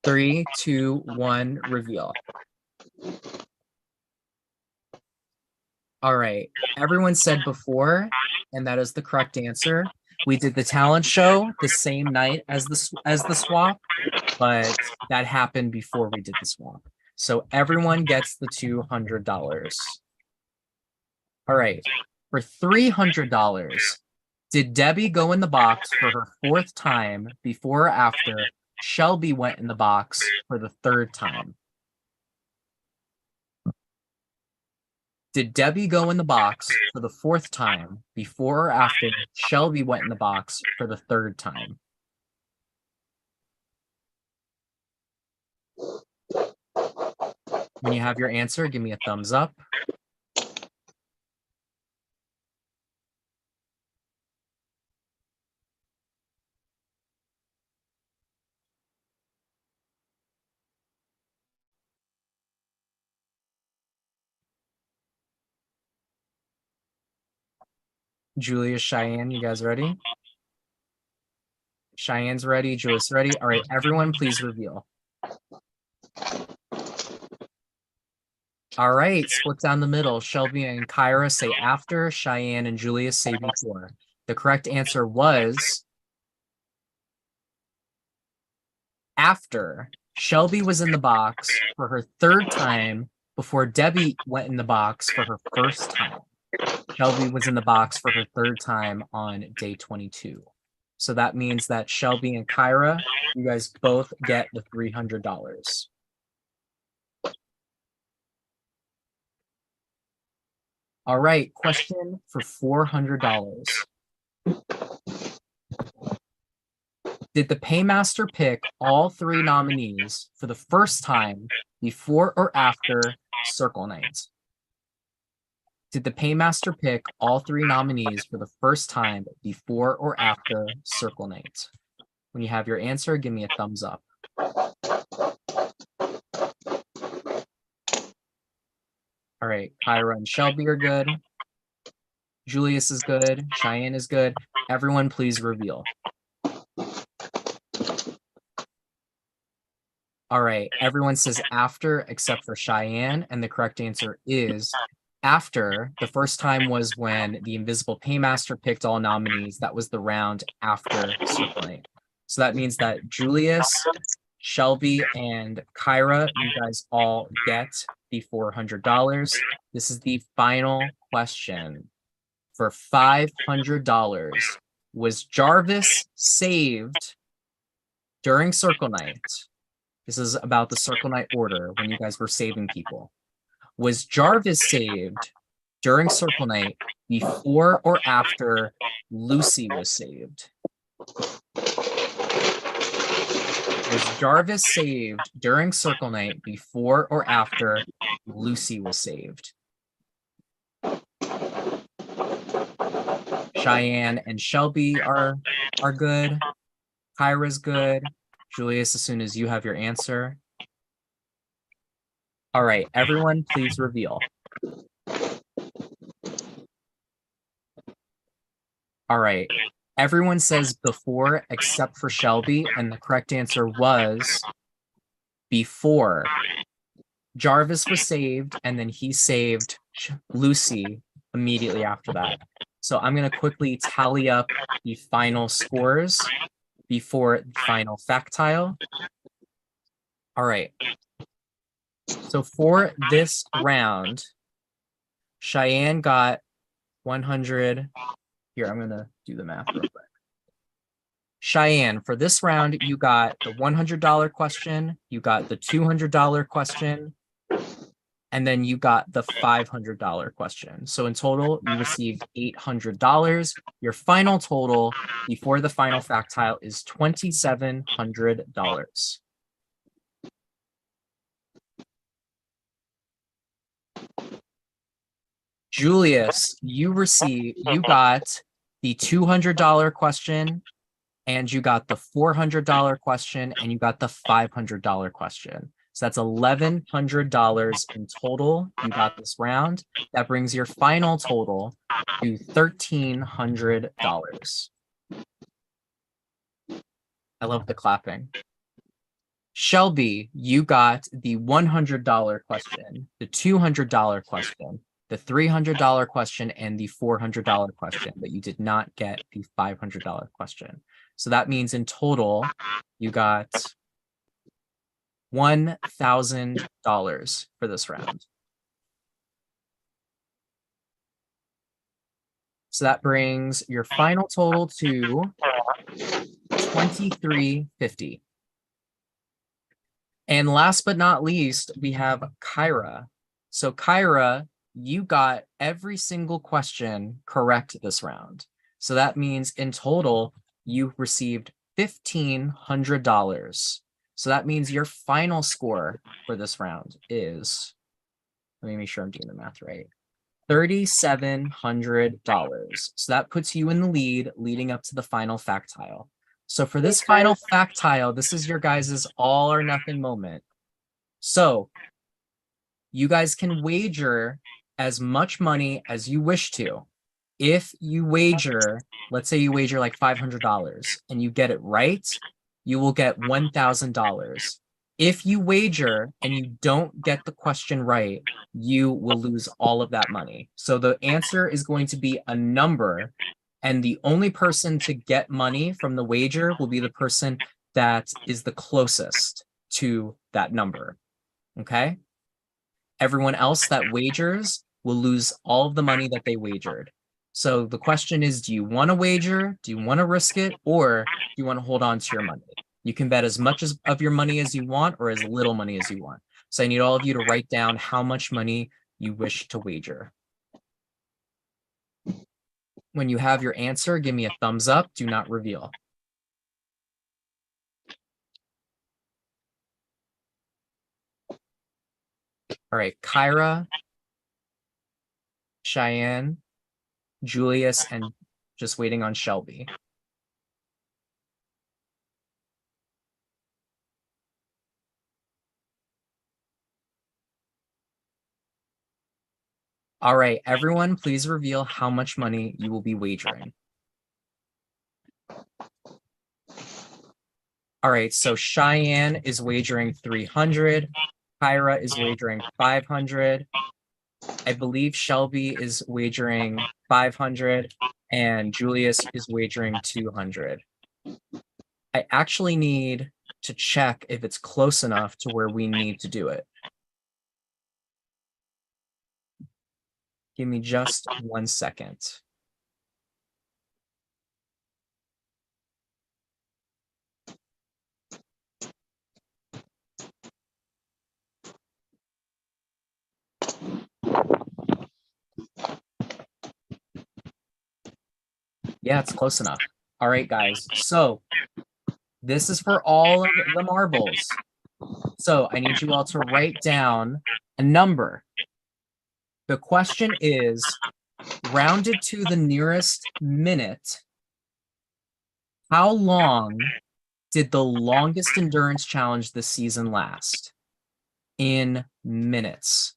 3, 2, 1, reveal. All right, everyone said before, and that is the correct answer. We did the talent show the same night as the swap, but that happened before we did the swap. So everyone gets the $200. All right, for $300, did Debbie go in the box for her 4th time before or after Shelby went in the box for the 3rd time? Did Debbie go in the box for the 4th time before or after Shelby went in the box for the 3rd time? When you have your answer, give me a thumbs up. Julius, Cheyenne, you guys ready? Cheyenne's ready, Julius ready. All right, everyone, please reveal. All right, split down the middle. Shelby and Kyra say after, Cheyenne and Julius say before. The correct answer was after. Shelby was in the box for her 3rd time before Debbie went in the box for her 1st time. Shelby was in the box for her 3rd time on day 22. So that means that Shelby and Kyra, you guys both get the $300. All right, question for $400. Did the paymaster pick all 3 nominees for the 1st time before or after Circle Night? Did the paymaster pick all 3 nominees for the 1st time before or after Circle Night? When you have your answer, give me a thumbs up. All right, Kyra and Shelby are good. Julius is good. Cheyenne is good. Everyone, please reveal. All right, everyone says after except for Cheyenne, and the correct answer is after. The 1st time was when the Invisible Paymaster picked all nominees. That was the round after Circle Night. So that means that Julius, Shelby, and Kyra, you guys all get the $400. This is the final question. For $500, was Jarvis saved during Circle Night? This is about the Circle Night order when you guys were saving people. Was Jarvis saved during Circle Night before or after Lucy was saved? Was Jarvis saved during Circle Night before or after Lucy was saved? Cheyenne and Shelby are good. Kyra's good. Julius, as soon as you have your answer. All right, everyone, please reveal. All right, everyone says before except for Shelby, and the correct answer was before. Jarvis was saved, and then he saved Lucy immediately after that. So I'm going to quickly tally up the final scores before the final factile. All right. So for this round, Cheyenne got 100. Here, I'm going to do the math real quick. Cheyenne, for this round, you got the $100 question, you got the $200 question, and then you got the $500 question. So in total, you received $800. Your final total before the final factile is $2,700. Julius, you got the $200 question, and you got the $400 question, and you got the $500 question. So that's $1,100 in total. You got this round. That brings your final total to $1,300. I love the clapping. Shelby, you got the $100 question, the $200 question, the $300 question, and the $400 question, but you did not get the $500 question. So that means in total, you got $1,000 for this round. So that brings your final total to $2,350. And last but not least, we have Kyra. So Kyra, you got every single question correct this round. So that means in total, you received $1,500. So that means your final score for this round is, let me make sure I'm doing the math right, $3,700. So that puts you in the lead leading up to the final factile. So for this final factile, this is your guys' all or nothing moment. So you guys can wager as much money as you wish to. If you wager, let's say you wager like $500 and you get it right, you will get $1,000. If you wager and you don't get the question right, you will lose all of that money. So the answer is going to be a number, and the only person to get money from the wager will be the person that is the closest to that number. Okay? Everyone else that wagers will lose all of the money that they wagered. So the question is, do you want to wager? Do you want to risk it? Or do you want to hold on to your money? You can bet as much of your money as you want or as little money as you want. So I need all of you to write down how much money you wish to wager. When you have your answer, give me a thumbs up. Do not reveal. All right, Kyra, Cheyenne, Julius, and just waiting on Shelby. All right, everyone, please reveal how much money you will be wagering. All right, so Cheyenne is wagering 300. Kyra is wagering 500. I believe Shelby is wagering 500 and Julius is wagering 200. I actually need to check if it's close enough to where we need to do it. Give me just 1 second. Yeah, it's close enough. All right, guys. So this is for all of the marbles. So I need you all to write down a number. The question is, rounded to the nearest minute, how long did the longest endurance challenge this season last? In minutes.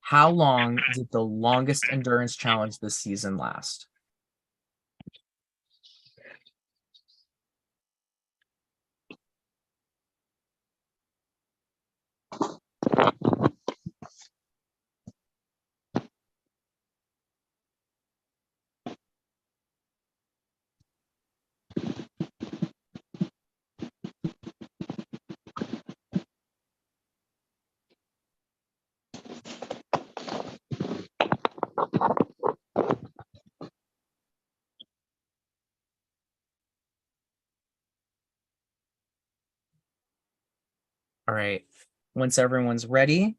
How long did the longest endurance challenge this season last? All right. Once everyone's ready.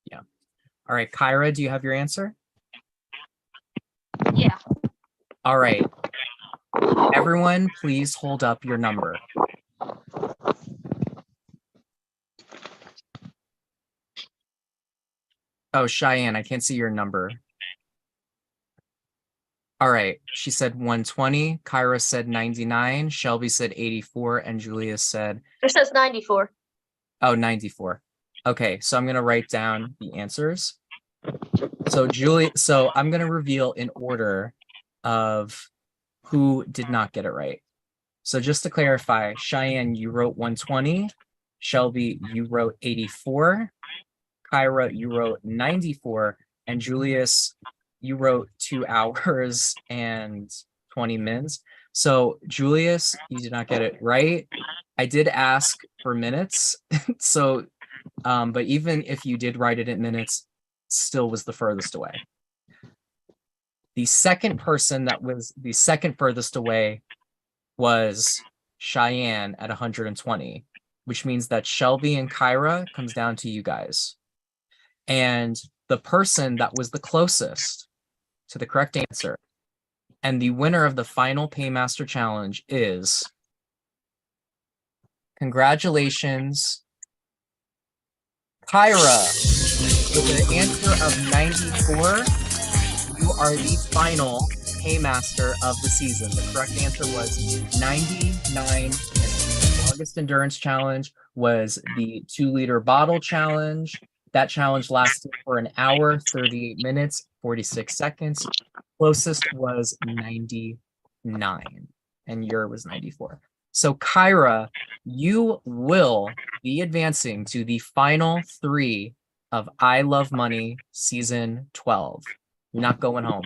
Yeah. All right, Kyra, do you have your answer? Yeah. All right. Everyone, please hold up your number. Oh, Cheyenne, I can't see your number. All right. She said 120. Kyra said 99. Shelby said 84. And Julia said, It says 94. oh, 94. Okay, so I'm going to write down the answers. So I'm going to reveal in order of who did not get it right. So just to clarify, Cheyenne, you wrote 120. Shelby, you wrote 84. Kyra, you wrote 94. And Julius, you wrote 2 hours and 20 minutes. So Julius, you did not get it right. I did ask for minutes. So, but even if you did write it in minutes, still was the furthest away. The second person that was the second furthest away was Cheyenne at 120, which means that Shelby and Kyra comes down to you guys. And the person that was the closest to the correct answer and the winner of the final Paymaster Challenge is, congratulations, Kyra. With an answer of 94, you are the final Paymaster of the season. The correct answer was 99 minutes. The longest endurance challenge was the 2-liter bottle challenge. That challenge lasted for an hour, 38 minutes, 46 seconds. Closest was 99, and your was 94. So Kyra, you will be advancing to the final 3 of I Love Money season 12. You're not going home.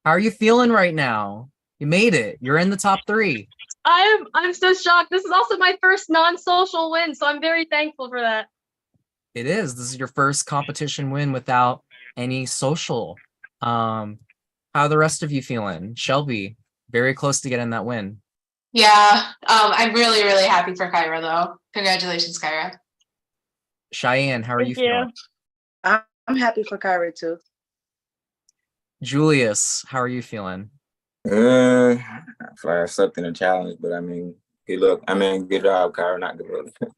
How are you feeling right now? You made it. You're in the top 3. I'm so shocked. This is also my first non-social win, so I'm very thankful for that. It is. This is your first competition win without any social. How are the rest of you feeling? Shelby, very close to getting that win. Yeah, I'm really, really happy for Kyra, though. Congratulations, Kyra. Cheyenne, how are you feeling? I'm happy for Kyra too. Julius, how are you feeling? I feel like I sucked in a challenge, but I mean, good luck. I mean, good job, Kyra, not good luck.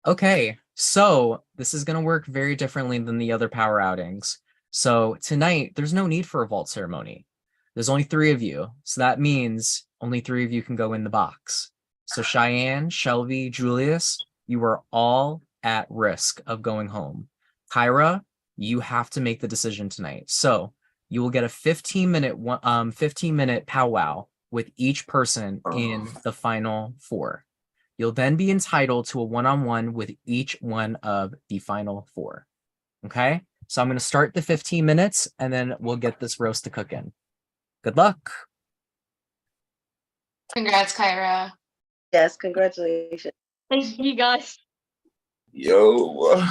Okay, so this is going to work very differently than the other power outings. So tonight, there's no need for a vault ceremony. There's only 3 of you. So that means only 3 of you can go in the box. So Cheyenne, Shelby, Julius, you are all at risk of going home. Kyra, you have to make the decision tonight. So you will get a 15-minute powwow with each person in the final 4. You'll then be entitled to a one-on-one with each one of the final 4. Okay? So I'm going to start the 15 minutes and then we'll get this roast to cook in. Good luck. Congrats, Kyra. Yes, congratulations. Thank you, guys. Yo,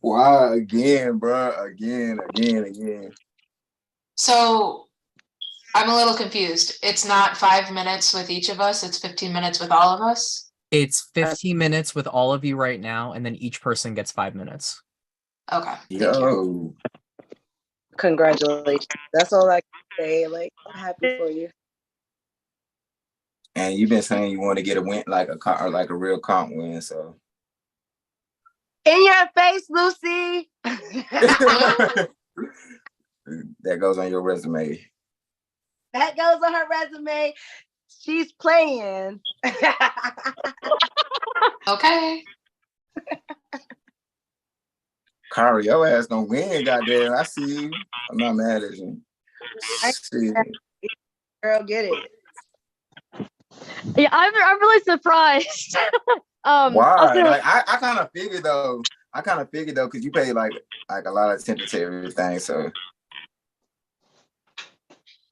why again, bro? Again. So I'm a little confused. It's not 5 minutes with each of us. It's 15 minutes with all of us. It's 15 minutes with all of you right now, and then each person gets 5 minutes. Okay. Yo. congratulations. That's all I can say. Like, I'm happy for you. And you've been saying you want to get a win, like a real comp win. So in your face, Lucy. That goes on your resume. That goes on her resume. She's playing. Okay. Kari, your ass gonna win, goddamn. I see you. I'm not mad at you. Girl, get it. Yeah, I'm really surprised. Why? Like I kind of figured though. Because you pay like a lot of attention to everything. So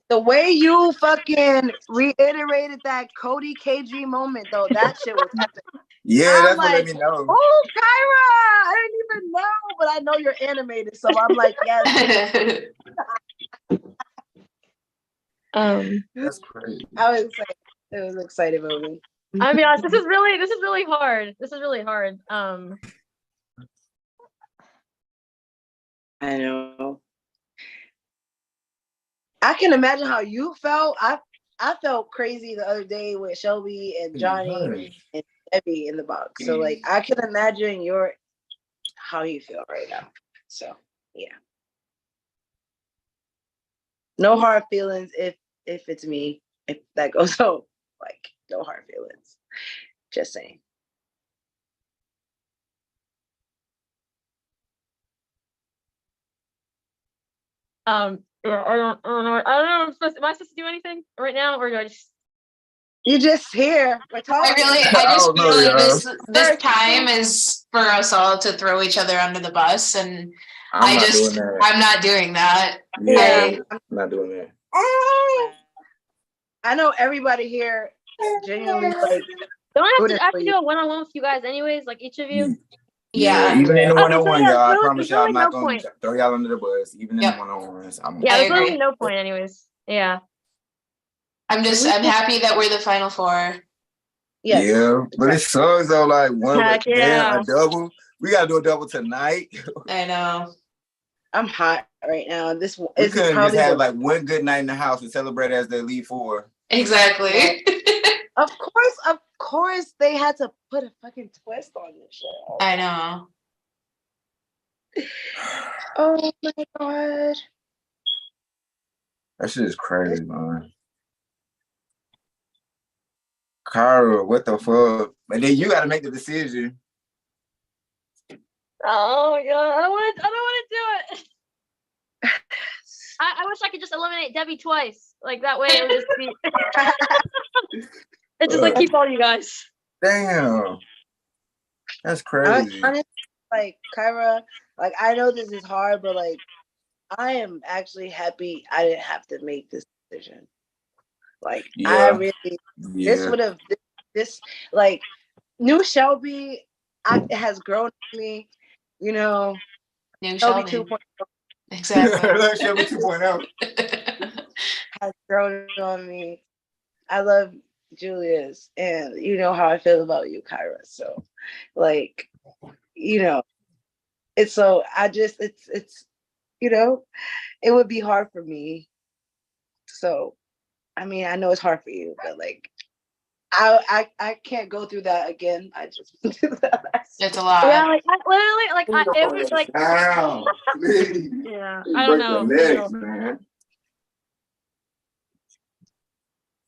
the way you fucking reiterated that Cody KG moment though, that shit was epic. yeah, that's what let me know. Oh, Kyra, I didn't even know, but I know you're animated, so I'm like, yes. That's crazy. I was excited. It was an exciting moment. I mean, this is really hard. This is really hard. I know. I can imagine how you felt. I felt crazy the other day with Shelby and Johnny and Debbie in the box. So like I can imagine how you feel right now. So yeah. No hard feelings if it's me. If that goes out, like no hard feelings. Just saying. Yeah, I don't know. Am I supposed to do anything right now, or do I just? You just here. We're talking. I just feel like this time is for us all to throw each other under the bus, and I'm not doing that. Yeah, I'm not doing that. I know everybody here genuinely like. Don't I have to do a one-on-one with you guys anyways, like each of you? Yeah, even in the one-on-one, y'all, I promise y'all, I'm really not no going to throw y'all under the bus. Even in the one-on-ones, there's really no point anyways. Yeah. I'm happy that we're the final four. Yes. Yeah, but it sucks though. Like a double. We gotta do a double tonight. I know. I'm hot right now. This we is couldn't probably just have like one good night in the house and celebrate as the Elite Four. Exactly. Of course, they had to put a fucking twist on this show. I know. Oh my god. That shit is crazy, man. Kara, what the fuck? And then you got to make the decision. Oh my god, I don't want to do it. I wish I could just eliminate Debbie twice. Like that way it would just be. It's just like keep all you guys. Damn, that's crazy. Honestly, like Kyra, like I know this is hard, but like I am actually happy I didn't have to make this decision. Like I really, this would have this like new Shelby has grown on me, you know. New Shelby 2.0. Exactly. Shelby 2.0 has grown on me. I love Julius, and you know how I feel about you, Kyra. So, like, you know, it's so it's you know, it would be hard for me. So, I mean, I know it's hard for you, but like, I can't go through that again. I just went through that. It's a lot. Yeah, like it was like. Yeah, I don't know. Legs, man.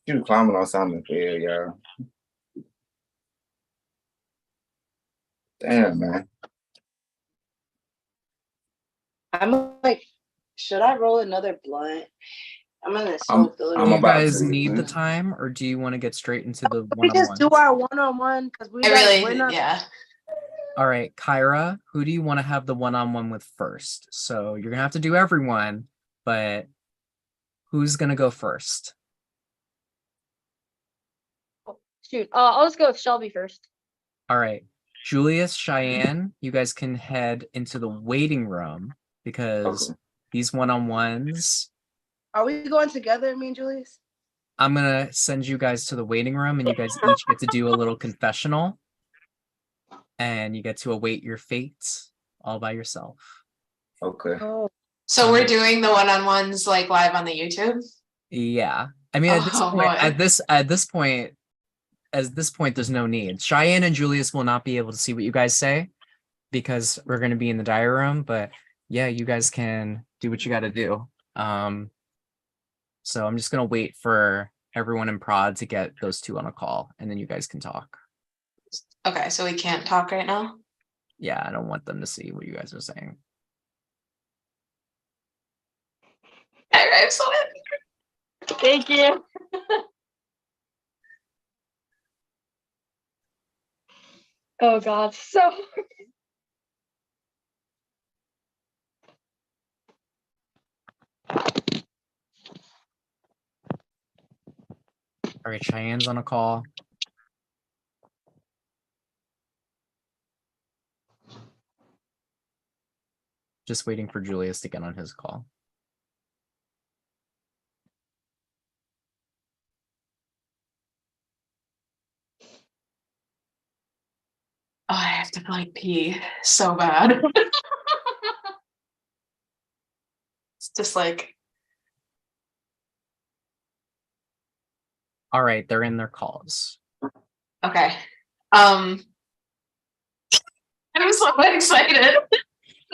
You climbing on something there, y'all. Damn, man. I'm like, should I roll another blunt? I'm gonna Do you guys need the time, or do you want to get straight into the one-on-one? We just do our one-on-one because we're not. Yeah. All right, Kyra, who do you want to have the one-on-one with first? So you're gonna have to do everyone, but who's gonna go first? Shoot, I'll just go with Shelby first. All right, Julius, Cheyenne, you guys can head into the waiting room because these one-on-ones. Are we going together, me and Julius? I'm gonna send you guys to the waiting room, and you guys each get to do a little confessional, and you get to await your fate all by yourself. Okay. Oh, So we're doing the one-on-ones like live on the YouTube? Yeah. I mean, at this Oh, point, boy. at this point, there's no need. Cheyenne and Julius will not be able to see what you guys say because we're going to be in the diary room. But yeah, you guys can do what you got to do. So I'm just going to wait for everyone in prod to get those two on a call, and then you guys can talk. Okay, so we can't talk right now? Yeah, I don't want them to see what you guys are saying. I'm so happy. Thank you. Oh God, so All right, Cheyenne's on a call. Just waiting for Julius to get on his call. Oh, I have to like pee so bad. It's just like, All right, they're in their calls. okay. I'm so excited.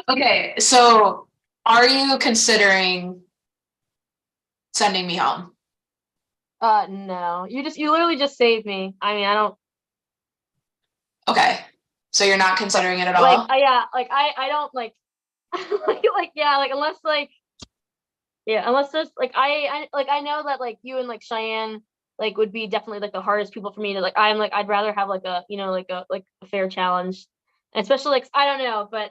Okay, so are you considering sending me home? no. You literally just saved me. I mean, I don't Okay, so you're not considering it at like all? yeah, like I don't like like yeah, like unless like yeah, unless there's like I know that like you and like Cheyenne like would be definitely like the hardest people for me to like I'm like I'd rather have like a like a fair challenge. And especially like I don't know, but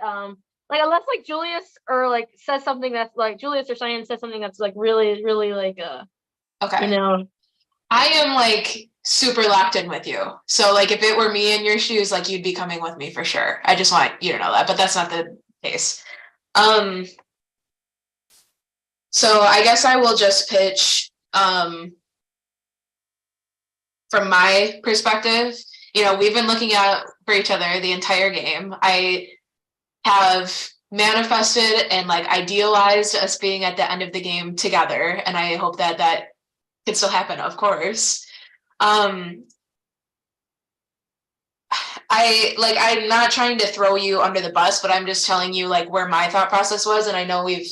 like unless like Julius or like says something that's like Julius or Cheyenne says something that's like really like Okay. you know. I am like super locked in with you. So like if it were me in your shoes, like you'd be coming with me for sure. I just want you to know that, but that's not the case. So I guess I will just pitch from my perspective. You know, we've been looking out for each other the entire game. I have manifested and like idealized us being at the end of the game together, and I hope that that can still happen, of course. I'm not trying to throw you under the bus, but I'm just telling you like where my thought process was, and I know we've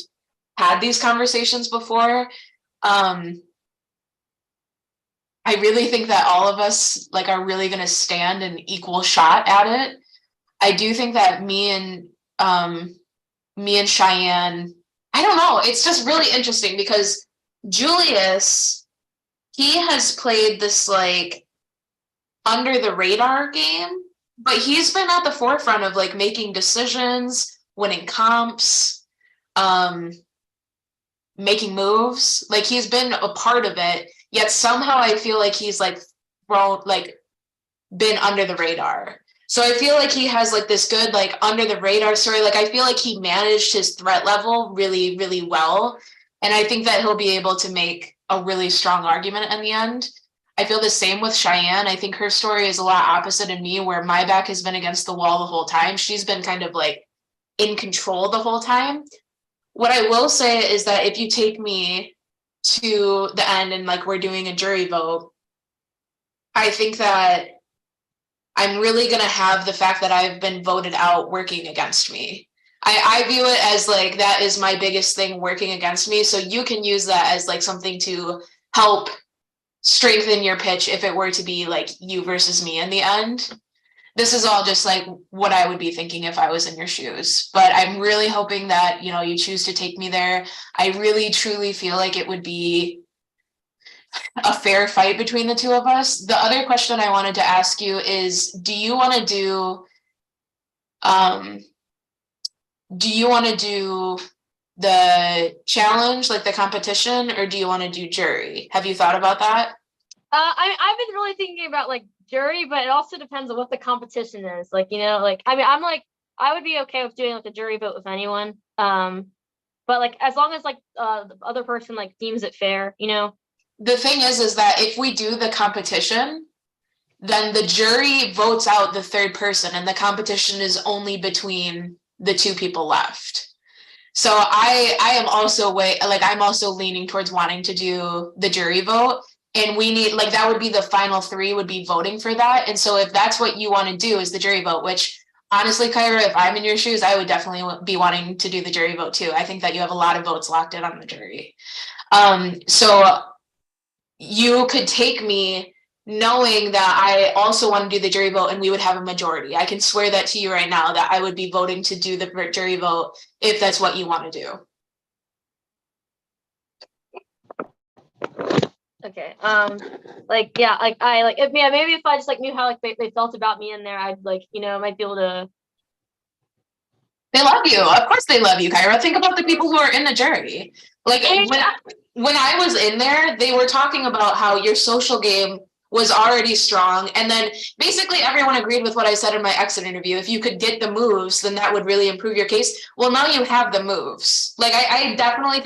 had these conversations before. I really think that all of us like are really going to stand an equal shot at it. I do think that me and Cheyenne, I don't know, it's just really interesting because Julius, he has played this like under the radar game, but he's been at the forefront of like making decisions, winning comps, making moves. Like he's been a part of it, yet somehow I feel like he's like been under the radar. So I feel like he has like this good like under the radar story. Like I feel like he managed his threat level really, really well. And I think that he'll be able to make a really strong argument in the end. I feel the same with Cheyenne. I think her story is a lot opposite in me, where my back has been against the wall the whole time. She's been kind of like in control the whole time. What I will say is that if you take me to the end and like we're doing a jury vote, I think that I'm really going to have the fact that I've been voted out working against me. I view it as like that is my biggest thing working against me. So you can use that as like something to help strengthen your pitch if it were to be like you versus me in the end. This is all just like what I would be thinking if I was in your shoes. But I'm really hoping that, you know, you choose to take me there. I really, truly feel like it would be a fair fight between the two of us. The other question I wanted to ask you is, do you want to do the challenge, like the competition, or do you want to do jury? Have you thought about that? I've been really thinking about like jury, but it also depends on what the competition is. Like, you know, like I mean, I'm like I would be okay with doing like a jury vote with anyone. But like as long as like the other person like deems it fair, you know. The thing is that if we do the competition, then the jury votes out the third person, and the competition is only between the two people left. So I am also I'm also leaning towards wanting to do the jury vote. And we need, like, that would be the final three would be voting for that. And so if that's what you want to do is the jury vote, which honestly, Kyra, if I'm in your shoes, I would definitely be wanting to do the jury vote too. I think that you have a lot of votes locked in on the jury. So you could take me knowing that I also want to do the jury vote and we would have a majority. I can swear that to you right now that I would be voting to do the jury vote if that's what you want to do. Okay. Like, yeah, like maybe if I just like knew how like they felt about me in there, I'd like, might be able to. They love you. Of course they love you, Kyra. Think about the people who are in the jury. Like when I was in there, they were talking about how your social game was already strong. And then basically everyone agreed with what I said in my exit interview. If you could get the moves, then that would really improve your case. Well, now you have the moves. Like I definitely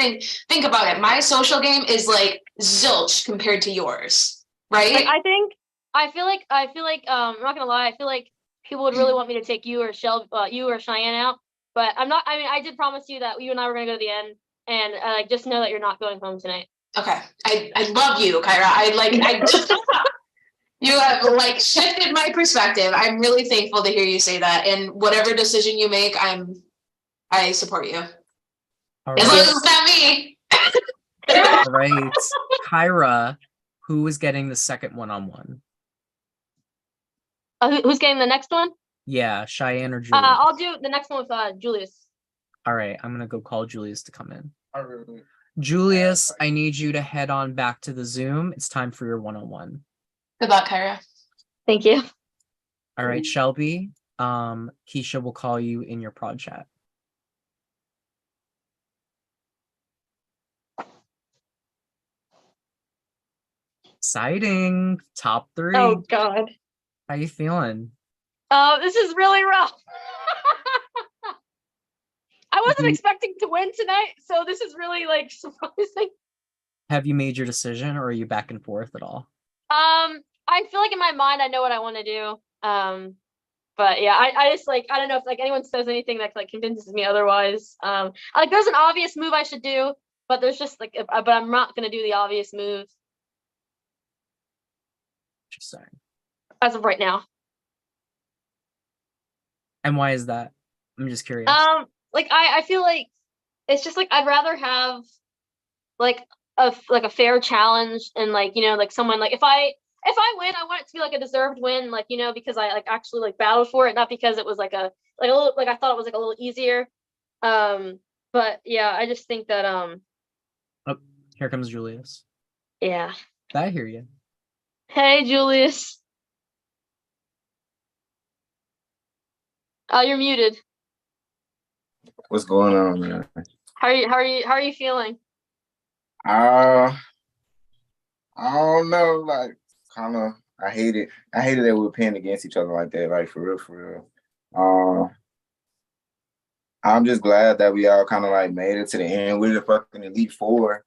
think about it. My social game is like zilch compared to yours, right? Like, I feel like I'm not gonna lie, I feel like people would really want me to take you or Cheyenne out, but I'm not. I mean, I did promise you that you and I were gonna go to the end, and like just know that you're not going home tonight. Okay, I love you, Kyra. You have like shifted my perspective. I'm really thankful to hear you say that. And whatever decision you make, I support you. All As long right. as it's not me. All right. Kyra, who is getting the second one-on-one? Who's getting the next one? Yeah, Cheyenne or Julius? I'll do the next one with Julius. All right, I'm gonna go call Julius to come in. Julius, I need you to head on back to the Zoom. It's time for your one-on-one. Good luck, Kyra. Thank you. All right, Shelby. Keisha will call you in your prod chat. Exciting. Top 3. Oh God. How you feeling? This is really rough. I wasn't expecting to win tonight, so this is really like surprising. Have you made your decision, or are you back and forth at all? I feel like in my mind I know what I want to do. But yeah, I just like I don't know if like anyone says anything that like convinces me otherwise. Like there's an obvious move I should do, but there's just like but I'm not gonna do the obvious move. Interesting. As of right now. And why is that? I'm just curious. Like I feel like it's just like I'd rather have like a fair challenge and like like someone like if I win, I want it to be like a deserved win, like because I like actually like battled for it, not because it was like a little like I thought it was like a little easier. But yeah, I just think that Oh, here comes Julius. Yeah. I hear you. Hey, Julius. You're muted. What's going on, man? How are you feeling? I don't know, like kind of. I hate it that we were playing against each other like that, like for real. I'm just glad that we all kind of like made it to the end. We're the fucking Elite Four.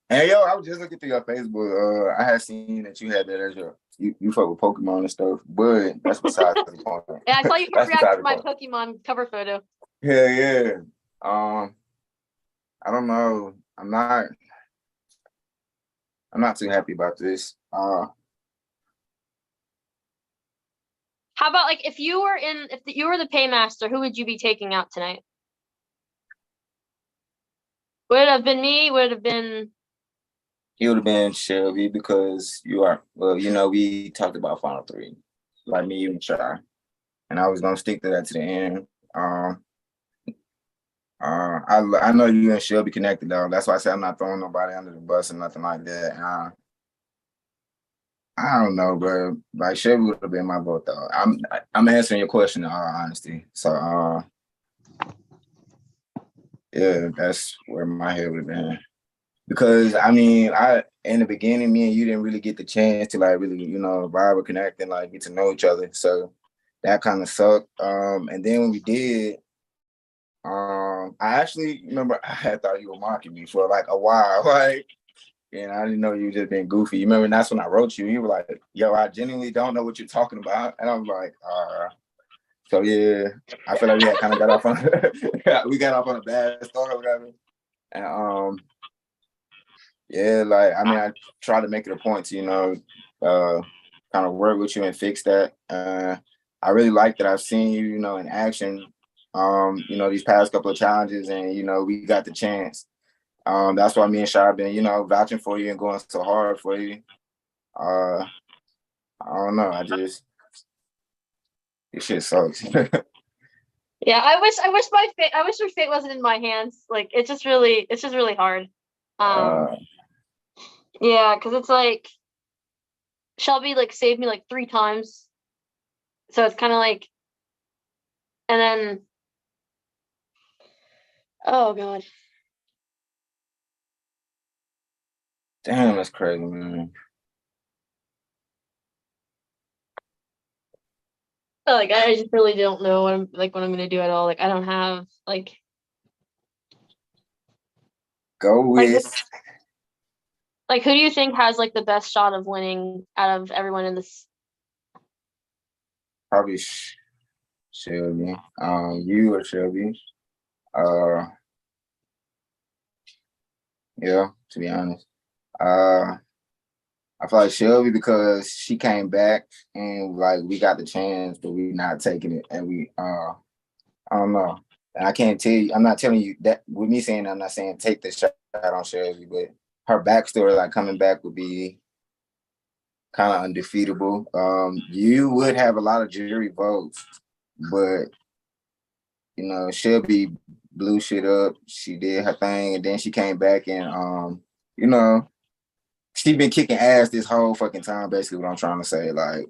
And yo, I was just looking through your Facebook. I had seen that you had that as you fuck with Pokemon and stuff, but that's besides the point. Yeah, I saw you react to my Pokemon cover photo. Yeah. I don't know. I'm not too happy about this. How about like if you were the paymaster, who would you be taking out tonight? Would it have been me? Would it have been? It would have been Shelby because we talked about final 3, like me, you, and Shy, and I was gonna stick to that to the end. I know you and Shelby connected though. That's why I said I'm not throwing nobody under the bus or nothing like that. I don't know, bro. Like Shelby would have been my vote though. I'm answering your question in all honesty. So yeah, that's where my head would have been. Because I mean, in the beginning, me and you didn't really get the chance to like really, vibe or connect and like get to know each other. So that kind of sucked. And then when we did, I actually remember I had thought you were mocking me for like a while, like, and I didn't know you just being goofy. You remember that's when I wrote you. You were like, "Yo, I genuinely don't know what you're talking about," and I'm like, So yeah, I feel like we had kind of got off on we got off on a bad start or whatever. And yeah, like I mean, I try to make it a point to kind of work with you and fix that. I really like that I've seen you, in action. These past couple of challenges, and we got the chance. That's why me and Shy have been, vouching for you and going so hard for you. I don't know. This shit sucks. Yeah, I wish your fate wasn't in my hands. Like it's just really hard. Yeah, because it's like Shelby like saved me like 3 times. So it's kind of like, and then, oh God. Damn, that's crazy, man. Like I just really don't know what I'm gonna do at all. Like I don't have like go with like who do you think has like the best shot of winning out of everyone in this? Probably Shelby. You or Shelby. Yeah, to be honest. I feel like Shelby because she came back and like we got the chance, but we not taking it, and we I don't know. And I can't tell you. I'm not telling you that with me saying. I'm not saying take the shot on Shelby, but her backstory, like coming back, would be kind of undefeatable. You would have a lot of jury votes, but Shelby blew shit up. She did her thing, and then she came back and she been kicking ass this whole fucking time. Basically, what I'm trying to say, like,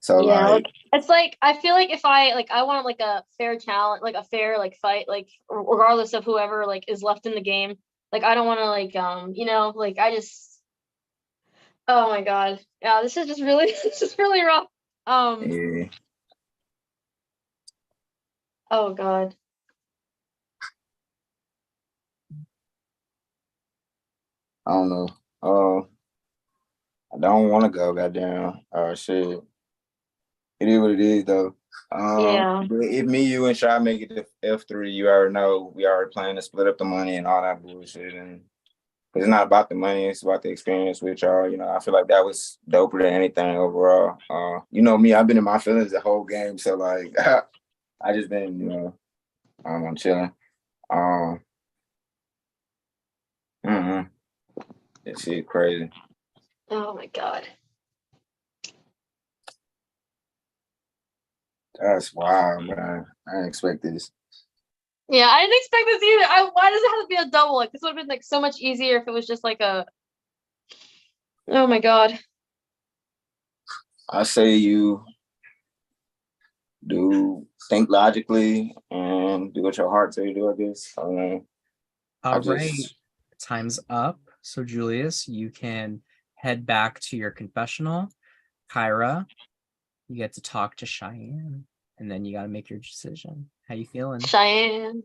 so Yeah, like, it's like I feel like if I want like a fair challenge, like a fair like fight, like regardless of whoever like is left in the game. Like I don't want to like I just, oh my God, yeah, this is just really this is really rough. yeah. Oh God. I don't know. I don't want to go. Goddamn. Shit. It is what it is, though. Yeah. But if me, you, and Shy make it to F3, you already know we already planning to split up the money and all that bullshit. And it's not about the money; it's about the experience with y'all. I feel like that was doper than anything overall. Me, I've been in my feelings the whole game, so like, I just been, I'm chilling. That shit crazy. Oh my God. That's wild, man. I didn't expect this. Yeah, I didn't expect this either. Why does it have to be a double? Like this would have been like so much easier if it was just like a. Oh my God. I say you think logically and do what your heart tells you to do, I guess. All right. Time's up. So Julius, you can head back to your confessional. Kyra, you get to talk to Cheyenne, and then you got to make your decision. How you feeling? Cheyenne.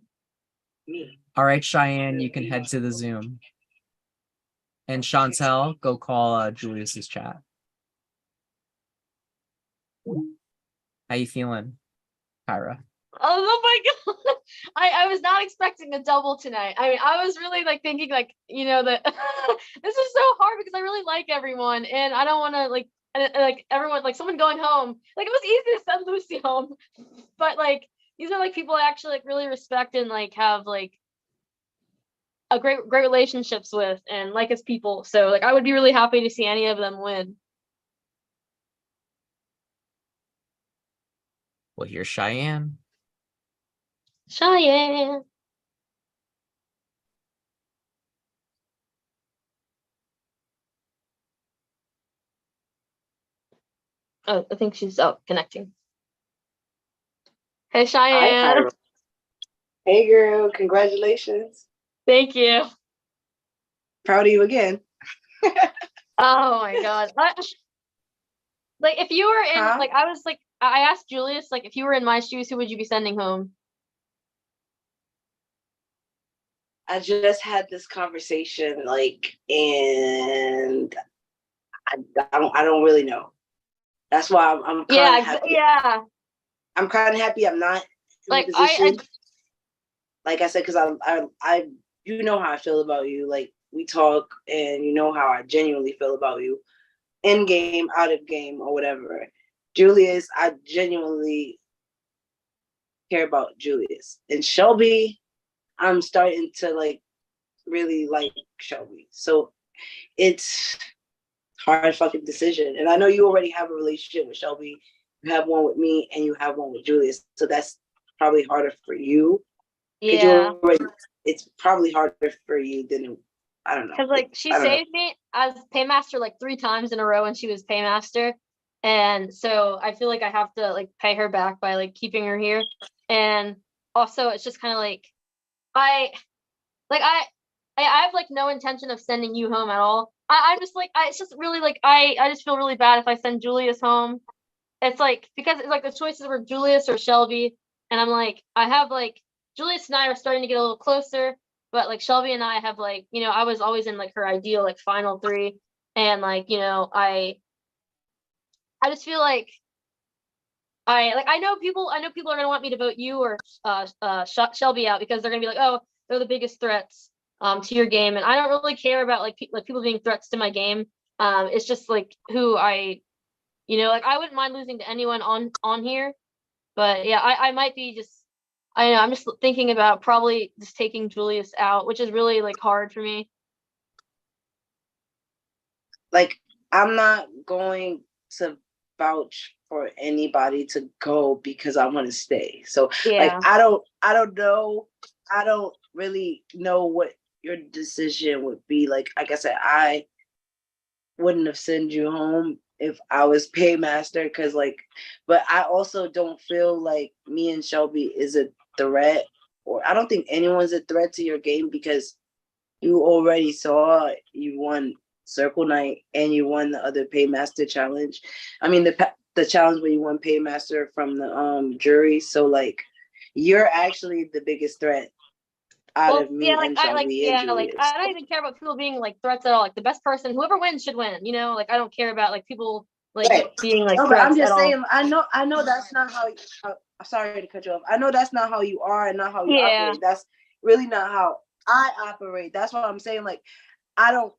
All right, Cheyenne, you can head to the Zoom. And Chantel, go call Julius's chat. How you feeling, Kyra? Oh my God. I was not expecting a double tonight. I mean, I was really like thinking like, that this is so hard because I really like everyone and I don't want to like everyone, like someone going home. Like it was easy to send Lucy home, but like these are like people I actually like really respect and like have like a great relationships with and like as people. So like I would be really happy to see any of them win. Well, here's Cheyenne. Cheyenne. Oh, I think she's out connecting. Hey, Cheyenne. Hi, hey, girl. Congratulations. Thank you. Proud of you again. Oh my God. Like if you were in, like I was like, I asked Julius, like if you were in my shoes, who would you be sending home? I just had this conversation, and I don't really know. That's why I'm yeah. I'm kind of happy I'm not in Like the position. Like I said, because I you know how I feel about you. Like we talk, and you know how I genuinely feel about you, in game, out of game, or whatever. Julius, I genuinely care about Julius. And Shelby, I'm starting to like really like Shelby. So it's hard fucking decision. And I know you already have a relationship with Shelby. You have one with me, and you have one with Julius. So that's probably harder for you. yeah. It's probably harder for you than I don't know. Because like she saved me as paymaster like 3 times in a row when she was paymaster. And so I feel like I have to like pay her back by like keeping her here. And also it's just kind of like I have like no intention of sending you home at all. I'm just like it's just really like I just feel really bad if I send Julius home. It's like because it's like the choices were Julius or Shelby, and I'm like I have like Julius and I are starting to get a little closer, but like Shelby and I have like I was always in like her ideal like final 3, and like I just feel like I know people are gonna want me to vote you or Shelby out because they're gonna be like, oh, they're the biggest threats to your game, and I don't really care about like people being threats to my game. It's just like who like I wouldn't mind losing to anyone on here, but yeah, I might be just I don't know, I'm just thinking about probably just taking Julius out, which is really like hard for me. Like I'm not going to vouch for anybody to go because I want to stay. So like I don't know. I don't really know what your decision would be. Like I said, I wouldn't have sent you home if I was paymaster because but I also don't feel like me and Shelby is a threat, or I don't think anyone's a threat to your game because you already saw you won Circle Night and you won the other Paymaster challenge. I mean the challenge where you won Paymaster from the jury. So like you're actually the biggest threat out of me and Shelby and Julius. I don't even care about people being like threats at all. Like the best person, whoever wins should win. Like I don't care about like people like being like threats I'm just at saying. all. I know that's not how. I'm sorry to cut you off. I know that's not how you are and not how you operate. That's really not how I operate. That's what I'm saying. Like I don't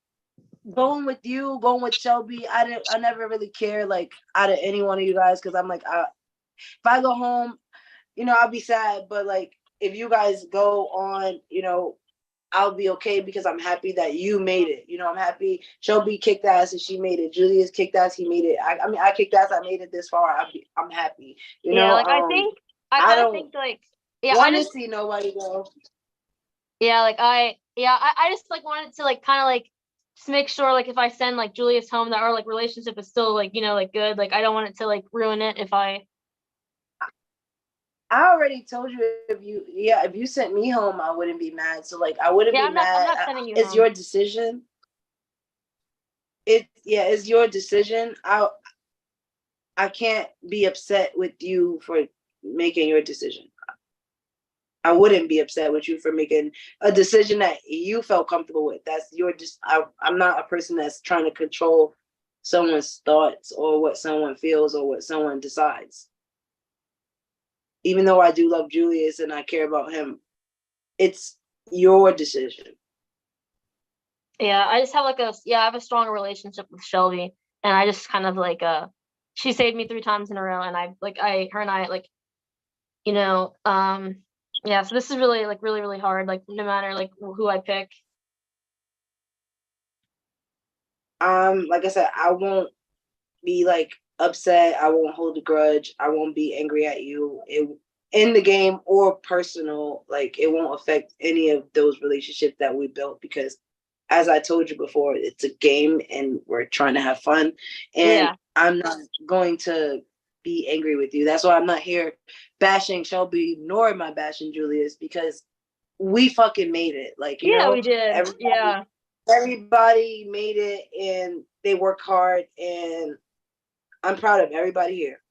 going with you, going with Shelby. I never really care like out of any one of you guys because I'm like if I go home, I'll be sad. But like if you guys go on, I'll be okay because I'm happy that you made it. I'm happy Shelby kicked ass and she made it. Julius kicked ass, he made it. I mean, I kicked ass, I made it this far. I'm happy. Like I don't think like I just see nobody go. I just like wanted to like kind of like just make sure like if I send like Julius home that our like relationship is still like like good. Like I don't want it to like ruin it if I already told you if you sent me home, I wouldn't be mad. So like I wouldn't be mad. I'm not sending you it's home. your decision. It's your decision. I can't be upset with you for making your decision. I wouldn't be upset with you for making a decision that you felt comfortable with. That's I'm not a person that's trying to control someone's thoughts or what someone feels or what someone decides. Even though I do love Julius and I care about him, it's your decision. Yeah, I just have like I have a stronger relationship with Shelby, and I just kind of like she saved me 3 times in a row, and her and I like so this is really like really hard, like no matter like who I pick. Like I said, I won't be like upset. I won't hold a grudge. I won't be angry at you. In the game or personal, like it won't affect any of those relationships that we built because as I told you before, it's a game and we're trying to have fun. And I'm not going to be angry with you. That's why I'm not here bashing Shelby, nor am I bashing Julius because we fucking made it. Like, we did. Everybody made it and they worked hard and I'm proud of everybody here.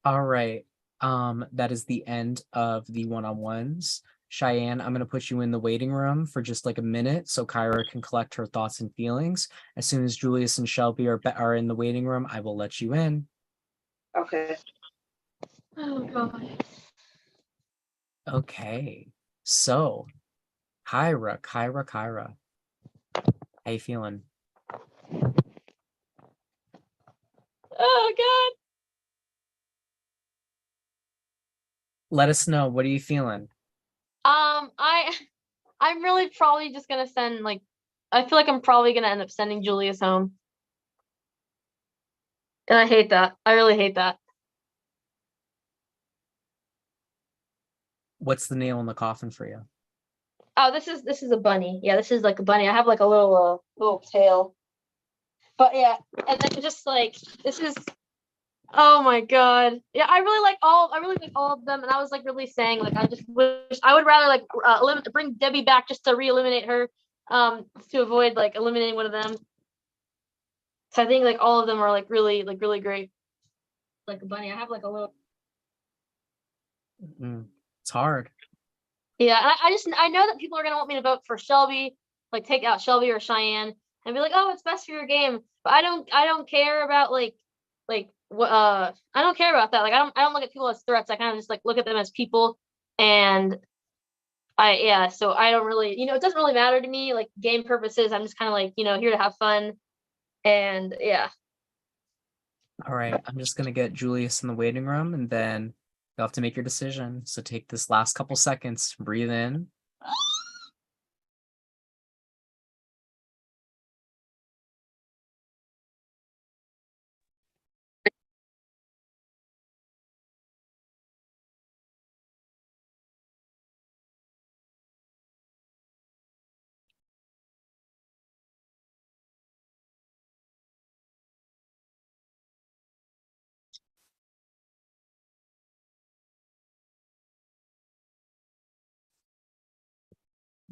All right. That is the end of the one-on-ones. Cheyenne, I'm going to put you in the waiting room for just like a minute so Kyra can collect her thoughts and feelings. As soon as Julius and Shelby are in the waiting room, I will let you in. Okay. Oh god. Okay. So, Kyra. How you feeling? Oh god. Let us know. What are you feeling? I'm really probably just gonna send like I feel like I'm probably gonna end up sending Julius home. And I hate that. I really hate that. What's the nail in the coffin for you? Oh, this is a bunny. Yeah, this is like a bunny. I have like a little tail. But yeah, and then just like this is oh my god. Yeah, I really like all of them, and I was like really saying like I just wish I would rather like bring Debbie back just to re-eliminate her, to avoid like eliminating one of them. So I think like all of them are like really great. Like a bunny, I have like a little. It's hard. Yeah, and I know that people are gonna want me to vote for Shelby, like take out Shelby or Cheyenne, and be like, oh, it's best for your game. But I don't care about like what I don't care about that. Like I don't look at people as threats. I kind of just like look at them as people, and so I don't really it doesn't really matter to me like game purposes. I'm just kind of like here to have fun, and yeah. All right. I'm just gonna get Julius in the waiting room, and then you'll have to make your decision. So take this last couple seconds, breathe in.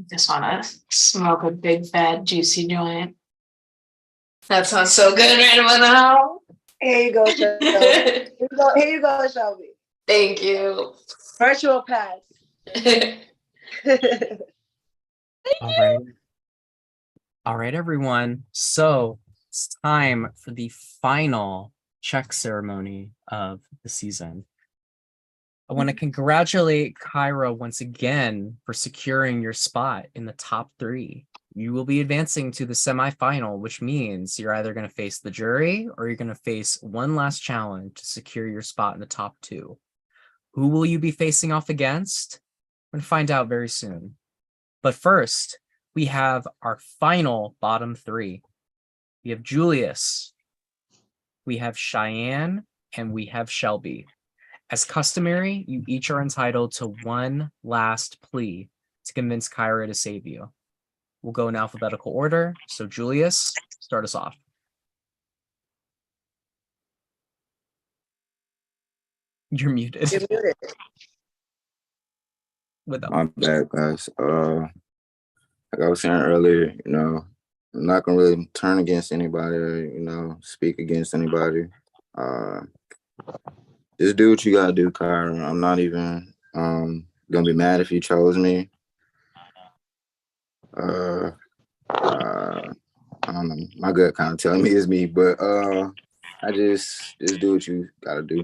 Just want to smoke a big fat juicy joint. That sounds so good right about now. Here you go, Shelby. Here you go, Shelby. Thank you. Virtual pass. All right, everyone. So it's time for the final check ceremony of the season. I want to congratulate Kyra once again for securing your spot in the top 3. You will be advancing to the semifinal, which means you're either going to face the jury or you're going to face one last challenge to secure your spot in the top 2. Who will you be facing off against? We're going to find out very soon. But first, we have our final bottom 3. We have Julius, we have Cheyenne, and we have Shelby. As customary, you each are entitled to one last plea to convince Kyra to save you. We'll go in alphabetical order. So Julius, start us off. You're muted. You're muted. My bad, guys. Like I was saying earlier, I'm not gonna really turn against anybody or, speak against anybody. Just do what you gotta do, Kyra. I'm not even gonna be mad if you chose me. I don't know. My gut kind of telling me it's me, but I just do what you gotta do.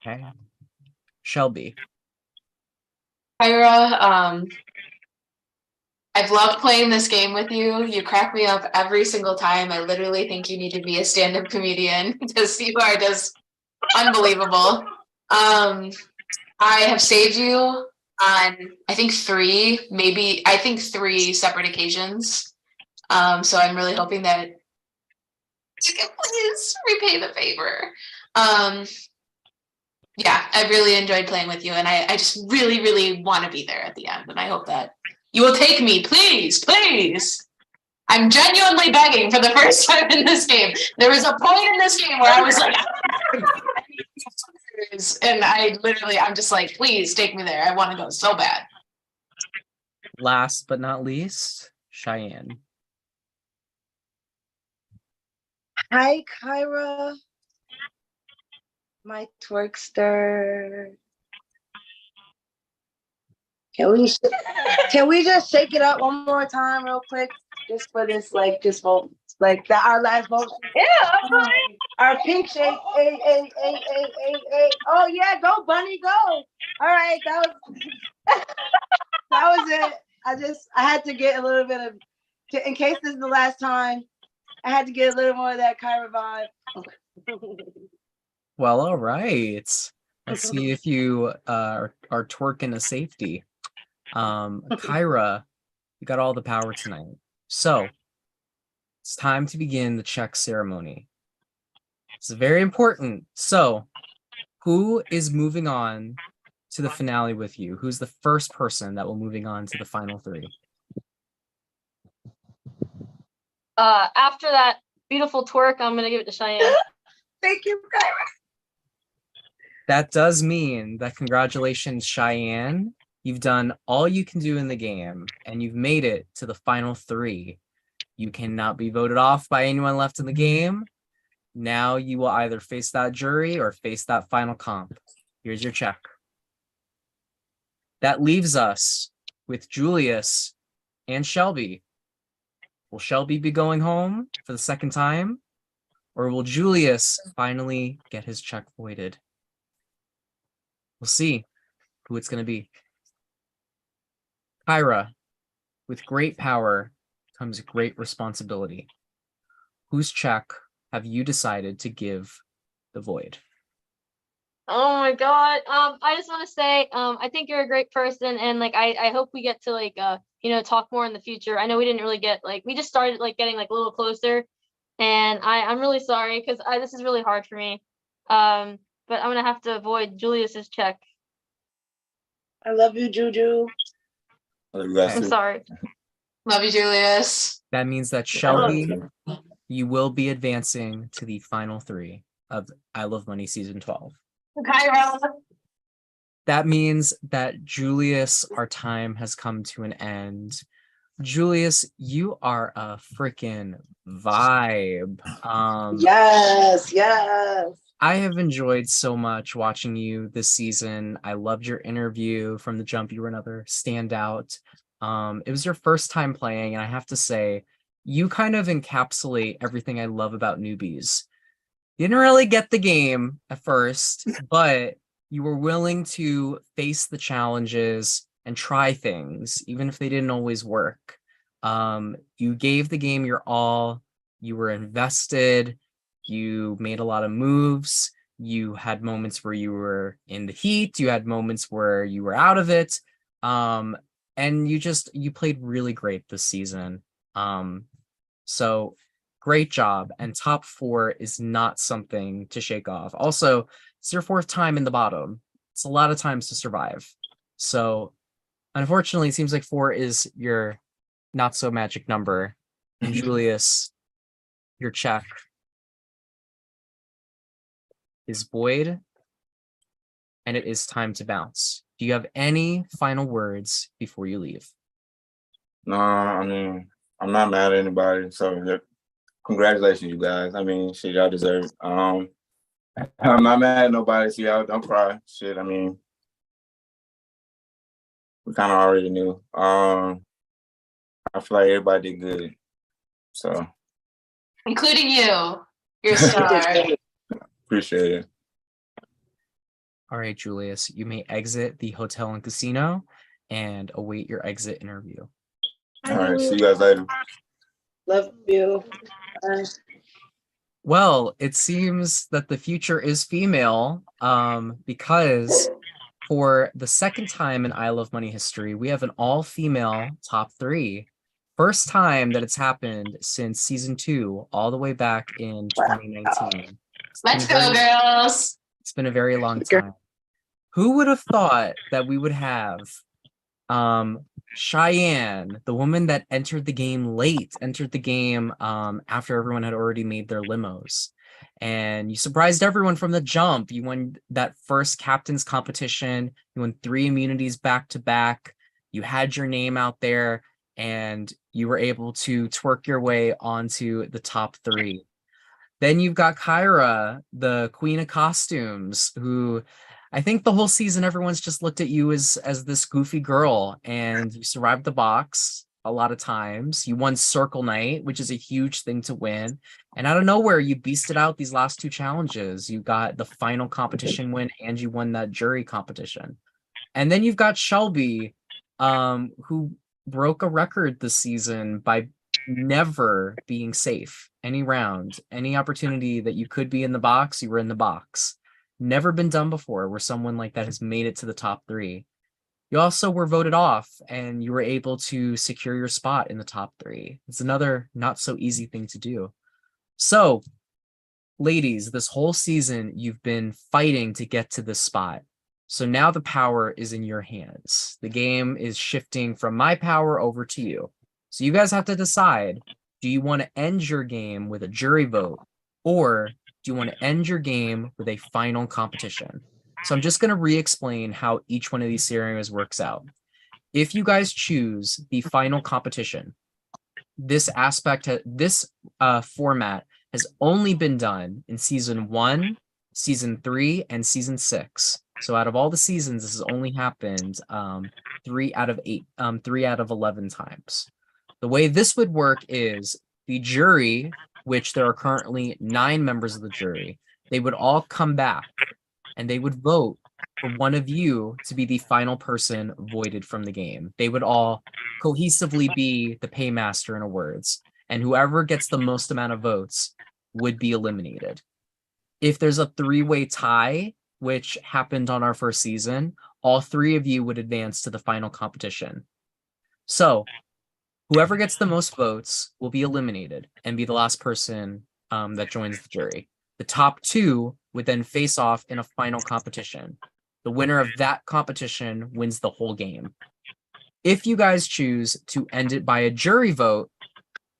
Okay. Shelby. Kyra, I've loved playing this game with you. You crack me up every single time. I literally think you need to be a stand-up comedian because you are just unbelievable. I have saved you on I think 3 separate occasions. So I'm really hoping that you can please repay the favor. Yeah, I really enjoyed playing with you, and I just really want to be there at the end, and I hope that you will take me, please. I'm genuinely begging for the first time in this game. There was a point in this game where I was like, and I'm just like, please take me there. I want to go so bad. Last but not least, Cheyenne. Hi, Kyra. My twerkster. Can we just shake it up one more time real quick? Just for this, just Like that, our last vote. Yeah, I'm fine. Our pink shade. A. Oh yeah, go bunny, go. All right, that was it. I had to get a little bit of, in case this is the last time, I had to get a little more of that Kyra vibe. Well, all right. Let's see if you are twerking a safety. Kyra, you got all the power tonight. So it's time to begin the check ceremony. It's very important. So who is moving on to the finale with you? Who's the first person that will moving on to the final three? After that beautiful twerk, I'm gonna give it to Cheyenne. Thank you, Kyra. That does mean that congratulations, Cheyenne. You've done all you can do in the game, and you've made it to the final three. You cannot be voted off by anyone left in the game. Now you will either face that jury or face that final comp. Here's your check. That leaves us with Julius and Shelby. Will Shelby be going home for the second time? Or will Julius finally get his check voided? We'll see who it's going to be. Kyra, with great power comes great responsibility. Whose check have you decided to give the void? Oh my God. I just want to say, I think you're a great person, and like I hope we get to like talk more in the future. I know we didn't really get we just started getting a little closer, and I'm really sorry because this is really hard for me. But I'm gonna have to avoid Julius's check. I love you, Juju. I'm sorry. Love you, Julius. That means that Shelby, you will be advancing to the final three of I Love Money Season 12. Kyra. That means that Julius, our time has come to an end. Julius, you are a freaking vibe. Yes. I have enjoyed so much watching you this season. I loved your interview from the jump. You were another standout. It was your first time playing, and I have to say, you kind of encapsulate everything I love about newbies. You didn't really get the game at first, but you were willing to face the challenges and try things, even if they didn't always work. You gave the game your all. You were invested. You made a lot of moves. You had moments where you were in the heat. You had moments where you were out of it. And you played really great this season. So great job. And top 4 is not something to shake off. Also, it's your 4th time in the bottom. It's a lot of times to survive. So unfortunately, it seems like 4 is your not so magic number. And Julius, your check is void, and it is time to bounce. Do you have any final words before you leave? No, I mean, I'm not mad at anybody. So yeah, congratulations, you guys. I mean, shit, y'all deserve it. I'm not mad at nobody, so y'all don't cry. Shit, I mean, we kind of already knew. I feel like everybody did good. So Including you. You're a star. appreciate it. All right, Julius, you may exit the hotel and casino and await your exit interview. All right, see you guys later. Love you. Bye. Well, it seems that the future is female, because for the second time in I Love Money history, we have an all-female top 3. First time that it's happened since season 2, all the way back in 2019. Let's go, girls. It's been a very long time. Who would have thought that we would have Cheyenne, the woman that entered the game late, after everyone had already made their limos. And you surprised everyone from the jump. You won that first captain's competition. You won 3 immunities back to back. You had your name out there, and you were able to twerk your way onto the top 3. Then you've got Kyra, the queen of costumes, who I think the whole season everyone's just looked at you as this goofy girl, and you survived the box. a lot of times. You won Circle Night, which is a huge thing to win. And out of nowhere, you beasted out these last two challenges. You got the final competition win and you won that jury competition. And then you've got Shelby, who broke a record this season by never being safe any round. Any opportunity that you could be in the box, you were in the box. Never been done before where someone like that has made it to the top 3. You also were voted off and you were able to secure your spot in the top 3. It's another not so easy thing to do. So, ladies, this whole season, you've been fighting to get to this spot. So now the power is in your hands. The game is shifting from my power over to you. So you guys have to decide, do you want to end your game with a jury vote, or do you want to end your game with a final competition? So I'm just going to re-explain how each one of these scenarios works out. If you guys choose the final competition, this format has only been done in season 1, season 3, and season 6. So out of all the seasons, this has only happened 3 out of 11 times. The way this would work is the jury, which there are currently 9 members of the jury, they would all come back and they would vote for one of you to be the final person voided from the game. They would all cohesively be the paymaster, in a words, and whoever gets the most amount of votes would be eliminated. If there's a 3-way tie, which happened on our first season, all 3 of you would advance to the final competition. So whoever gets the most votes will be eliminated and be the last person that joins the jury. The top 2 would then face off in a final competition. The winner of that competition wins the whole game. If you guys choose to end it by a jury vote,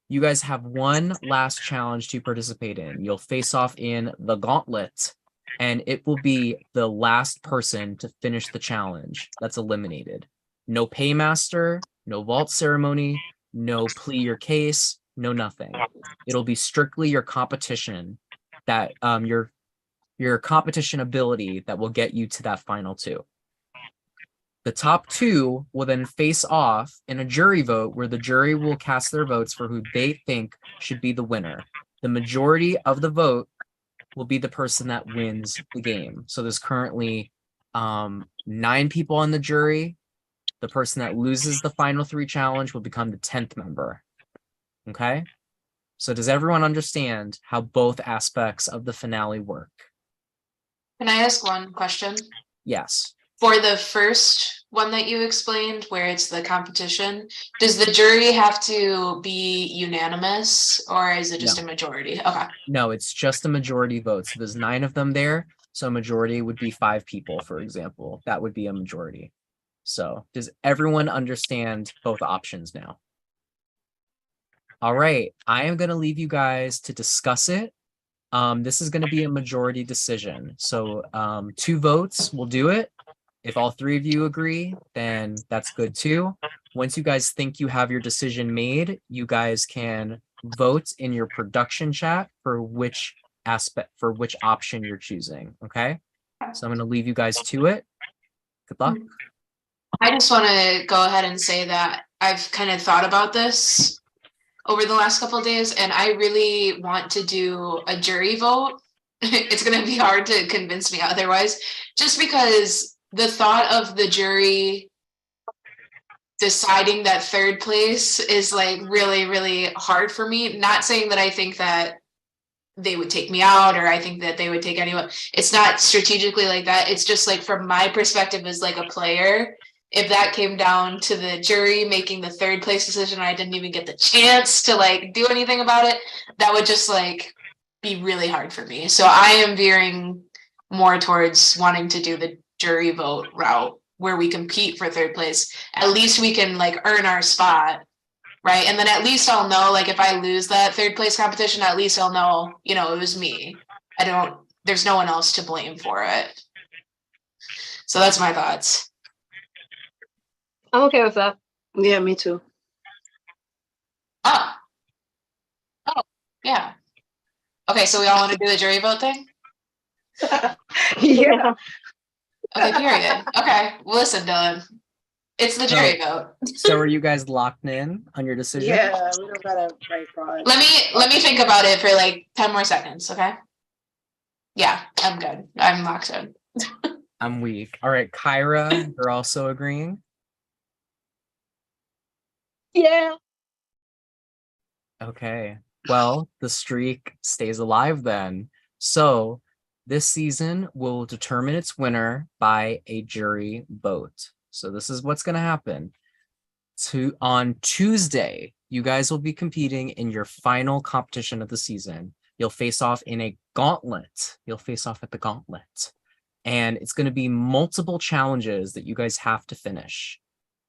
you guys have one last challenge to participate in. You'll face off in the gauntlet, and it will be the last person to finish the challenge that's eliminated. No paymaster, no vault ceremony, no plea your case, no nothing. It'll be strictly your competition that your competition ability that will get you to that final 2. The top 2 will then face off in a jury vote where the jury will cast their votes for who they think should be the winner. The majority of the vote will be the person that wins the game. So there's currently 9 people on the jury. The person that loses the final 3 challenge will become the 10th member. Okay? So does everyone understand how both aspects of the finale work? Can I ask one question? Yes. For the first one that you explained, where it's the competition, does the jury have to be unanimous, or is it just a majority? Okay. No, it's just a majority vote. So there's 9 of them there. So a majority would be 5 people, for example. That would be a majority. So does everyone understand both options now? All right, I am going to leave you guys to discuss it. This is going to be a majority decision. So 2 votes will do it. If all 3 of you agree, then that's good too. Once you guys think you have your decision made, you guys can vote in your production chat for which option you're choosing. Okay, so I'm going to leave you guys to it. Good luck. I just want to go ahead and say that I've kind of thought about this over the last couple of days, and I really want to do a jury vote. It's going to be hard to convince me otherwise, just because the thought of the jury deciding that 3rd place is like really, really hard for me. Not saying that I think that they would take me out or I think that they would take anyone. It's not strategically like that. It's just like from my perspective as like a player, if that came down to the jury making the 3rd place decision, I didn't even get the chance to like do anything about it, that would just like be really hard for me. So I am veering more towards wanting to do the jury vote route where we compete for 3rd place. At least we can like earn our spot, right? And then at least I'll know, like if I lose that 3rd place competition, at least I'll know, you know, it was me. There's no one else to blame for it. So that's my thoughts. I'm okay with that. Yeah, me too. Oh, yeah. Okay, so we all want to do the jury vote thing? Yeah. Okay, period. Okay, well, listen, Dylan. It's the jury vote. So are you guys locked in on your decision? Yeah, we don't gotta write fraud. Let me think about it for like 10 more seconds, okay? Yeah, I'm good. I'm locked in. I'm weak. All right, Kyra, you're also agreeing? Yeah. Okay. Well, the streak stays alive then. So this season will determine its winner by a jury vote. So this is what's going to happen. On Tuesday, you guys will be competing in your final competition of the season. You'll face off in a gauntlet. You'll face off at the gauntlet. And it's going to be multiple challenges that you guys have to finish.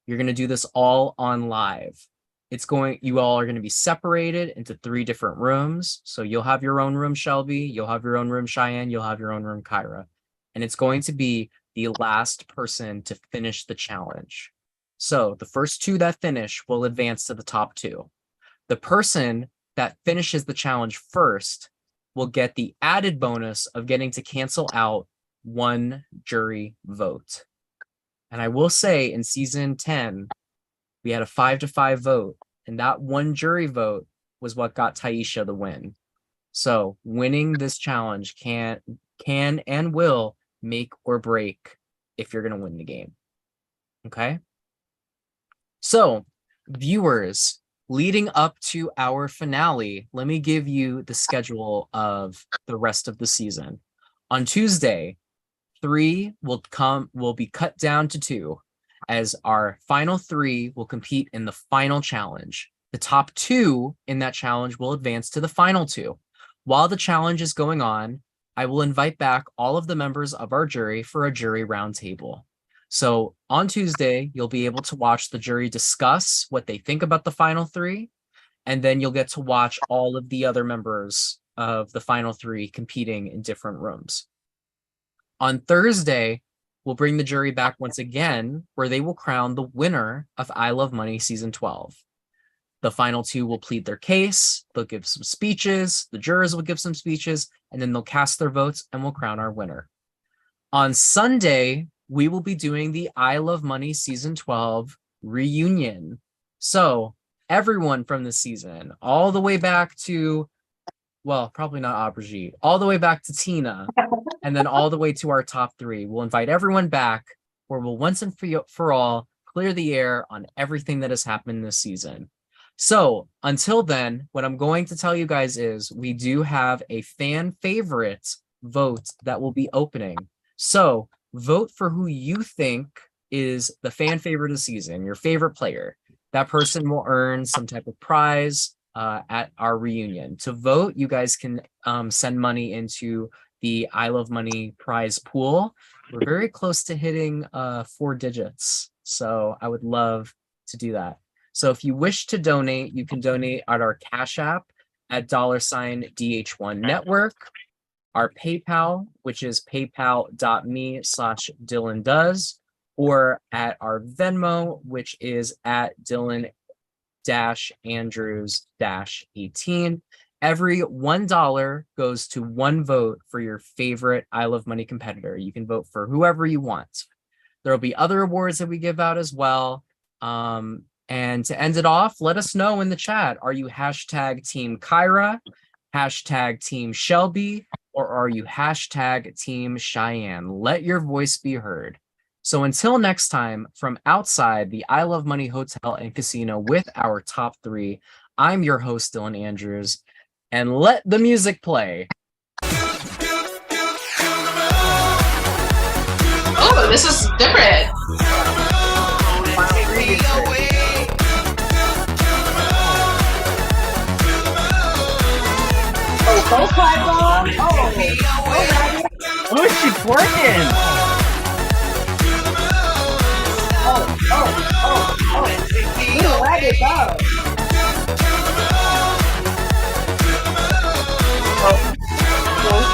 You're going to do this all on live. You all are going to be separated into 3 different rooms. So you'll have your own room, Shelby. You'll have your own room, Cheyenne. You'll have your own room, Kyra. And it's going to be the last person to finish the challenge. So the first 2 that finish will advance to the top 2. The person that finishes the challenge first will get the added bonus of getting to cancel out 1 jury vote. And I will say in season 10, we had a 5-5 vote, and that 1 jury vote was what got Taisha the win. So winning this challenge can and will make or break if you're going to win the game. Okay? So, viewers, leading up to our finale, let me give you the schedule of the rest of the season. On Tuesday, 3 will be cut down to 2, as our final 3 will compete in the final challenge. The top 2 in that challenge will advance to the final 2. While the challenge is going on, I will invite back all of the members of our jury for a jury roundtable. So on Tuesday, you'll be able to watch the jury discuss what they think about the final 3, and then you'll get to watch all of the other members of the final 3 competing in different rooms. On Thursday, we'll bring the jury back once again, where they will crown the winner of I Love Money Season 12. The final 2 will plead their case, they'll give some speeches, the jurors will give some speeches, and then they'll cast their votes and we'll crown our winner. On Sunday, we will be doing the I Love Money Season 12 reunion. So everyone from this season, all the way back to, well, probably not Aubergine, all the way back to Tina, and then all the way to our top 3. We'll invite everyone back, where we'll once and for all clear the air on everything that has happened this season. So until then, what I'm going to tell you guys is we do have a fan favorite vote that will be opening. So vote for who you think is the fan favorite of the season, your favorite player. That person will earn some type of prize at our reunion. To vote, you guys can send money into the I Love Money prize pool. We're very close to hitting 4 digits. So I would love to do that. So if you wish to donate, you can donate at our Cash App at $DH1 Network, our PayPal, which is paypal.me/DylanDoes, or at our Venmo, which is at Dylan-Andrews-18. Every $1 goes to 1 vote for your favorite I Love Money competitor. You can vote for whoever you want. There will be other awards that we give out as well. And to end it off, let us know in the chat. Are you hashtag Team Kyra, hashtag Team Shelby, or are you hashtag Team Cheyenne? Let your voice be heard. So until next time, from outside the I Love Money Hotel and Casino with our top 3, I'm your host, Dylan Andrews, and let the music play. Oh, this is different. Oh, she's twerking. Let it go. Oh.